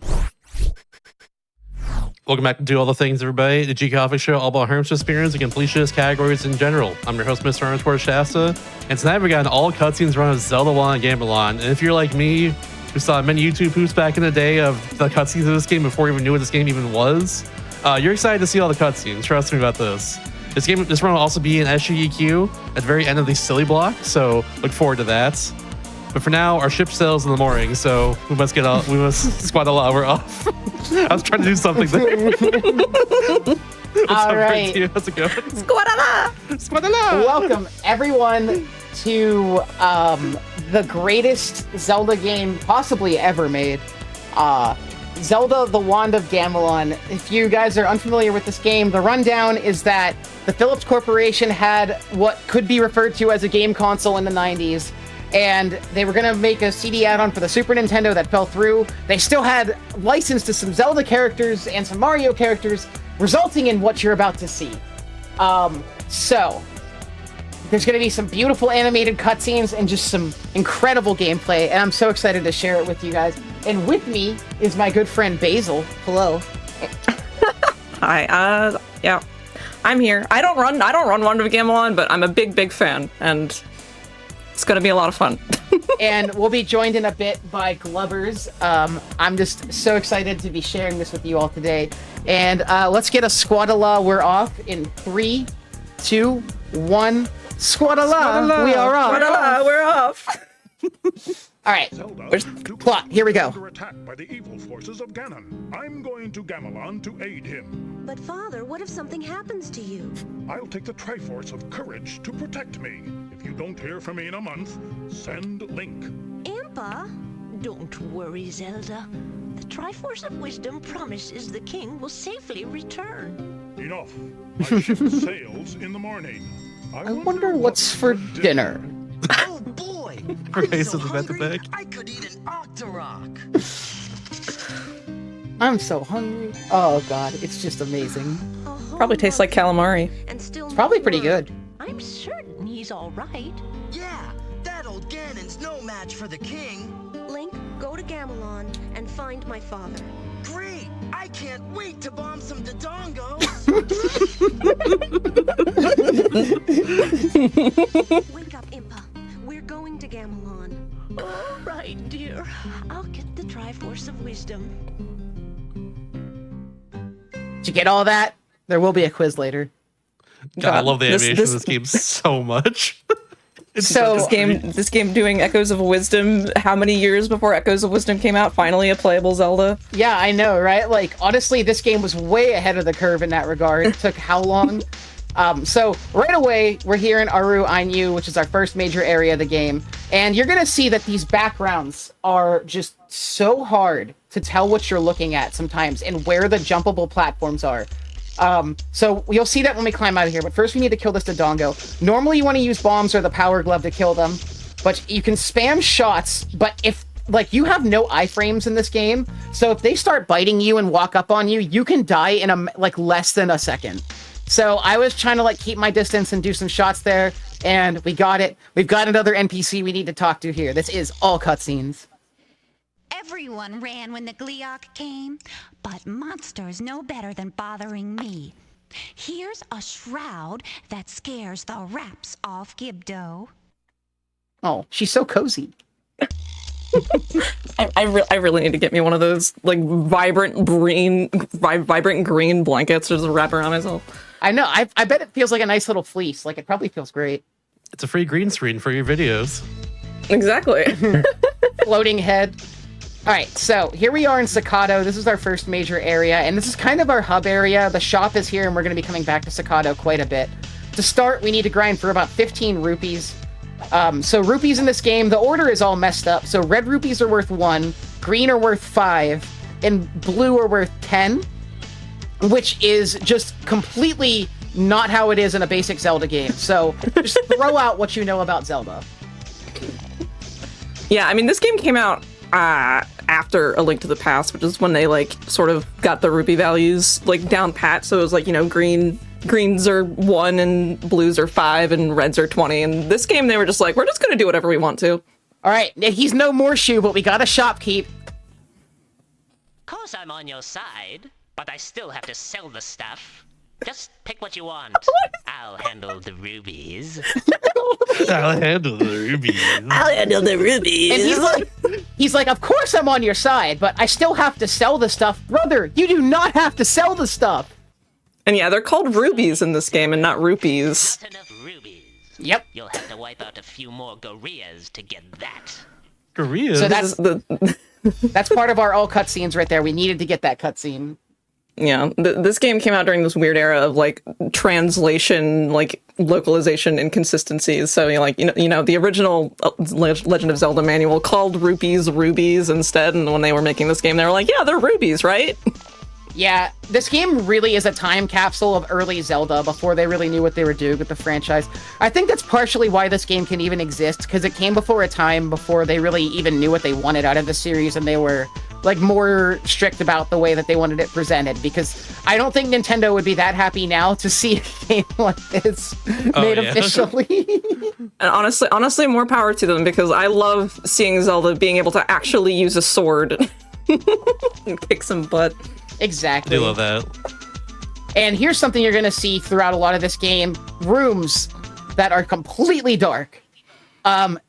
Welcome back to Do All the Things, everybody. The GDQ Hotfix show, all about Herm's experience and completionist categories in general. I'm your host, Mr. _ Shasta, and tonight we got an all cutscenes run of Zelda Wand of Gamelon. And if you're like me, who saw many YouTube poops back in the day of the cutscenes of this game before we even knew what this game even was, you're excited to see all the cutscenes. Trust me about this. This run will also be in SGDQ at the very end of the silly block, so look forward to that. But for now, our ship sails in the morning, so we must squad a lot. We're off. I was trying to do something there. All right. How's it going? Squadala! Squadala! Welcome, everyone, to the greatest Zelda game possibly ever made. Zelda The Wand of Gamelon. If you guys are unfamiliar with this game, the rundown is that the Philips Corporation had what could be referred to as a game console in the 90s. And they were going to make a CD add-on for the Super Nintendo that fell through. They still had license to some Zelda characters and some Mario characters, resulting in what you're about to see. So, there's going to be some beautiful animated cutscenes and just some incredible gameplay, and I'm so excited to share it with you guys. And with me is my good friend Basil. Hello. Hi. Yeah, I'm here. I don't run Wand of Gamelon, but I'm a big fan, and it's gonna be a lot of fun. And we'll be joined in a bit by Glubbers. I'm just so excited to be sharing this with you all today. And let's get a Squadala. We're off in 3, 2, 1. Squadala. We are off. Squadala, we're off. All right. Where's plot? Here we go. Under attack by the evil forces of Ganon. I'm going to Gamelon to aid him. But father, what if something happens to you? I'll take the Triforce of Courage to protect me. If you don't hear from me in a month, send Link. Impa? Don't worry, Zelda. The Triforce of Wisdom promises the king will safely return. Enough. My ship sails in the morning. I wonder what's for dinner. Oh boy! Okay, so the bag. I could eat an Octorok. I'm so hungry. Oh god, it's just amazing. Probably tastes like calamari. It's probably pretty good. I'm certain he's all right. Yeah, that old Ganon's no match for the king. Link, go to Gamelon and find my father. Great! I can't wait to bomb some Dodongos. Wake up, Impa. We're going to Gamelon. All right, dear. I'll get the Triforce of Wisdom. Did you get all that? There will be a quiz later. God, I love the animation of this game so much. So this game doing Echoes of Wisdom, how many years before Echoes of Wisdom came out? Finally a playable Zelda? Yeah, I know, right? Like, honestly, this game was way ahead of the curve in that regard. It took how long? So right away, we're here in Aru Ainu, which is our first major area of the game. And you're going to see that these backgrounds are just so hard to tell what you're looking at sometimes and where the jumpable platforms are. So you'll see that when we climb out of here, but first we need to kill this Dodongo. Normally you want to use bombs or the power glove to kill them, but you can spam shots, but if, like, you have no iframes in this game, so if they start biting you and walk up on you, you can die in less than a second. So I was trying to keep my distance and do some shots there, and we got it. We've got another NPC we need to talk to here. This is all cutscenes. Everyone ran when the Gleeok came, but monsters know better than bothering me. Here's a shroud that scares the wraps off Gibdo. Oh, she's so cozy. I really need to get me one of those vibrant green blankets to just wrap around myself. I know. I bet it feels like a nice little fleece. It probably feels great. It's a free green screen for your videos. Exactly. Floating head. All right, so here we are in Sakado. This is our first major area, and this is kind of our hub area. The shop is here, and we're going to be coming back to Sakado quite a bit. To start, we need to grind for about 15 rupees. So rupees in this game, the order is all messed up. So red rupees are worth 1, green are worth 5, and blue are worth 10, which is just completely not how it is in a basic Zelda game. So just throw out what you know about Zelda. Yeah, I mean, this game came out after A Link to the Past, which is when they sort of got the rupee values down pat. So it was greens are 1 and blues are 5 and reds are 20. And this game they were just we're just gonna do whatever we want to. All right, he's no more shoe, but we got a shopkeep. Course I'm on your side, but I still have to sell the stuff. Just pick what you want. I'll handle the rubies. I'll handle the rubies. I'll handle the rubies. And he's like, of course I'm on your side, but I still have to sell the stuff. Brother, you do not have to sell the stuff. And yeah, they're called rubies in this game and not rupees. Not enough rubies. Yep. You'll have to wipe out a few more gorillas to get that. Gorillas? So that's part of our all cutscenes right there. We needed to get that cutscene. Yeah, this game came out during this weird era of translation, localization inconsistencies. So the original Legend of Zelda manual called rupees rubies instead, and when they were making this game, they were like, yeah, they're rubies, right? Yeah, this game really is a time capsule of early Zelda before they really knew what they were doing with the franchise. I think that's partially why this game can even exist, because it came before a time before they really even knew what they wanted out of the series, and they were more strict about the way that they wanted it presented, because I don't think Nintendo would be that happy now to see a game like this made officially. And honestly, more power to them, because I love seeing Zelda being able to actually use a sword and kick some butt. Exactly. I do love that. And here's something you're going to see throughout a lot of this game. Rooms that are completely dark.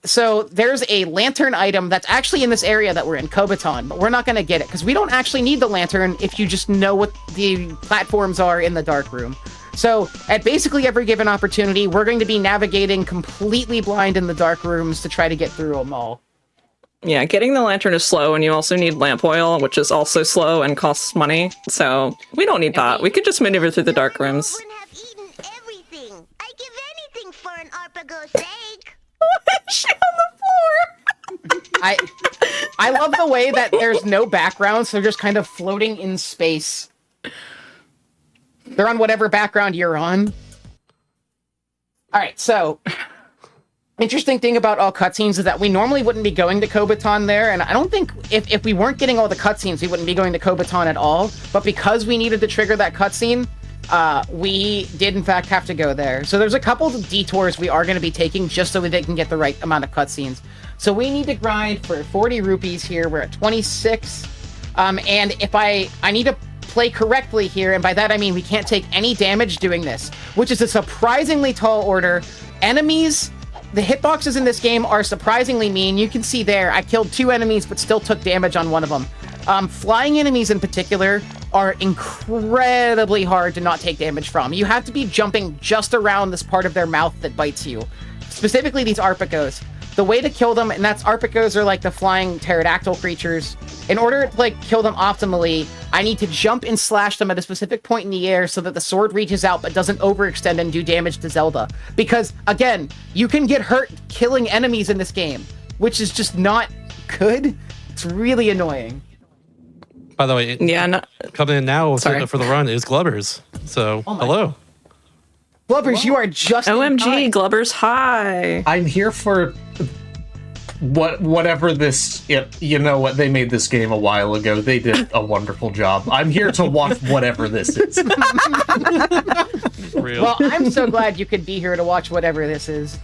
So there's a lantern item that's actually in this area that we're in, Kobaton, but we're not going to get it because we don't actually need the lantern if you just know what the platforms are in the dark room. So at basically every given opportunity, we're going to be navigating completely blind in the dark rooms to try to get through them all. Yeah, getting the lantern is slow, and you also need lamp oil, which is also slow and costs money. So we don't need that. We could just maneuver through the dark rooms. I give anything for an Arpago's sake. Shit on the floor. I love the way that there's no background, so they're just kind of floating in space. They're on whatever background you're on. All right, so interesting thing about all cutscenes is that we normally wouldn't be going to Kobaton there, and I don't think if we weren't getting all the cutscenes, we wouldn't be going to Kobaton at all. But because we needed to trigger that cutscene, we did in fact have to go there. So there's a couple of detours we are going to be taking just so they can get the right amount of cutscenes. So we need to grind for 40 rupees here. We're at 26. And if I need to play correctly here, and by that I mean we can't take any damage doing this, which is a surprisingly tall order. Enemies, the hitboxes in this game are surprisingly mean. You can see there, I killed 2 enemies but still took damage on one of them. Flying enemies in particular are incredibly hard to not take damage from. You have to be jumping just around this part of their mouth that bites you. Specifically these Arpagos. The way to kill them, and that's Arpagos are like the flying pterodactyl creatures. In order to like kill them optimally, I need to jump and slash them at a specific point in the air so that the sword reaches out but doesn't overextend and do damage to Zelda. Because, again, you can get hurt killing enemies in this game, which is just not good. It's really annoying. By the way, coming in now for the run is Glubbers. So, hello. Glubbers, you are just OMG, Glubbers, hi. I'm here for whatever this, you know what, they made this game a while ago. They did a wonderful job. I'm here to watch whatever this is. Well, I'm so glad you could be here to watch whatever this is.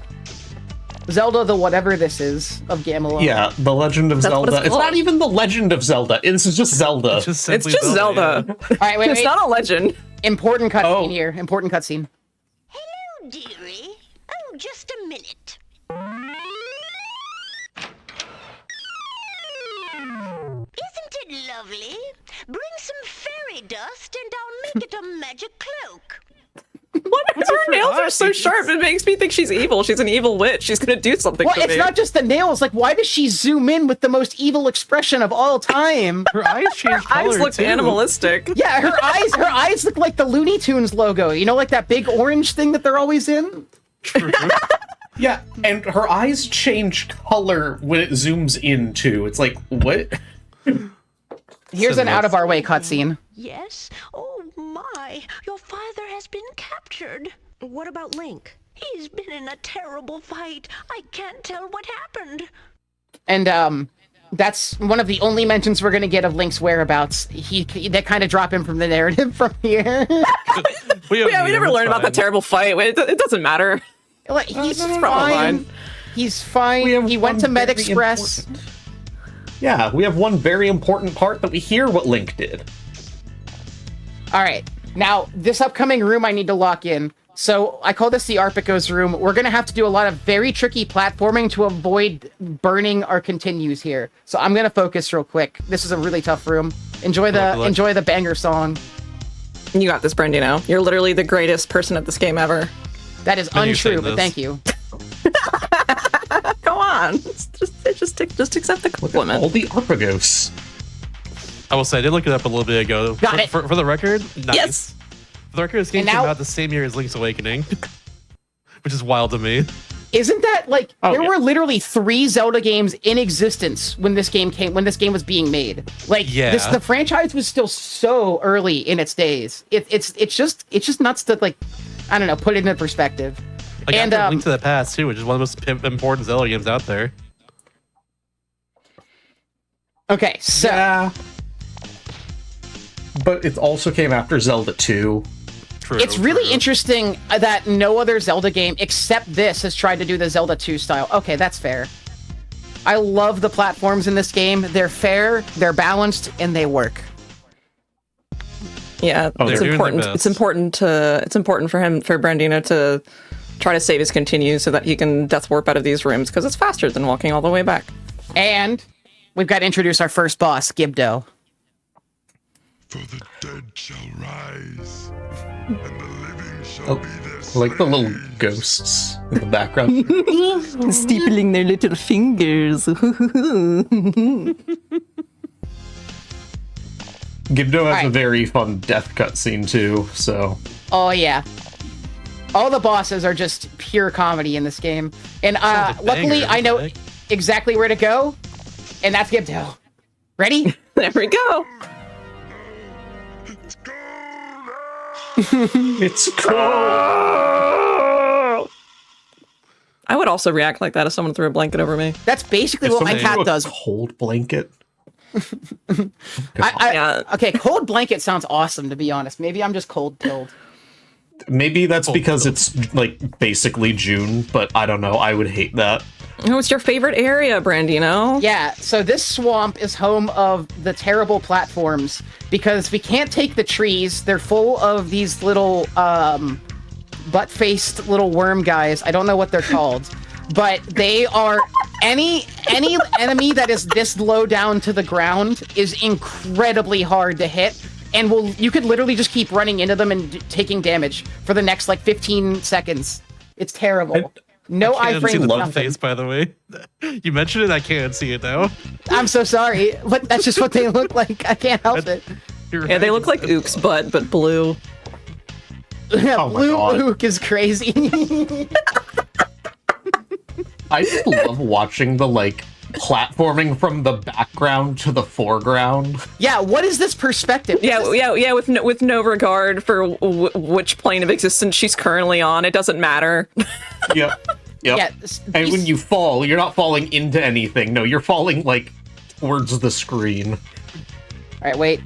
Zelda, the whatever this is, of Gamelon. Yeah, the Legend of Zelda. It's not even the Legend of Zelda. This is just Zelda. It's just Zelda. All right, wait, it's not a legend. Important cutscene here. Important cutscene. Hello, dearie. Oh, just a minute. Isn't it lovely? Bring some fairy dust and I'll make it a magic cloak. Her nails are so sharp, it makes me think she's evil. She's an evil witch. She's gonna do something to me. Well, it's not just the nails. Like, why does she zoom in with the most evil expression of all time? Her eyes change color, eyes look animalistic. Yeah, her eyes look like the Looney Tunes logo. You know, like that big orange thing that they're always in? True. Yeah, and her eyes change color when it zooms in, too. It's like, what? Here's an out-of-our-way cutscene. Yes? Oh my, your father has been captured. What about Link? He's been in a terrible fight. I can't tell what happened. And that's one of the only mentions we're going to get of Link's whereabouts. They kind of drop him from the narrative from here. we never learn about the terrible fight. It doesn't matter. Like, he's fine. He's fine. He went to Med Express. Yeah, we have one very important part that we hear what Link did. All right. Now, this upcoming room I need to lock in. So I call this the Arpagos room. We're going to have to do a lot of very tricky platforming to avoid burning our continues here. So I'm going to focus real quick. This is a really tough room. Enjoy the banger song. You got this, Brandino. You're literally the greatest person at this game ever. That is untrue, but thank you. Go on. Just accept the compliment. All the Arpagos. I will say, I did look it up a little bit ago. Got it. For the record, nice. Yes. For the record, this game came out the same year as Link's Awakening, which is wild to me. Isn't that like there were literally 3 Zelda games in existence when this game was being made? Like, the franchise was still so early in its days. It's just nuts to, like, I don't know, put it into perspective. Like, and Link to the Past too, which is one of the most important Zelda games out there. Okay, so. Yeah. But it also came after Zelda 2. True, it's really interesting that no other Zelda game except this has tried to do the Zelda 2 style. Okay, that's fair. I love the platforms in this game. They're fair, they're balanced, and they work. Yeah, it's important. It's important for Brandino to try to save as continues so that he can death warp out of these rooms, because it's faster than walking all the way back. And we've got to introduce our first boss, Gibdo. For the dead shall rise, and the living shall be their Like the little ghosts in the background. Steepling their little fingers. Gibdo has a Alright. very fun death cutscene too, so... Oh, yeah. All the bosses are just pure comedy in this game. And luckily, I know exactly where to go, and that's Gibdo. Ready? There we go. It's cold. I would also react like that if someone threw a blanket over me. That's basically what my cat does. Cold blanket. Okay, cold blanket sounds awesome, to be honest. Maybe I'm just cold pilled. Maybe that's because it's like basically June, but I don't know. I would hate that. Oh, it's your favorite area, Brandino. Yeah, so this swamp is home of the terrible platforms because we can't take the trees. They're full of these little butt-faced little worm guys. I don't know what they're called, but they are any enemy that is this low down to the ground is incredibly hard to hit. And you could literally just keep running into them and taking damage for the next like 15 seconds. It's terrible. No iframe. Love face, by the way. You mentioned it. I can't see it now. I'm so sorry, but that's just what they look like. I can't help it. Yeah, they look like Ook's butt, but blue. Yeah, blue Ook is crazy. I just love watching the platforming from the background to the foreground. Yeah, what is this perspective? Yeah, with no regard for which plane of existence she's currently on. It doesn't matter. Yep. Yeah, and when you fall, you're not falling into anything. No, you're falling towards the screen. All right, wait.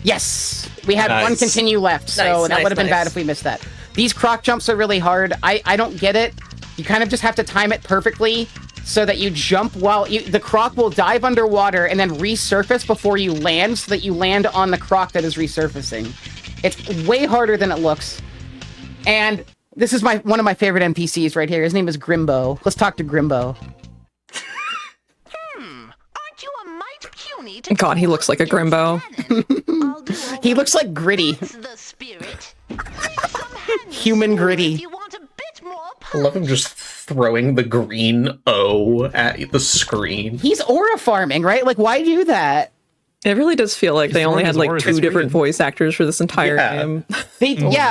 Yes, we had one continue left, so that would have been bad if we missed that. These croc jumps are really hard. I don't get it. You kind of just have to time it perfectly so that you jump while the croc will dive underwater and then resurface before you land, so that you land on the croc that is resurfacing. It's way harder than it looks. And this is one of my favorite NPCs right here. His name is Grimbo. Let's talk to Grimbo. Aren't you a mite puny? God, he looks like a Grimbo. He looks like Gritty. Human Gritty. I love him just throwing the green O at the screen. He's aura farming, right? Like, why do that? It really does feel like they only had two different voice actors for this entire game.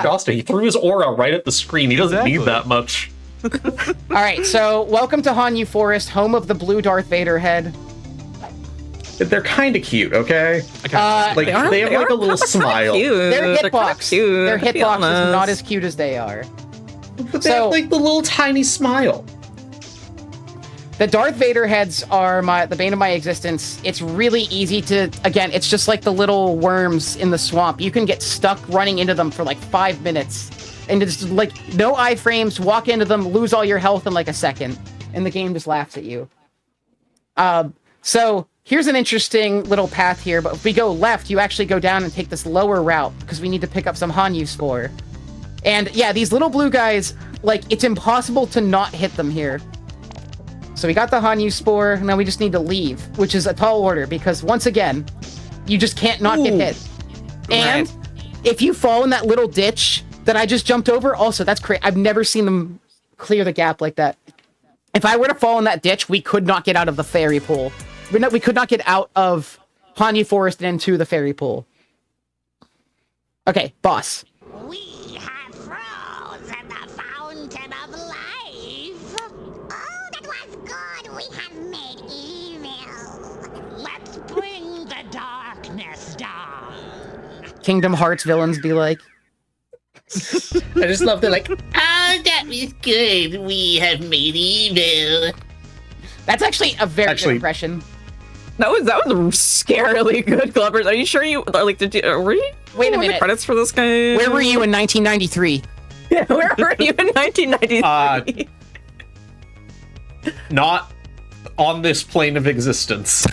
Costa, he threw his aura right at the screen. He doesn't need that much. All right, so welcome to Hanyu Forest, home of the blue Darth Vader head. They're kind of cute, okay? They have a little smile. Their hitbox. Their hitbox is not as cute as they are. But they have the little tiny smile. The Darth Vader heads are the bane of my existence. It's really easy to, again, it's just like the little worms in the swamp. You can get stuck running into them for 5 minutes. And it's no iframes, walk into them, lose all your health in a second. And the game just laughs at you. So here's an interesting little path here, but if we go left, you actually go down and take this lower route because we need to pick up some Hanyu Spore. And yeah, these little blue guys, it's impossible to not hit them here. So we got the Hanyu Spore, now we just need to leave, which is a tall order because once again, you just can't not get hit. And if you fall in that little ditch that I just jumped over, also, that's crazy. I've never seen them clear the gap like that. If I were to fall in that ditch, we could not get out of the fairy pool. We could not get out of Hanyu Forest and into the fairy pool. Okay, boss. We have frozen the fountain of life. Oh, that was good. We have made evil. Let's bring the darkness down. Kingdom Hearts villains be like. I just love that, that was good. We have made evil. That's actually a very good impression. That was scarily good, Glovers. Are you sure you were you? Wait a minute. Credits for this game. Where were you in 1993? Yeah, where were you in 1993? Not on this plane of existence.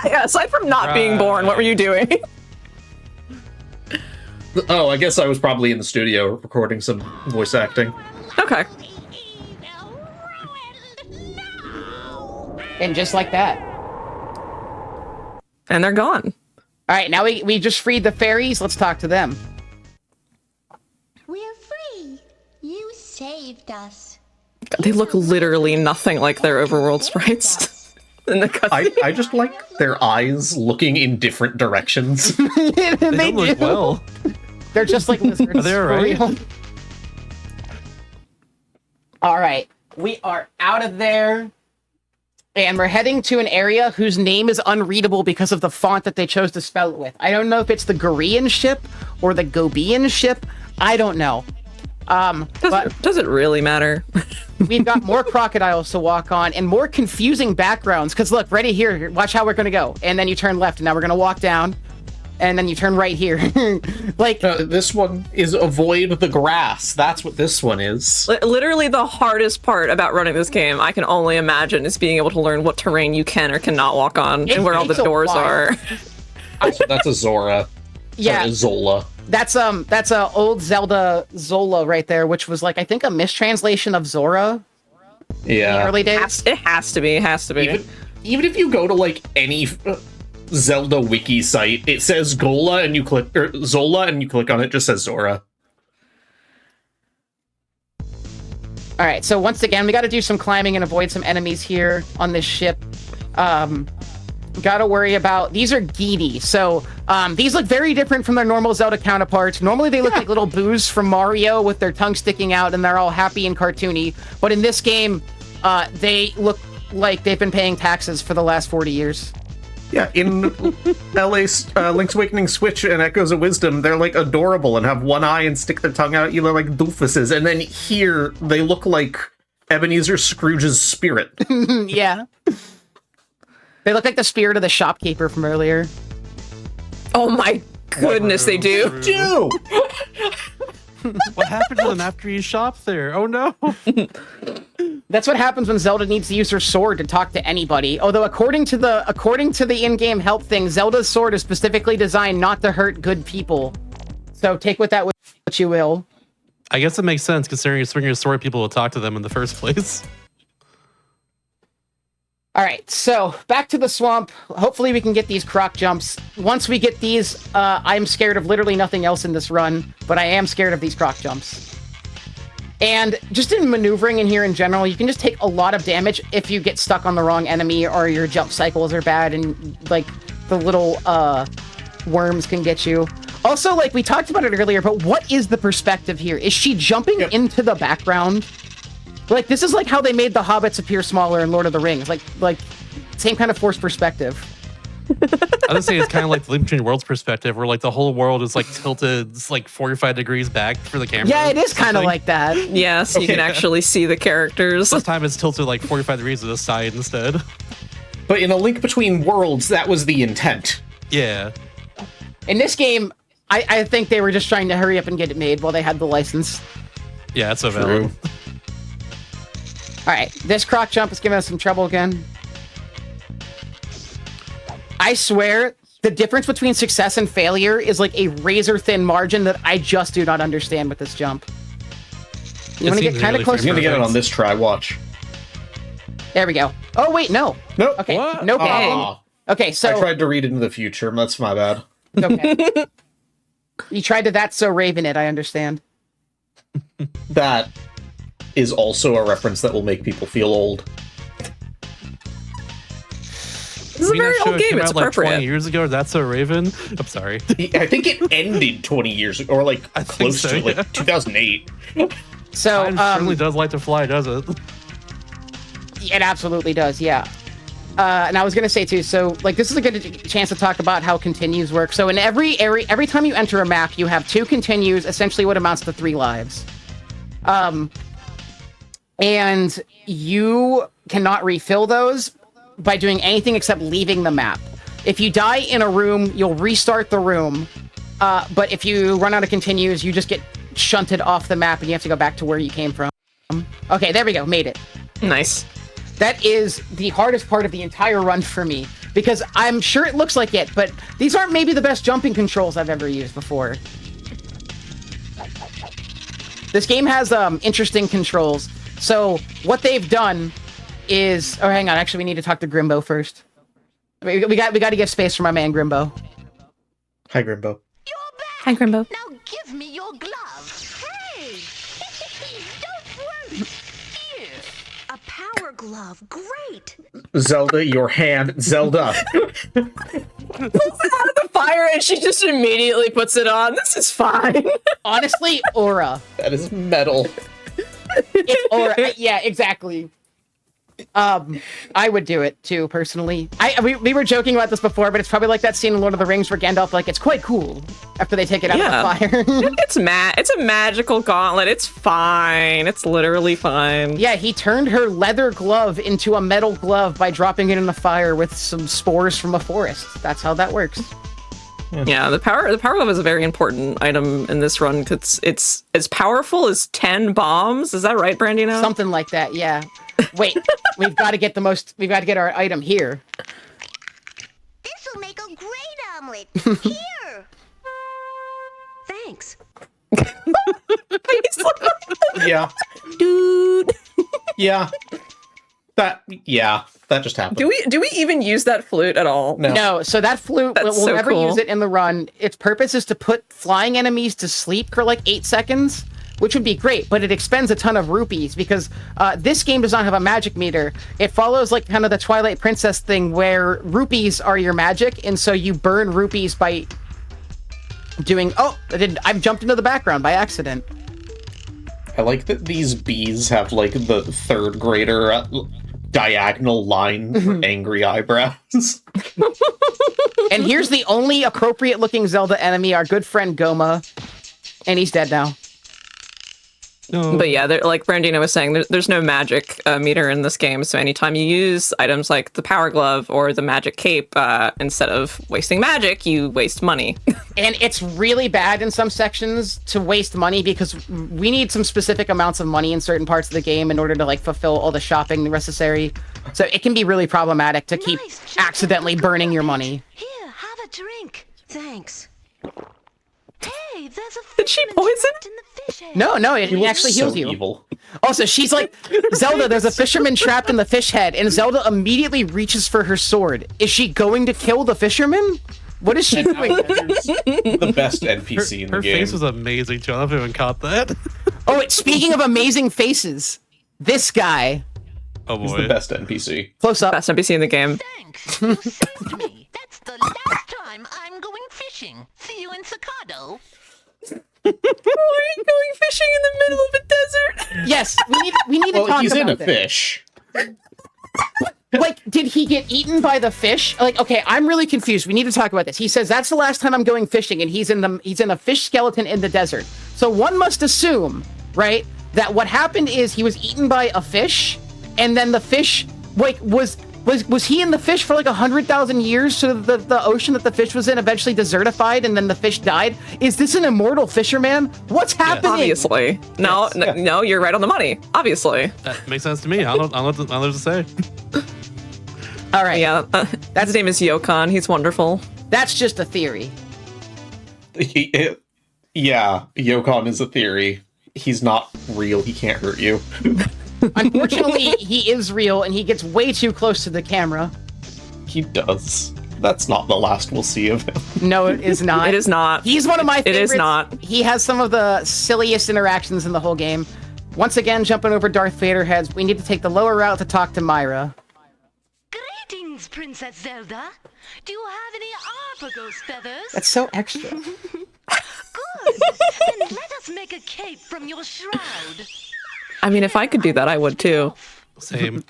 Yeah, aside from not being born, what were you doing? Oh, I guess I was probably in the studio recording some voice acting. Okay. And just like that. And they're gone. All right, now we just freed the fairies. Let's talk to them. We're free. You saved us. God, they look literally nothing like their overworld sprites. In the cutscene. I just like their eyes looking in different directions. they don't look well. They're just like lizards. Are they all right? All right, we are out of there. And we're heading to an area whose name is unreadable because of the font that they chose to spell it with. I don't know if it's the Gorean ship or the Gobian ship. I don't know. Does it really matter? We've got more crocodiles to walk on and more confusing backgrounds. Because look, ready here, watch how we're going to go. And then you turn left, and now we're going to walk down. And then you turn right here. Like this one is avoid the grass. That's what this one is. Literally the hardest part about running this game, I can only imagine, is being able to learn what terrain you can or cannot walk on and where all the doors are. That's a Zora. Yeah. Zola. That's a old Zelda Zola right there, which was like, I think, a mistranslation of Zora. Yeah. In the early days. It has to be. Even if you go to like any Zelda wiki site, it says Gola and you click, or Zola and you click on it, just says Zora. All right, so once again, we got to do some climbing and avoid some enemies here on this ship. Got to worry about, these are Geedy, so these look very different from their normal Zelda counterparts. Normally they look like little boos from Mario with their tongue sticking out and they're all happy and cartoony, but in this game, they look like they've been paying taxes for the last 40 years. Yeah, in LA's Link's Awakening Switch and Echoes of Wisdom, they're like adorable and have one eye and stick their tongue out. You look like doofuses. And then here, they look like Ebenezer Scrooge's spirit. Yeah. They look like the spirit of the shopkeeper from earlier. Oh my goodness, they do. Do! What happened to them after you shopped there? Oh no. That's what happens when Zelda needs to use her sword to talk to anybody. Although according to the in-game help thing, Zelda's sword is specifically designed not to hurt good people. So take with that what you will. I guess it makes sense considering you're swinging your sword, people will talk to them in the first place. All right, so back to the swamp. Hopefully we can get these croc jumps. Once we get these, I'm scared of literally nothing else in this run, but I am scared of these croc jumps. And just in maneuvering in here in general, you can just take a lot of damage if you get stuck on the wrong enemy or your jump cycles are bad and like the little worms can get you. Also, like we talked about it earlier, but what is the perspective here? Is she jumping into the background? Like, this is like how they made the hobbits appear smaller in Lord of the Rings. Like same kind of forced perspective. I would say it's kind of like the Link Between Worlds perspective, where like the whole world is like tilted, it's like 45 degrees back for the camera. Yeah, it is kind of like that. Yeah, so you can actually see the characters. This time it's tilted like 45 degrees to the side instead. But in A Link Between Worlds, that was the intent. Yeah. In this game, I think they were just trying to hurry up and get it made while they had the license. Yeah, that's so valid. All right, this croc jump is giving us some trouble again. I swear, the difference between success and failure is like a razor-thin margin that I just do not understand with this jump. You want to get kind of close? I'm going to get it on this try, watch. There we go. Oh, wait, no. Nope. Okay, no problem. Okay, so... I tried to read into the future, that's my bad. Okay. You tried to That's So Raven it, I understand. That is also a reference that will make people feel old. This is a very old game, it's like appropriate. 20 years ago, That's So Raven? I'm sorry. I think it ended 20 years ago, or like close to yeah. like 2008. So, Time certainly does like to fly, does it? It absolutely does, yeah. And I was going to say, too, so, like, this is a good chance to talk about how continues work. So in every time you enter a map, you have 2 continues, essentially what amounts to 3 lives. And you cannot refill those by doing anything except leaving the map. If you die in a room, you'll restart the room. But if you run out of continues, you just get shunted off the map and you have to go back to where you came from. Okay, there we go. Made it. Nice. That is the hardest part of the entire run for me, because I'm sure it looks like it, but these aren't maybe the best jumping controls I've ever used before. This game has interesting controls. So what they've done is... Oh, hang on. Actually, we need to talk to Grimbo first. We got to give space for my man Grimbo. Hi, Grimbo. Hi, Grimbo. Now give me your glove. Hey! Don't worry. Here. A power glove. Great. Zelda, your hand. Zelda. Pulls it out of the fire and she just immediately puts it on. This is fine. Honestly, aura. That is metal. It's aura. Yeah, exactly. I would do it too, personally. We were joking about this before, but it's probably like that scene in Lord of the Rings where Gandalf, like, it's quite cool after they take it out of the fire. It's a magical gauntlet. It's fine. It's literally fine. Yeah, he turned her leather glove into a metal glove by dropping it in the fire with some spores from a forest. That's how that works. Yeah, the power glove is a very important item in this run because it's as powerful as 10 bombs. Is that right, Brandino? Something like that, yeah. Wait, we've got to get our item here. This'll make a great omelet. Here. Thanks. Yeah. Dude. Yeah. That just happened. Do we even use that flute at all? No, so that flute, we'll so never cool. use it in the run. Its purpose is to put flying enemies to sleep for like 8 seconds, which would be great, but it expends a ton of rupees because this game does not have a magic meter. It follows like kind of the Twilight Princess thing where rupees are your magic, and so you burn rupees by doing... Oh, I've jumped into the background by accident. I like that these bees have like the third grader diagonal line for angry eyebrows. And here's the only appropriate looking Zelda enemy, our good friend Goma. And he's dead now. But yeah, like Brandino was saying, there's no magic meter in this game, so anytime you use items like the power glove or the magic cape, instead of wasting magic, you waste money. And it's really bad in some sections to waste money because we need some specific amounts of money in certain parts of the game in order to like fulfill all the shopping necessary. So it can be really problematic to keep accidentally burning your money. Here, have a drink. Thanks. Hey, there's a Did she poison? No, it actually heals you. Evil. Also, she's like, Zelda, there's a fisherman trapped in the fish head, and Zelda immediately reaches for her sword. Is she going to kill the fisherman? What is she doing? The best NPC in the Her game. face was amazing, too. I don't know if anyone caught that. Oh, speaking of amazing faces, this guy. Oh boy. He's the best NPC. Close up. Best NPC in the game. Thanks. You saved me. That's the last time I'm going fishing. See you in Sakado. Why are you going fishing in the middle of a desert? Yes, we need to talk about he's in a this. fish. Like, did he get eaten by the fish? Like, okay, I'm really confused. We need to talk about this. He says that's the last time I'm going fishing, and he's in a fish skeleton in the desert. So one must assume, right, that what happened is he was eaten by a fish, and then the fish, like, was he in the fish for like 100,000 years? So the ocean that the fish was in eventually desertified, and then the fish died. Is this an immortal fisherman? What's happening? Obviously. No, you're right on the money. Obviously. That makes sense to me. I don't know what to say. All right. Yeah, his name is Yokon. He's wonderful. That's just a theory. Yeah, Yokon is a theory. He's not real. He can't hurt you. Unfortunately, he is real, and he gets way too close to the camera. He does. That's not the last we'll see of him. No, it is not. It is not. He's one of my favorites. It is not. He has some of the silliest interactions in the whole game. Once again, jumping over Darth Vader heads, we need to take the lower route to talk to Myra. Greetings, Princess Zelda. Do you have any Arpagos feathers? That's so extra. Good. Then let us make a cape from your shroud. I mean, if I could do that, I would too. Same.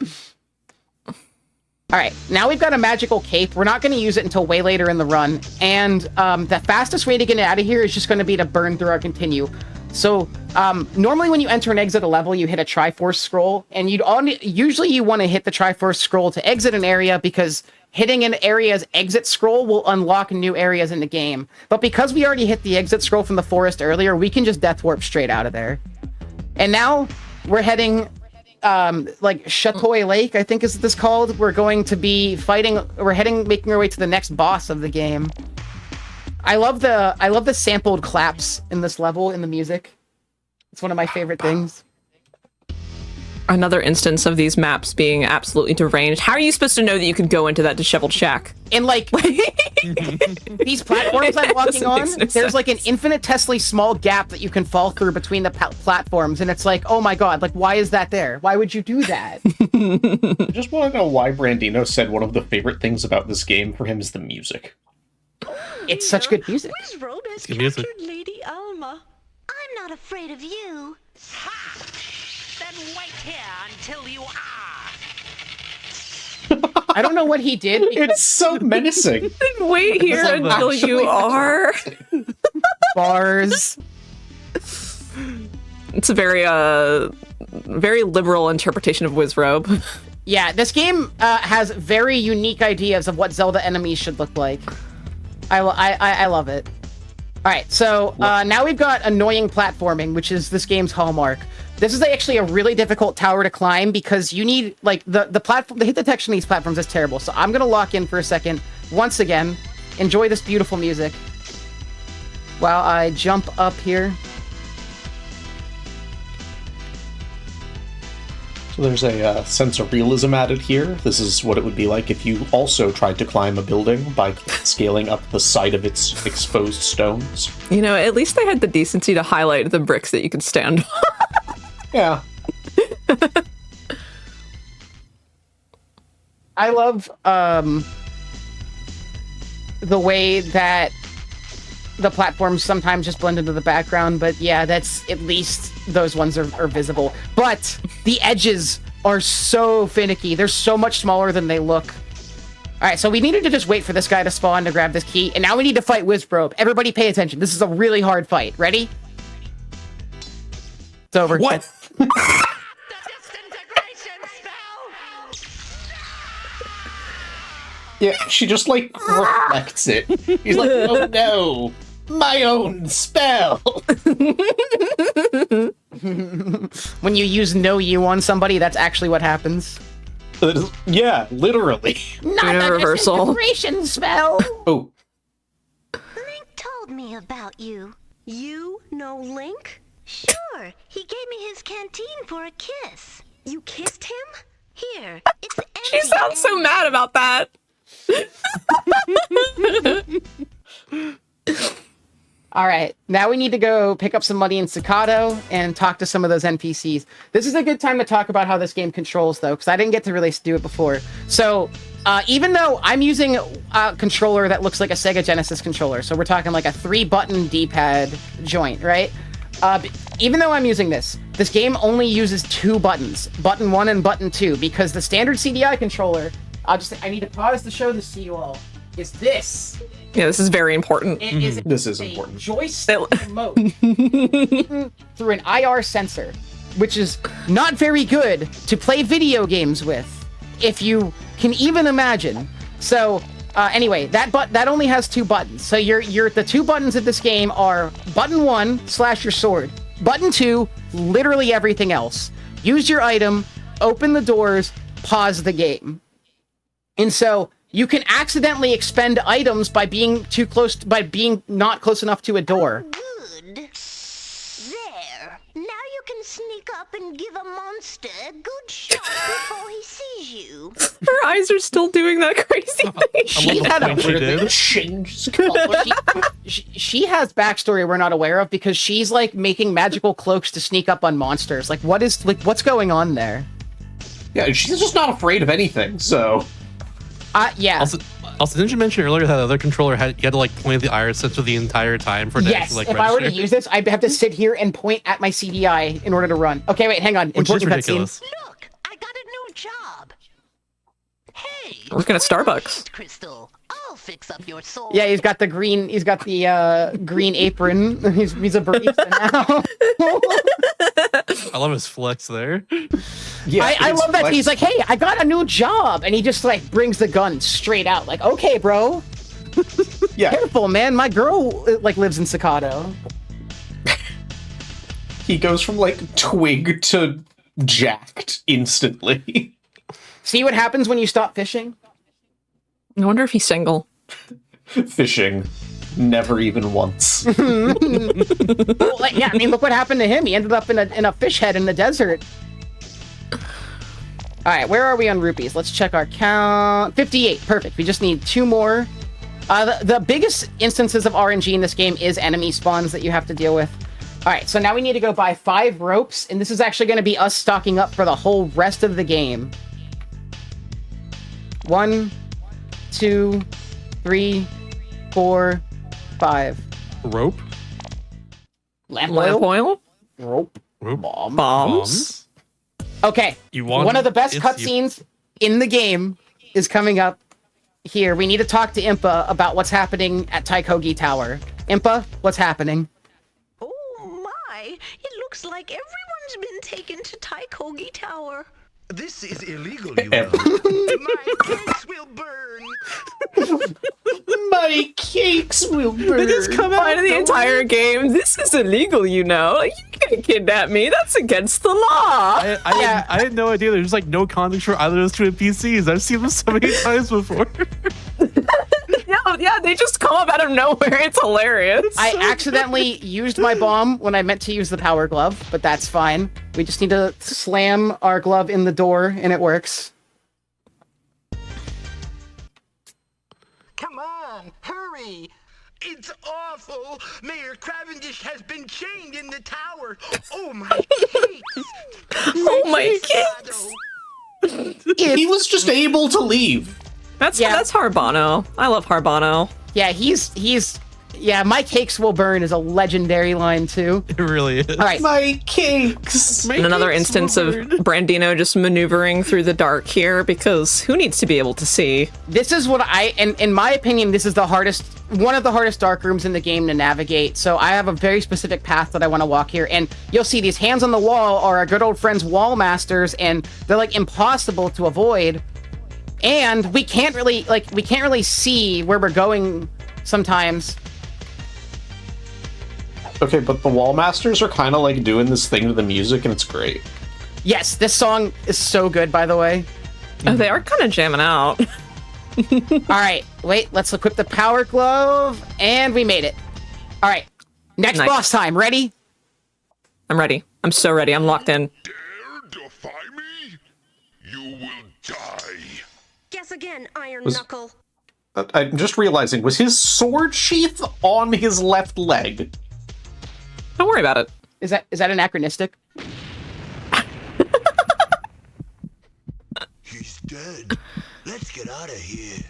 All right, now we've got a magical cape. We're not going to use it until way later in the run. And the fastest way to get out of here is just going to be to burn through our continue. So normally when you enter and exit a level, you hit a Triforce scroll. And usually you want to hit the Triforce scroll to exit an area because hitting an area's exit scroll will unlock new areas in the game. But because we already hit the exit scroll from the forest earlier, we can just death warp straight out of there. And now we're heading... like Chatoy Lake, I think is this called. We're going to be making our way to the next boss of the game. I love the sampled claps in this level in the music. It's one of my favorite things. Another instance of these maps being absolutely deranged. How are you supposed to know that you can go into that disheveled shack? And like these platforms I'm walking on, there's like an infinitesimally small gap that you can fall through between the platforms, and it's like, oh my god, like why is that there? Why would you do that? I just want to know why Brandino said one of the favorite things about this game for him is the music. It's such good music. It's good music. Lady Alma. I'm not afraid of you. Then wait here until you are. I don't know what he did. It's so menacing. Wait here until you are. Bars. It's a very very liberal interpretation of Wizrobe. Yeah, this game has very unique ideas of what Zelda enemies should look like. I love it. All right, so now we've got annoying platforming, which is this game's hallmark. This is actually a really difficult tower to climb because you need, like, the platform, the hit detection on these platforms is terrible. So I'm going to lock in for a second. Once again, enjoy this beautiful music while I jump up here. So there's a sense of realism added here. This is what it would be like if you also tried to climb a building by scaling up the side of its exposed stones. You know, at least they had the decency to highlight the bricks that you could stand on. Yeah. I love the way that the platforms sometimes just blend into the background, but yeah, that's at least those ones are visible. But the edges are so finicky. They're so much smaller than they look. All right, so we needed to just wait for this guy to spawn to grab this key, and now we need to fight Wizrobe. Everybody pay attention. This is a really hard fight. Ready? It's over. What? Yeah, she just, like, reflects it. He's like, oh no, my own spell. When you use no you on somebody, that's actually what happens. Yeah, literally. Not a reversal. disintegration spell. Oh. Link told me about you. You know Link? Sure. He gave me his canteen for a kiss. You kissed him? Here, it's empty. She sounds so mad about that. All right, now we need to go pick up some money in Staccato and talk to some of those NPCs. This is a good time to talk about how this game controls, though, because I didn't get to really do it before. So, even though I'm using a controller that looks like a Sega Genesis controller, so we're talking like a 3-button D-pad joint, right? Even though I'm using this game only uses 2 buttons, button 1 and button 2, because the standard CDI controller, I need to pause to show this to you all, is this. Yeah, this is very important. It is This is important. Joystick remote through an IR sensor, which is not very good to play video games with, if you can even imagine. So, anyway, that only has 2 buttons. So the 2 buttons of this game are button 1, slash your sword. Button 2, literally everything else. Use your item, open the doors, pause the game. And so you can accidentally expend items by being not close enough to a door. Good. There. Now you can sneak up and give a monster a good shot before he sees you. Her eyes are still doing that crazy thing. She has backstory we're not aware of, because she's like making magical cloaks to sneak up on monsters. Like, what's going on there? Yeah, she's just not afraid of anything, so... Yeah. Also, didn't you mention earlier that the other controller you had to like point the IR sensor the entire time for it to actually, like, if register? I were to use this, I'd have to sit here and point at my CDI in order to run. Okay, wait, hang on. Which is Important ridiculous. Look, I got a new job. Hey, working at Starbucks. Crystal, I'll fix up your soul. Yeah, he's got the green green apron. He's a barista now. I love his flex there. Yeah, I love that he's like, hey, I got a new job, and he just like brings the gun straight out, like, okay, bro. Yeah. Careful, man. My girl like lives in Staccato. He goes from like twig to jacked instantly. See what happens when you stop fishing? I wonder if he's single. Fishing. Never even once. Well, yeah, I mean, look what happened to him. He ended up in a fish head in the desert. All right, where are we on rupees? Let's check our count. 58, perfect. We just need 2 more. The biggest instances of RNG in this game is enemy spawns that you have to deal with. All right, so now we need to go buy 5 ropes, and this is actually going to be us stocking up for the whole rest of the game. 1, 2, 3, 4, 5. Rope? Lamp oil? Rope. Bombs? Okay, one of the best cutscenes in the game is coming up here. We need to talk to Impa about what's happening at Taikogi Tower. Impa, what's happening? Oh my, it looks like everyone's been taken to Taikogi Tower. This is illegal, you know. My cakes will burn. My cakes will burn. They just come out of the entire game. This is illegal, you know. Like, you can't kidnap me. That's against the law. I had no idea there's like no context for either of those two NPCs. I've seen them so many times before. Yeah, they just come up out of nowhere. It's hilarious. I accidentally used my bomb when I meant to use the power glove, but that's fine. We just need to slam our glove in the door, and it works. Come on, hurry. It's awful. Mayor Cavendish has been chained in the tower. Oh, my cakes. Oh, my cakes. He was just able to leave. That's Harbano. I love Harbano. Yeah, yeah, my cakes will burn is a legendary line too. It really is. All right. My cakes. And another instance of Brandino just maneuvering through the dark here, because who needs to be able to see? This is what in my opinion, this is one of the hardest dark rooms in the game to navigate. So I have a very specific path that I want to walk here, and you'll see these hands on the wall are our good old friends Wall Masters, and they're like impossible to avoid. And we can't really see where we're going sometimes. Okay, but the Wall Masters are kind of like doing this thing to the music, and it's great. Yes, this song is so good, by the way. Oh, they are kind of jamming out. All right, wait, let's equip the power glove, and we made it. All right, next boss time. Ready? I'm ready. I'm so ready. I'm locked in. Guess again, Iron Was- Knuckle. I'm just realizing, was his sword sheath on his left leg? Don't worry about it. Is that anachronistic? He's dead. Let's get out of here.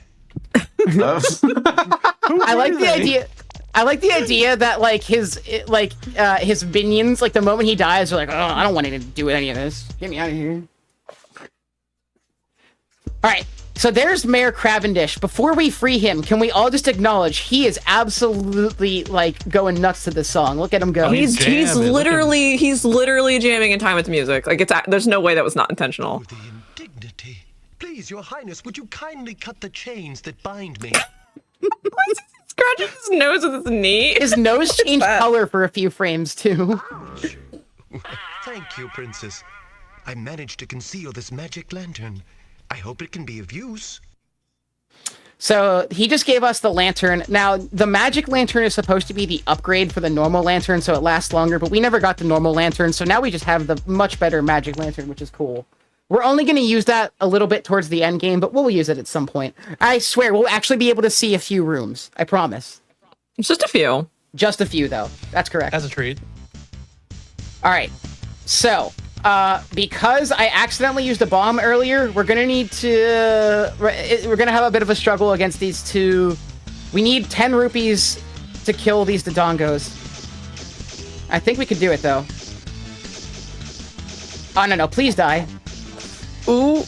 I like the idea. I like the idea that like his minions, like the moment he dies, are like, oh, I don't want to do any of this. Get me out of here. All right. So there's Mayor Cavendish. Before we free him, can we all just acknowledge he is absolutely like going nuts to this song? Look at him go. He's literally jamming in time with the music. Like there's no way that was not intentional. Please, Your Highness, would you kindly cut the chains that bind me? Why is he scratching his nose with his knee? His nose changed color for a few frames too. Thank you, Princess. I managed to conceal this magic lantern. I hope it can be of use. So he just gave us the lantern. Now, the magic lantern is supposed to be the upgrade for the normal lantern, so it lasts longer, but we never got the normal lantern, so now we just have the much better magic lantern, which is cool. We're only going to use that a little bit towards the end game, but we'll use it at some point. I swear, we'll actually be able to see a few rooms. I promise. Just a few. Just a few, though. That's correct. That's a treat. All right. So, because I accidentally used a bomb earlier, we're gonna have a bit of a struggle against these two. We need 10 rupees to kill these Dodongos. I think we could do it though. Oh no, please die. Ooh.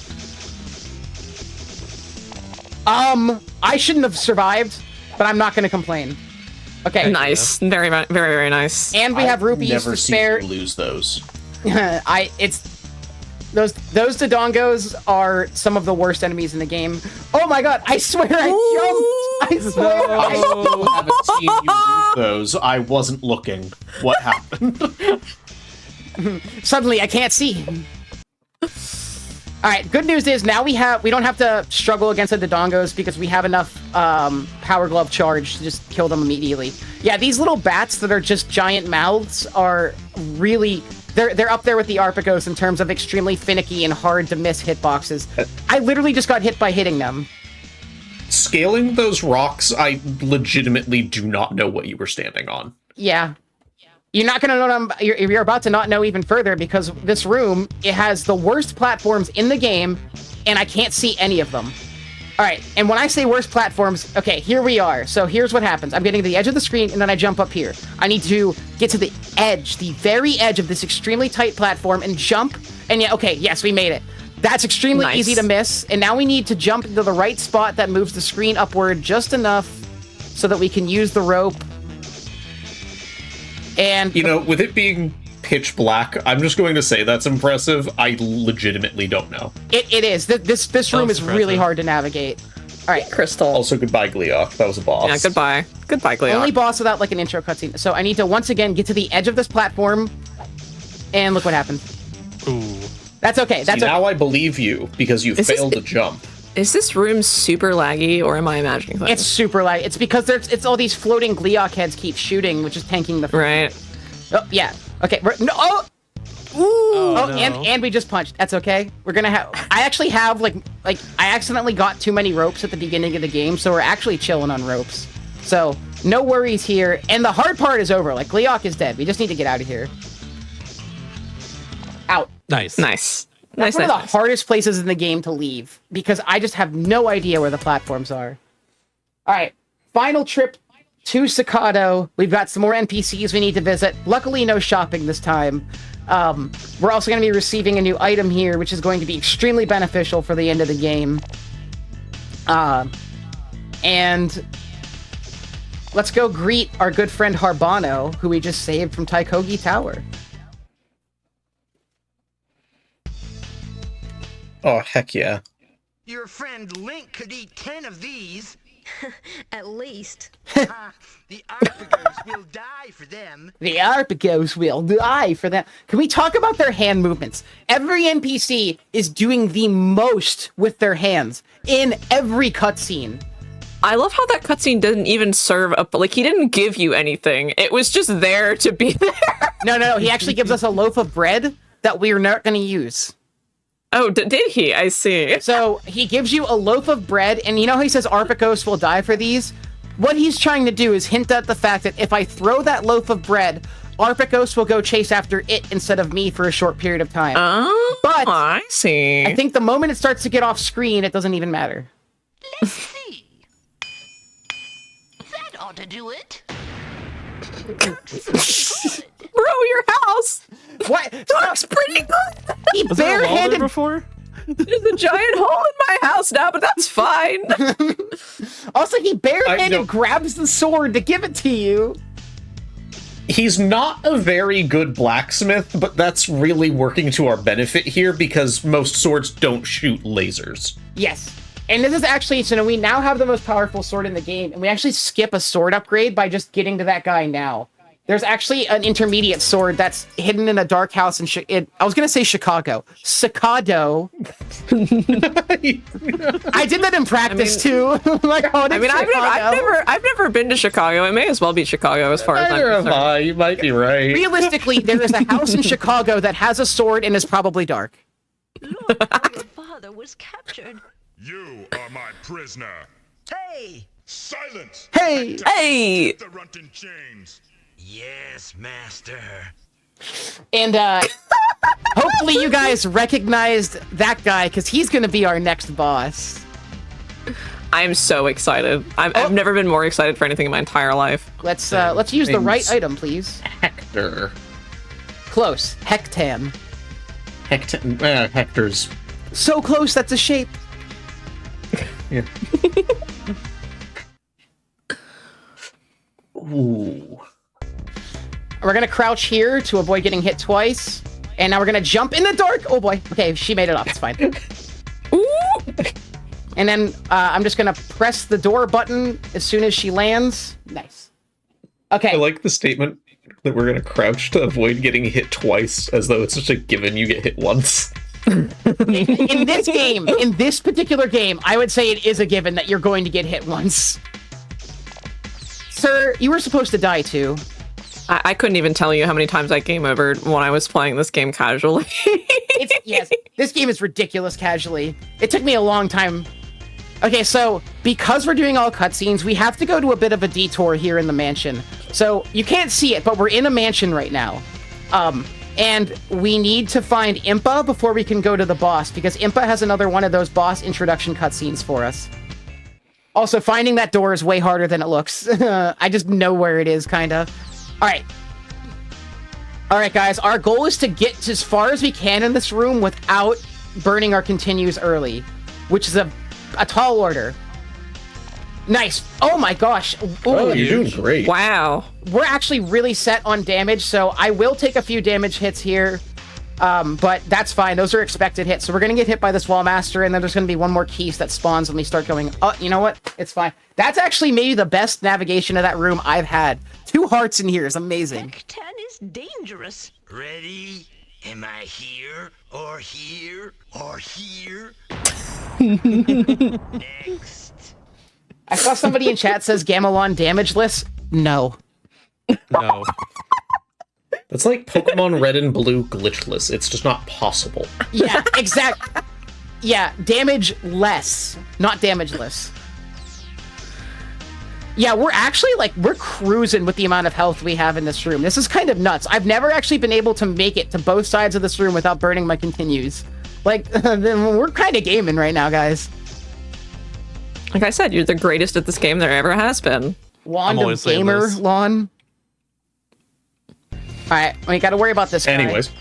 I shouldn't have survived, but I'm not gonna complain. Okay. Nice. Very, very, very nice. And we have rupees never to spare. Seen you lose those. Those Dodongos are some of the worst enemies in the game. Oh my god, I swear I jumped! I swear I still haven't seen you lose those. I wasn't looking. What happened? Suddenly I can't see. All right, good news is now we don't have to struggle against the Dodongos because we have enough Power Glove charge to just kill them immediately. Yeah, these little bats that are just giant mouths are really... They're up there with the Arpagos in terms of extremely finicky and hard to miss hitboxes. I literally just got hit by hitting them. Scaling those rocks, I legitimately do not know what you were standing on. Yeah. You're not going to know. You're about to not know even further because this room, it has the worst platforms in the game, and I can't see any of them. All right, and when I say worst platforms, okay, here we are. So here's what happens. I'm getting to the edge of the screen, and then I jump up here. I need to get to the edge, the very edge of this extremely tight platform, and jump. And yeah, okay, yes, we made it. That's extremely easy to miss. And now we need to jump into the right spot that moves the screen upward just enough so that we can use the rope. And you know, with it being pitch black, I'm just going to say that's impressive. I legitimately don't know. It is. This room is really hard to navigate. All right, Crystal. Also, goodbye, Gleeok. That was a boss. Yeah, goodbye. Goodbye, Gleeok. Only boss without like an intro cutscene. So I need to once again get to the edge of this platform, and look what happened. Ooh. That's okay. That's See, now I believe you because you failed to jump. Is this room super laggy, or am I imagining things? It's super laggy. It's because it's all these floating Gleeok heads keep shooting, which is tanking the... Right. Oh, yeah. Okay. No. Oh! Ooh! Oh, no. and we just punched. That's okay. We're gonna have... I actually have, like... I accidentally got too many ropes at the beginning of the game, so we're actually chilling on ropes. So, no worries here. And the hard part is over. Like, Gleeok is dead. We just need to get out of here. Out. Nice. Nice. That's one of the hardest places in the game to leave, because I just have no idea where the platforms are. All right, final trip to Staccato. We've got some more NPCs we need to visit. Luckily, no shopping this time. We're also going to be receiving a new item here, which is going to be extremely beneficial for the end of the game. And let's go greet our good friend Harbano, who we just saved from Taikogi Tower. Oh, heck yeah. Your friend Link could eat 10 of these. At least. The Arpagos will die for them. The Arpagos will die for them. Can we talk about their hand movements? Every NPC is doing the most with their hands in every cutscene. I love how that cutscene didn't even serve up, like, he didn't give you anything. It was just there to be there. No. He actually gives us a loaf of bread that we are not going to use. Oh, did he? I see. So he gives you a loaf of bread, and you know how he says Arpagos will die for these? What he's trying to do is hint at the fact that if I throw that loaf of bread, Arpagos will go chase after it instead of me for a short period of time. Oh, but I see. I think the moment it starts to get off screen, it doesn't even matter. Let's see. That ought to do it. Bro, your house! What? Looks pretty good! He Was there a wall there barehanded before? There's a giant hole in my house now, but that's fine. Also, he barehanded grabs the sword to give it to you. He's not a very good blacksmith, but that's really working to our benefit here because most swords don't shoot lasers. Yes. And this is actually, so we now have the most powerful sword in the game, and we actually skip a sword upgrade by just getting to that guy now. There's actually an intermediate sword that's hidden in a dark house in I was going to say Chicago. Staccato. I did that in practice, too. Like, oh, I've never been to Chicago. It may as well be Chicago as far as I'm concerned. You might be right. Realistically, there is a house in Chicago that has a sword and is probably dark. Look, your father was captured. You are my prisoner. Hey! Silence! Hey! Hey! The runt in chains. Yes, master. And hopefully you guys recognized that guy, because he's going to be our next boss. I'm so excited. I've never been more excited for anything in my entire life. Let's use the right item, please. Hector. Close. Hectan. Hector's. So close, that's a shape. Yeah. Ooh. We're gonna crouch here to avoid getting hit twice. And now we're gonna jump in the dark. Oh boy. Okay, she made it off. It's fine. Ooh. And then I'm just gonna press the door button as soon as she lands. Nice. Okay. I like the statement that we're gonna crouch to avoid getting hit twice, as though it's just a given you get hit once. In this particular game, I would say it is a given that you're going to get hit once. Sir, you were supposed to die too. I couldn't even tell you how many times I game overed when I was playing this game casually. Yes, this game is ridiculous casually. It took me a long time. Okay, so because we're doing all cutscenes, we have to go to a bit of a detour here in the mansion. So you can't see it, but we're in a mansion right now. And we need to find Impa before we can go to the boss, because Impa has another one of those boss introduction cutscenes for us. Also, finding that door is way harder than it looks. I just know where it is, kinda. Alright. Alright, guys, our goal is to get as far as we can in this room without burning our continues early, which is a tall order. Nice. Oh my gosh. Ooh. Oh, you're doing great. Wow. We're actually really set on damage, so I will take a few damage hits here, but that's fine. Those are expected hits. So we're going to get hit by this wall master, and then there's going to be one more keys that spawns when we start going, oh, you know what? It's fine. That's actually maybe the best navigation of that room I've had. 2 hearts in here is amazing. Deck 10 is dangerous. Ready? Am I here? Or here? Or here? Next. I saw somebody in chat says Gamelon damageless. No. No. It's like Pokemon Red and Blue glitchless. It's just not possible. Yeah, exactly. Yeah, damage less, not damageless. Yeah, we're actually, we're cruising with the amount of health we have in this room. This is kind of nuts. I've never actually been able to make it to both sides of this room without burning my continues. We're kind of gaming right now, guys. Like I said, you're the greatest at this game there ever has been. Wand of Gamelon. Alright, we gotta worry about this guy. Anyways.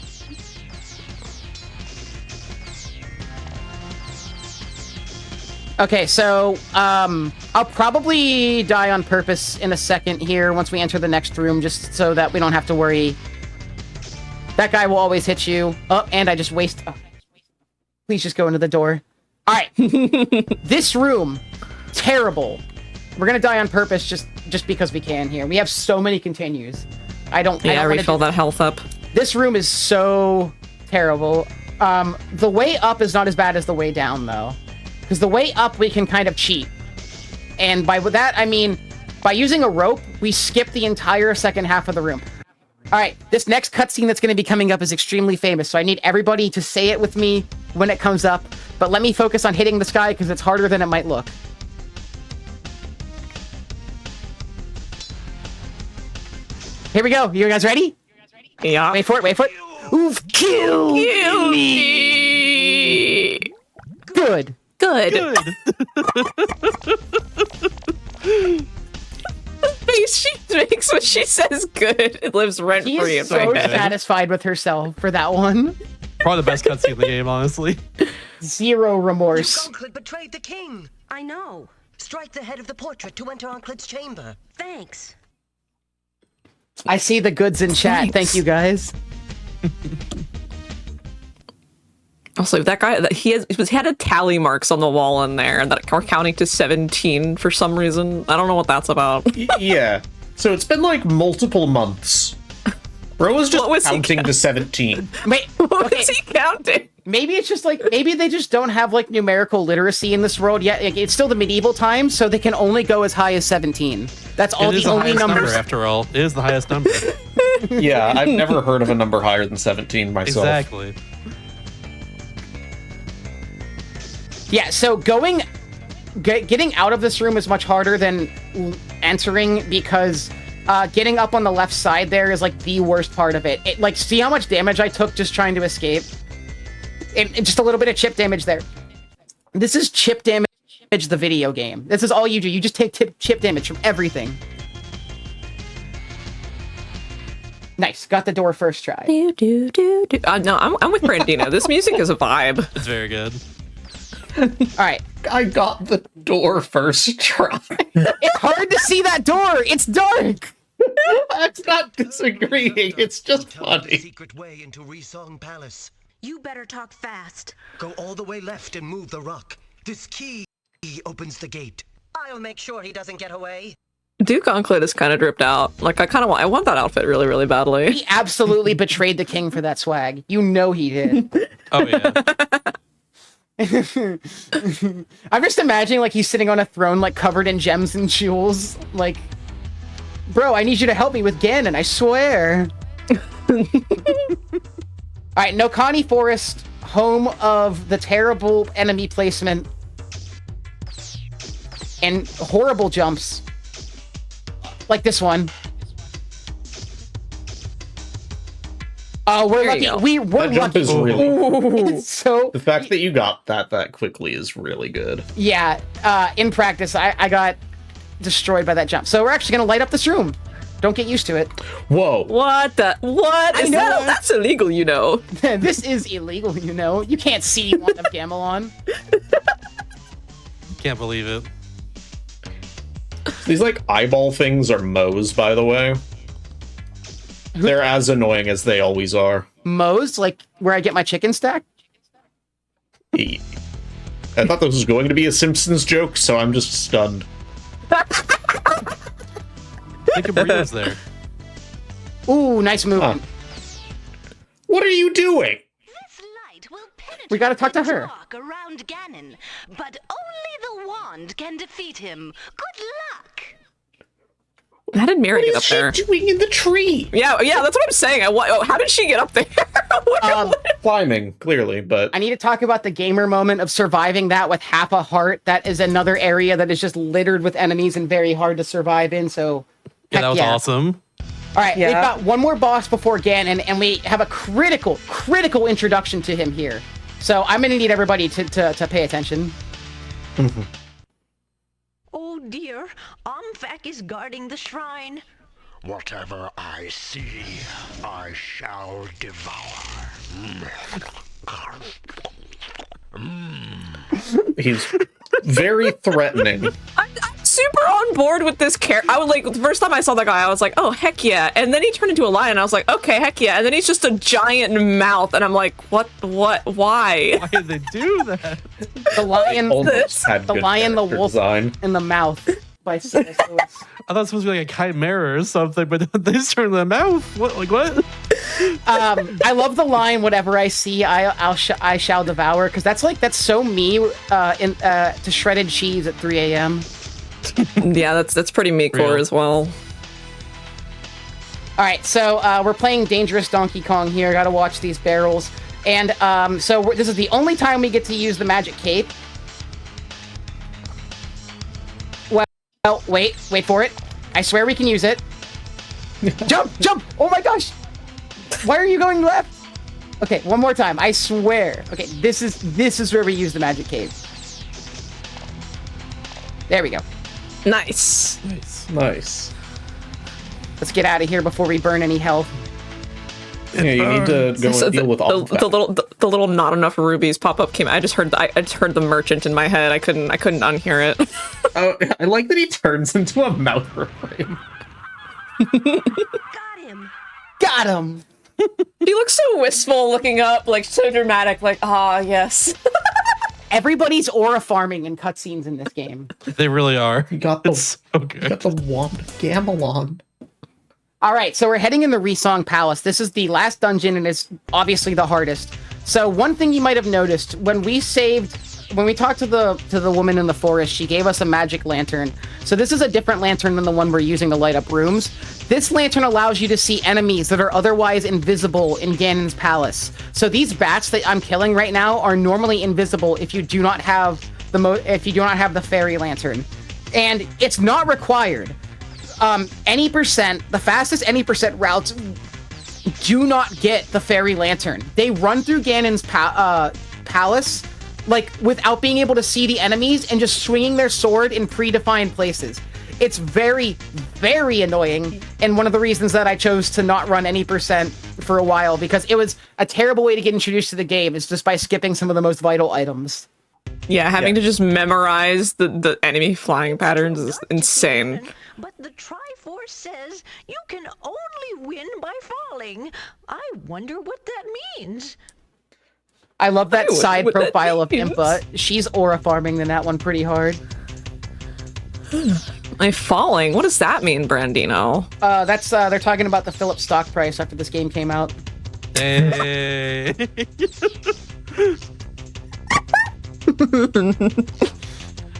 Okay, so, I'll probably die on purpose in a second here once we enter the next room, just so that we don't have to worry. That guy will always hit you. Oh, and I just waste... Oh. Please just go into the door. Alright. This room, terrible. We're gonna die on purpose just because we can here. We have so many continues. I don't refill that health up. This room is so terrible. The way up is not as bad as the way down, though. Because the way up, we can kind of cheat. And by that, I mean, by using a rope, we skip the entire second half of the room. Alright, this next cutscene that's going to be coming up is extremely famous, so I need everybody to say it with me when it comes up. But let me focus on hitting this guy, because it's harder than it might look. Here we go. You guys ready? Yeah. Wait for it, wait for it. Oof, kill me! Good. Good. The face she makes when she says good, it lives rent free in my so head. satisfied with herself for that one. Probably the best cutscene in the game, honestly. Zero remorse. Onclid betrayed the king. I know. Strike the head of the portrait to enter Onclid's chamber. Thanks. I see the goods in chat. Thank you, guys. Also, that guy, he had a tally marks on the wall in there that are counting to 17 for some reason. I don't know what that's about. Yeah. So it's been like multiple months. Bro was just counting to 17. Wait, what was he counting? Maybe it's just maybe they just don't have numerical literacy in this world yet. It's still the medieval times, so they can only go as high as 17. That's all the only numbers. After all, it is the highest number. Yeah, I've never heard of a number higher than 17 myself. Exactly. Yeah, so getting out of this room is much harder than entering, because getting up on the left side there is the worst part of it. See how much damage I took just trying to escape? And just a little bit of chip damage there. This is chip damage, the video game. This is all you do. You just take chip damage from everything. Nice. Got the door first try. No, I'm with Brandino. This music is a vibe. It's very good. Alright. I got the door first try. It's hard to see that door. It's dark. That's not disagreeing. It's just funny. Secret way into Resong Palace. You better talk fast. Go all the way left and move the rock. This key opens the gate. I'll make sure he doesn't get away. Duke Gauntlet is kind of dripped out. Like, I want that outfit really, really badly. He absolutely betrayed the king for that swag. You know he did. Oh, yeah. I'm just imagining, like, he's sitting on a throne, like, covered in gems and jewels. Like, bro, I need you to help me with Ganon, I swear. Alright, Nokani Forest, home of the terrible enemy placement and horrible jumps. Like this one. Oh, we're lucky. We're that jump lucky. is really so the fact that you got that quickly is really good. Yeah, in practice, I got destroyed by that jump. So we're actually gonna light up this room. Don't get used to it. Whoa. What the? What? I know. That's illegal, you know. This is illegal, you know. You can't see Wand of Gamelon. Can't believe it. These, like, eyeball things are Moes, by the way. They're as annoying as they always are. Moe's? Like, where I get my chicken stack? I thought this was going to be a Simpsons joke, so I'm just stunned. Think of burritos there. Ooh, nice movement. What are you doing? We gotta talk to her. Around Ganon, but only the wand can defeat him. Good luck. How did Mira get What up is there? she doing in the tree? Yeah, that's what I'm saying. How did she get up there? Climbing, clearly, but I need to talk about the gamer moment of surviving that with half a heart. That is another area that is just littered with enemies and very hard to survive in, so... Yeah, that was awesome. All right, we've got one more boss before Ganon, and we have a critical introduction to him here. So I'm going to need everybody to pay attention. Oh dear, Omfak is guarding the shrine. Whatever I see, I shall devour. he's very threatening. I'm super on board with this character. I was like, the first time I saw that guy, I was like, oh, heck yeah. And then he turned into a lion, and I was like, okay, heck yeah. And then he's just a giant mouth, and I'm like, what, why? Why did they do that? The lion, the lion, the wolf, design. and the mouth by C.S. Lewis. I thought it was supposed to be like a chimera or something, but they just turned the mouth. What? Like what? I love the line, "Whatever I see, I shall devour," because that's so me to shredded cheese at 3 a.m. Yeah, that's pretty me-core as well. All right, so we're playing Dangerous Donkey Kong here. Got to watch these barrels, and so this is the only time we get to use the magic cape. Well, wait for it. I swear we can use it. Jump! Oh my gosh! Why are you going left? Okay, one more time. I swear. Okay, this is where we use the magic cape. There we go. Nice. Let's get out of here before we burn any health. Yeah, you need to go and deal with all of that. The little not enough rubies pop up came. I just heard the merchant in my head. I couldn't unhear it. Oh, I like that he turns into a mouth refrain. Got him. He looks so wistful, looking up, like so dramatic. Like, yes. Everybody's aura farming in cutscenes in this game. They really are. You got the so good. You got the Wand of Gamelon. All right, so we're heading in the Resong Palace. This is the last dungeon, and it's obviously the hardest. So one thing you might have noticed when we talked to the woman in the forest, she gave us a magic lantern. So this is a different lantern than the one we're using to light up rooms. This lantern allows you to see enemies that are otherwise invisible in Ganon's palace. So these bats that I'm killing right now are normally invisible if you do not have the fairy lantern, and it's not required. The fastest any percent routes do not get the fairy lantern. They run through Ganon's palace, like, without being able to see the enemies and just swinging their sword in predefined places. It's very, very annoying, and one of the reasons that I chose to not run any percent for a while, because it was a terrible way to get introduced to the game, is just by skipping some of the most vital items. Yeah, having to just memorize the enemy flying patterns is insane. But the Triforce says you can only win by falling. I wonder what that means. I love that side profile of Impa. She's aura farming in that one pretty hard. I'm falling. What does that mean, Brandino? That's they're talking about the Philips stock price after this game came out. Hey.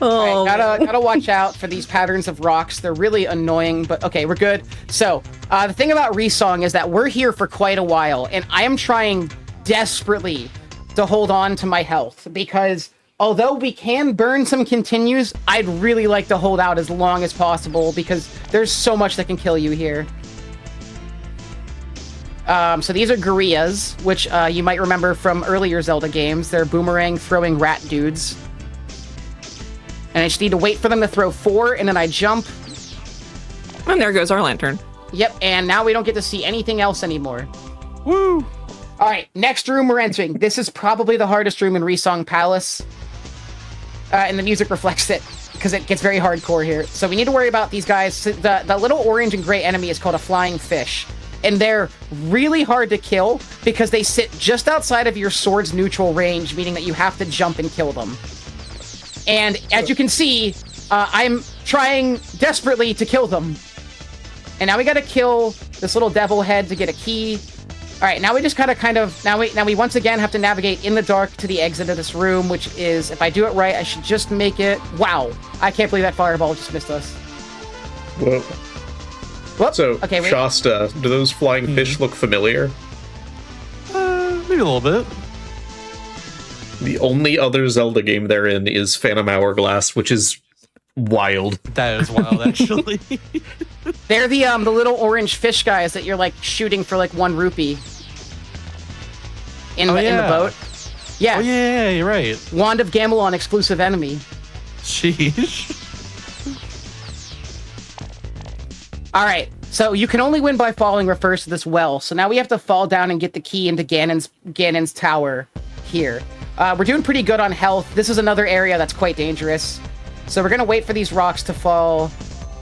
All right, gotta watch out for these patterns of rocks. They're really annoying, but okay, we're good. So, the thing about Resong is that we're here for quite a while, and I am trying desperately to hold on to my health, because although we can burn some continues, I'd really like to hold out as long as possible, because there's so much that can kill you here. So these are Gorillaz, which you might remember from earlier Zelda games. They're boomerang-throwing rat dudes. And I just need to wait for them to throw 4, and then I jump. And there goes our lantern. Yep, and now we don't get to see anything else anymore. Woo! All right, next room we're entering. This is probably the hardest room in Resong Palace. And the music reflects it, because it gets very hardcore here. So we need to worry about these guys. The little orange and gray enemy is called a flying fish. And they're really hard to kill, because they sit just outside of your sword's neutral range, meaning that you have to jump and kill them. And as you can see, I'm trying desperately to kill them. And now we gotta kill this little devil head to get a key. All right, now we just now we once again have to navigate in the dark to the exit of this room, which is, if I do it right, I should just make it. Wow, I can't believe that fireball just missed us. Whoa. Whoop. So, okay, wait. Shasta, do those flying fish look familiar? Maybe a little bit. The only other Zelda game they're in is Phantom Hourglass, which is wild. That is wild, actually. They're the little orange fish guys that you're like shooting for like 1 rupee in the boat. Yeah. Oh yeah, you're right. Wand of Gamelon exclusive enemy. Sheesh. All right. So you can only win by falling refers to this well. So now we have to fall down and get the key into Ganon's tower here. We're doing pretty good on health. This is another area that's quite dangerous. So we're going to wait for these rocks to fall.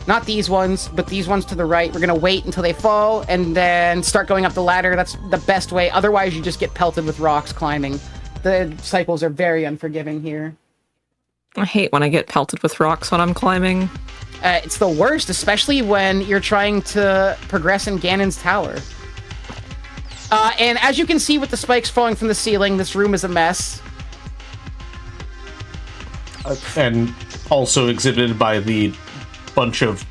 Not these ones, but these ones to the right. We're going to wait until they fall and then start going up the ladder. That's the best way. Otherwise, you just get pelted with rocks climbing. The cycles are very unforgiving here. I hate when I get pelted with rocks when I'm climbing. It's the worst, especially when you're trying to progress in Ganon's tower. And as you can see with the spikes falling from the ceiling, this room is a mess. And also exhibited by the bunch of,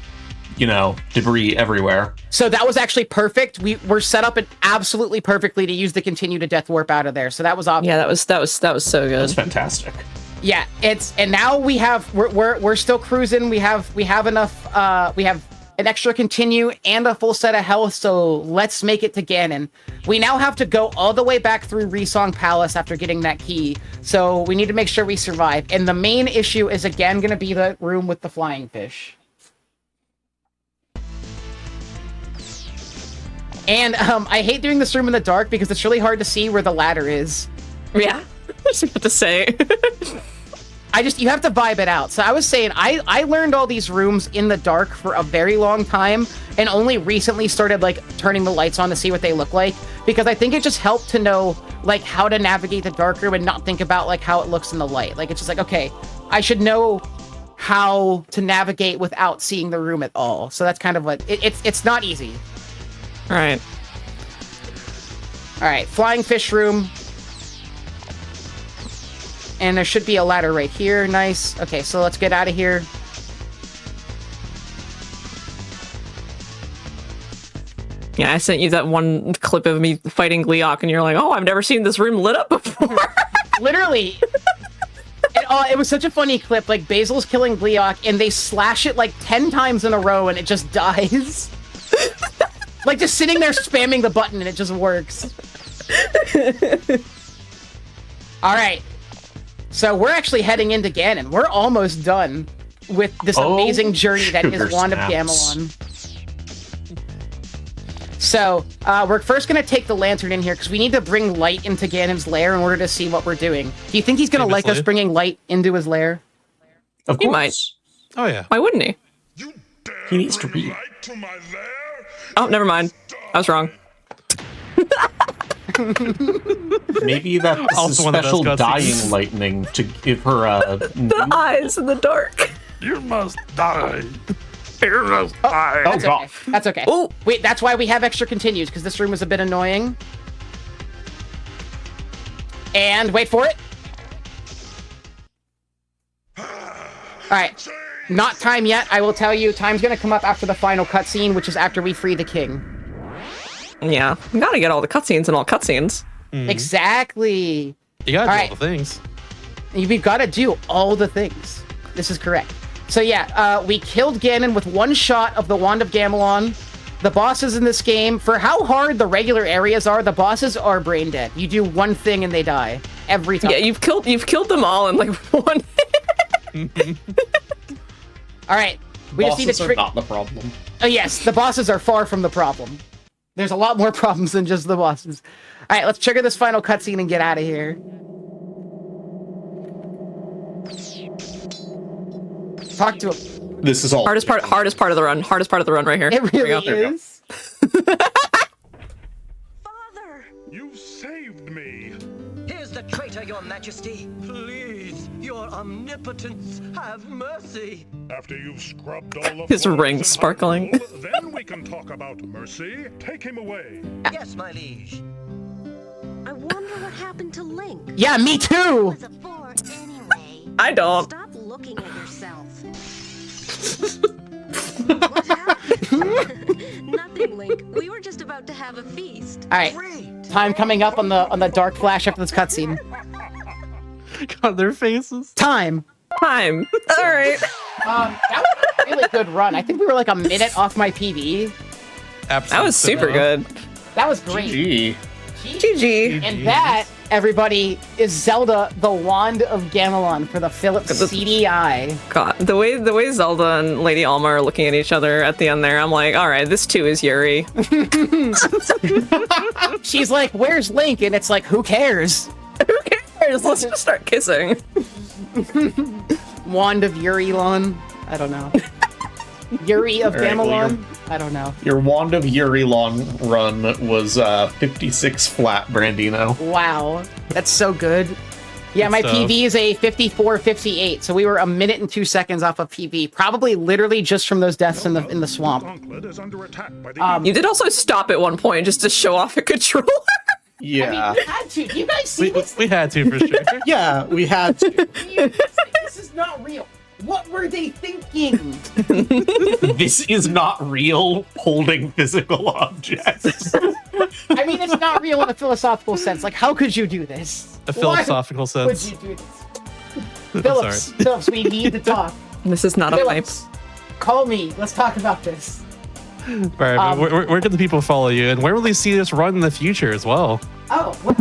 debris everywhere. So that was actually perfect. We were set up absolutely perfectly to use the continue to death warp out of there. So that was obvious. Yeah, that was so good. That's fantastic. Yeah, and now we're still cruising. We have enough. We have an extra continue and a full set of health. So let's make it to Ganon. We now have to go all the way back through Resong Palace after getting that key. So we need to make sure we survive. And the main issue is again going to be the room with the flying fish. And I hate doing this room in the dark because it's really hard to see where the ladder is. Yeah, I was about to say. You have to vibe it out. So I was saying, I learned all these rooms in the dark for a very long time and only recently started turning the lights on to see what they look like, because I think it just helped to know how to navigate the dark room and not think about how it looks in the light. It's just okay, I should know how to navigate without seeing the room at all. So that's kind of it's not easy. All right. All right, flying fish room. And there should be a ladder right here. Nice. Okay, so let's get out of here. Yeah, I sent you that one clip of me fighting Gleeok, and you're like, oh, I've never seen this room lit up before. Literally. It was such a funny clip. Basil's killing Gleeok, and they slash it 10 times in a row, and it just dies. Just sitting there spamming the button, and it just works. All right. So we're actually heading into Ganon. We're almost done with this amazing journey that is Wand of Gamelon. So we're first going to take the lantern in here because we need to bring light into Ganon's lair in order to see what we're doing. Do you think he's going to like us bringing light into his lair? Of course. He might. Oh, yeah. Why wouldn't he? He needs to read. Oh, never mind. I was wrong. Maybe that's Also one of the special best dying cutscenes. lightning to give her a The eyes in the dark. You must die. That's okay. That's okay. Oh, wait, that's why we have extra continues, because this room was a bit annoying. And wait for it. Alright. Not time yet. I will tell you, time's gonna come up after the final cutscene, which is after we free the king. Yeah, you gotta get all the cutscenes and all cutscenes. Exactly. You gotta do all the things. We've got to do all the things. This is correct. So yeah, we killed Ganon with one shot of the Wand of Gamelon. The bosses in this game, for how hard the regular areas are, the bosses are brain dead. You do one thing and they die every time. Yeah, you've killed them all in like one. All right, we just need to trick. Not the problem. Oh yes, the bosses are far from the problem. There's a lot more problems than just the bosses. All right, let's trigger this final cutscene and get out of here. Talk to him. This is all hardest part of the run. Hardest part of the run right here. It really is. You saved me. Here's the traitor, your majesty. Please, your omnipotence, have mercy. After you've scrubbed all of His ring sparkling. then we can talk about mercy. Take him away. Yes, my liege. I wonder what happened to Link. Yeah, me too. I don't. Stop looking at yourself. Nothing, Link. We were just about to have a feast. All right, time coming up on the dark flash after this cutscene. God, their faces. Time. All right. That was a really good run. I think we were like a minute off my PB. Absolutely. That was super good. That was great. GG. And that, everybody, is Zelda: The Wand of Gamelon for the Philips CDI. God, the way Zelda and Lady Alma are looking at each other at the end there, I'm like, all right, this too is Yuri. She's like, "Where's Link?" And it's like, "Who cares? Who cares? Let's just start kissing." Wand of Yurilon. I don't know. Yuri of Gamelon. I don't know. Your Wand of Yurilon run was 56 flat, Brandino. Wow, that's so good. Yeah, my PB is a 54-58, so we were a minute and 2 seconds off of PB, probably literally just from those deaths in the swamp. You did also stop at one point just to show off a controller. Yeah. I mean, we had to. Do you guys see this? We had to for sure. Yeah, we had to. This is not real. What were they thinking? This is not real holding physical objects. I mean, it's not real in a philosophical sense. Like, how could you do this? A philosophical sense. Would you do this? Phillips, we need to talk. This is not a pipe. Call me. Let's talk about this. All right, but where can the people follow you, and where will they see this run in the future as well? Oh, well,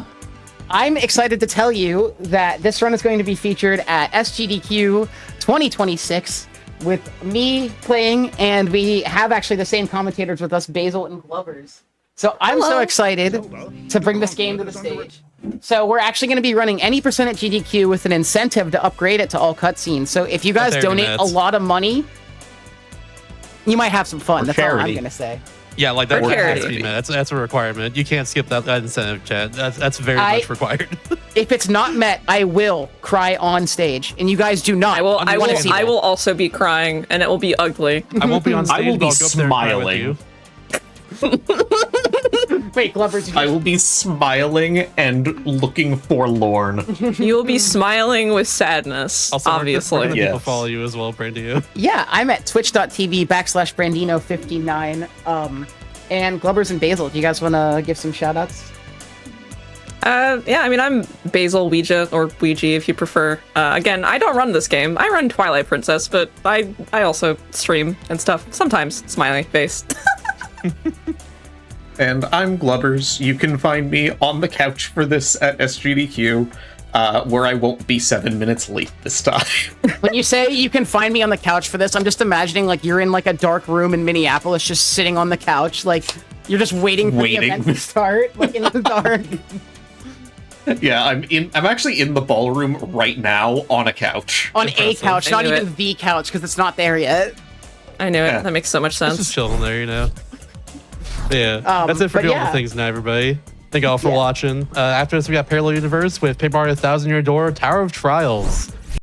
I'm excited to tell you that this run is going to be featured at SGDQ 2026 with me playing, and we have actually the same commentators with us, Basil and Glovers. So I'm so excited to bring this game to the stage. So we're actually going to be running any percent at GDQ with an incentive to upgrade it to all cutscenes. So if you guys donate a lot of money, you might have some fun. That's all I'm going to say. Yeah, like that has to be met. That's a requirement. You can't skip that incentive, Chad. That's very much required. If it's not met, I will cry on stage, and you guys do not. I will also be crying, and it will be ugly. I won't be on stage. I will be smiling. Wait, Glovers. I will be smiling and looking forlorn. You will be smiling with sadness, also, obviously. Where can people follow you as well, Brandino? Yeah, I'm at twitch.tv/Brandino59. And Glovers and Basil, do you guys want to give some shout outs? Yeah, I mean, I'm Basil Ouija, or Ouija if you prefer. Again, I don't run this game. I run Twilight Princess, but I also stream and stuff. Sometimes smiley face. And I'm Glubbers. You can find me on the couch for this at SGDQ, where I won't be 7 minutes late this time. When you say you can find me on the couch for this, I'm just imagining like you're in like a dark room in Minneapolis, just sitting on the couch, like you're just waiting for the event to start, like in the dark. Yeah, I'm actually in the ballroom right now on a couch. On a couch, not even the couch, because it's not there yet. I knew it. That makes so much sense. Just chilling there, you know. Yeah, that's it for doing the things now, everybody. Thank you all for watching. After this, we got Parallel Universe with Paper Mario 1000 Year Door, Tower of Trials.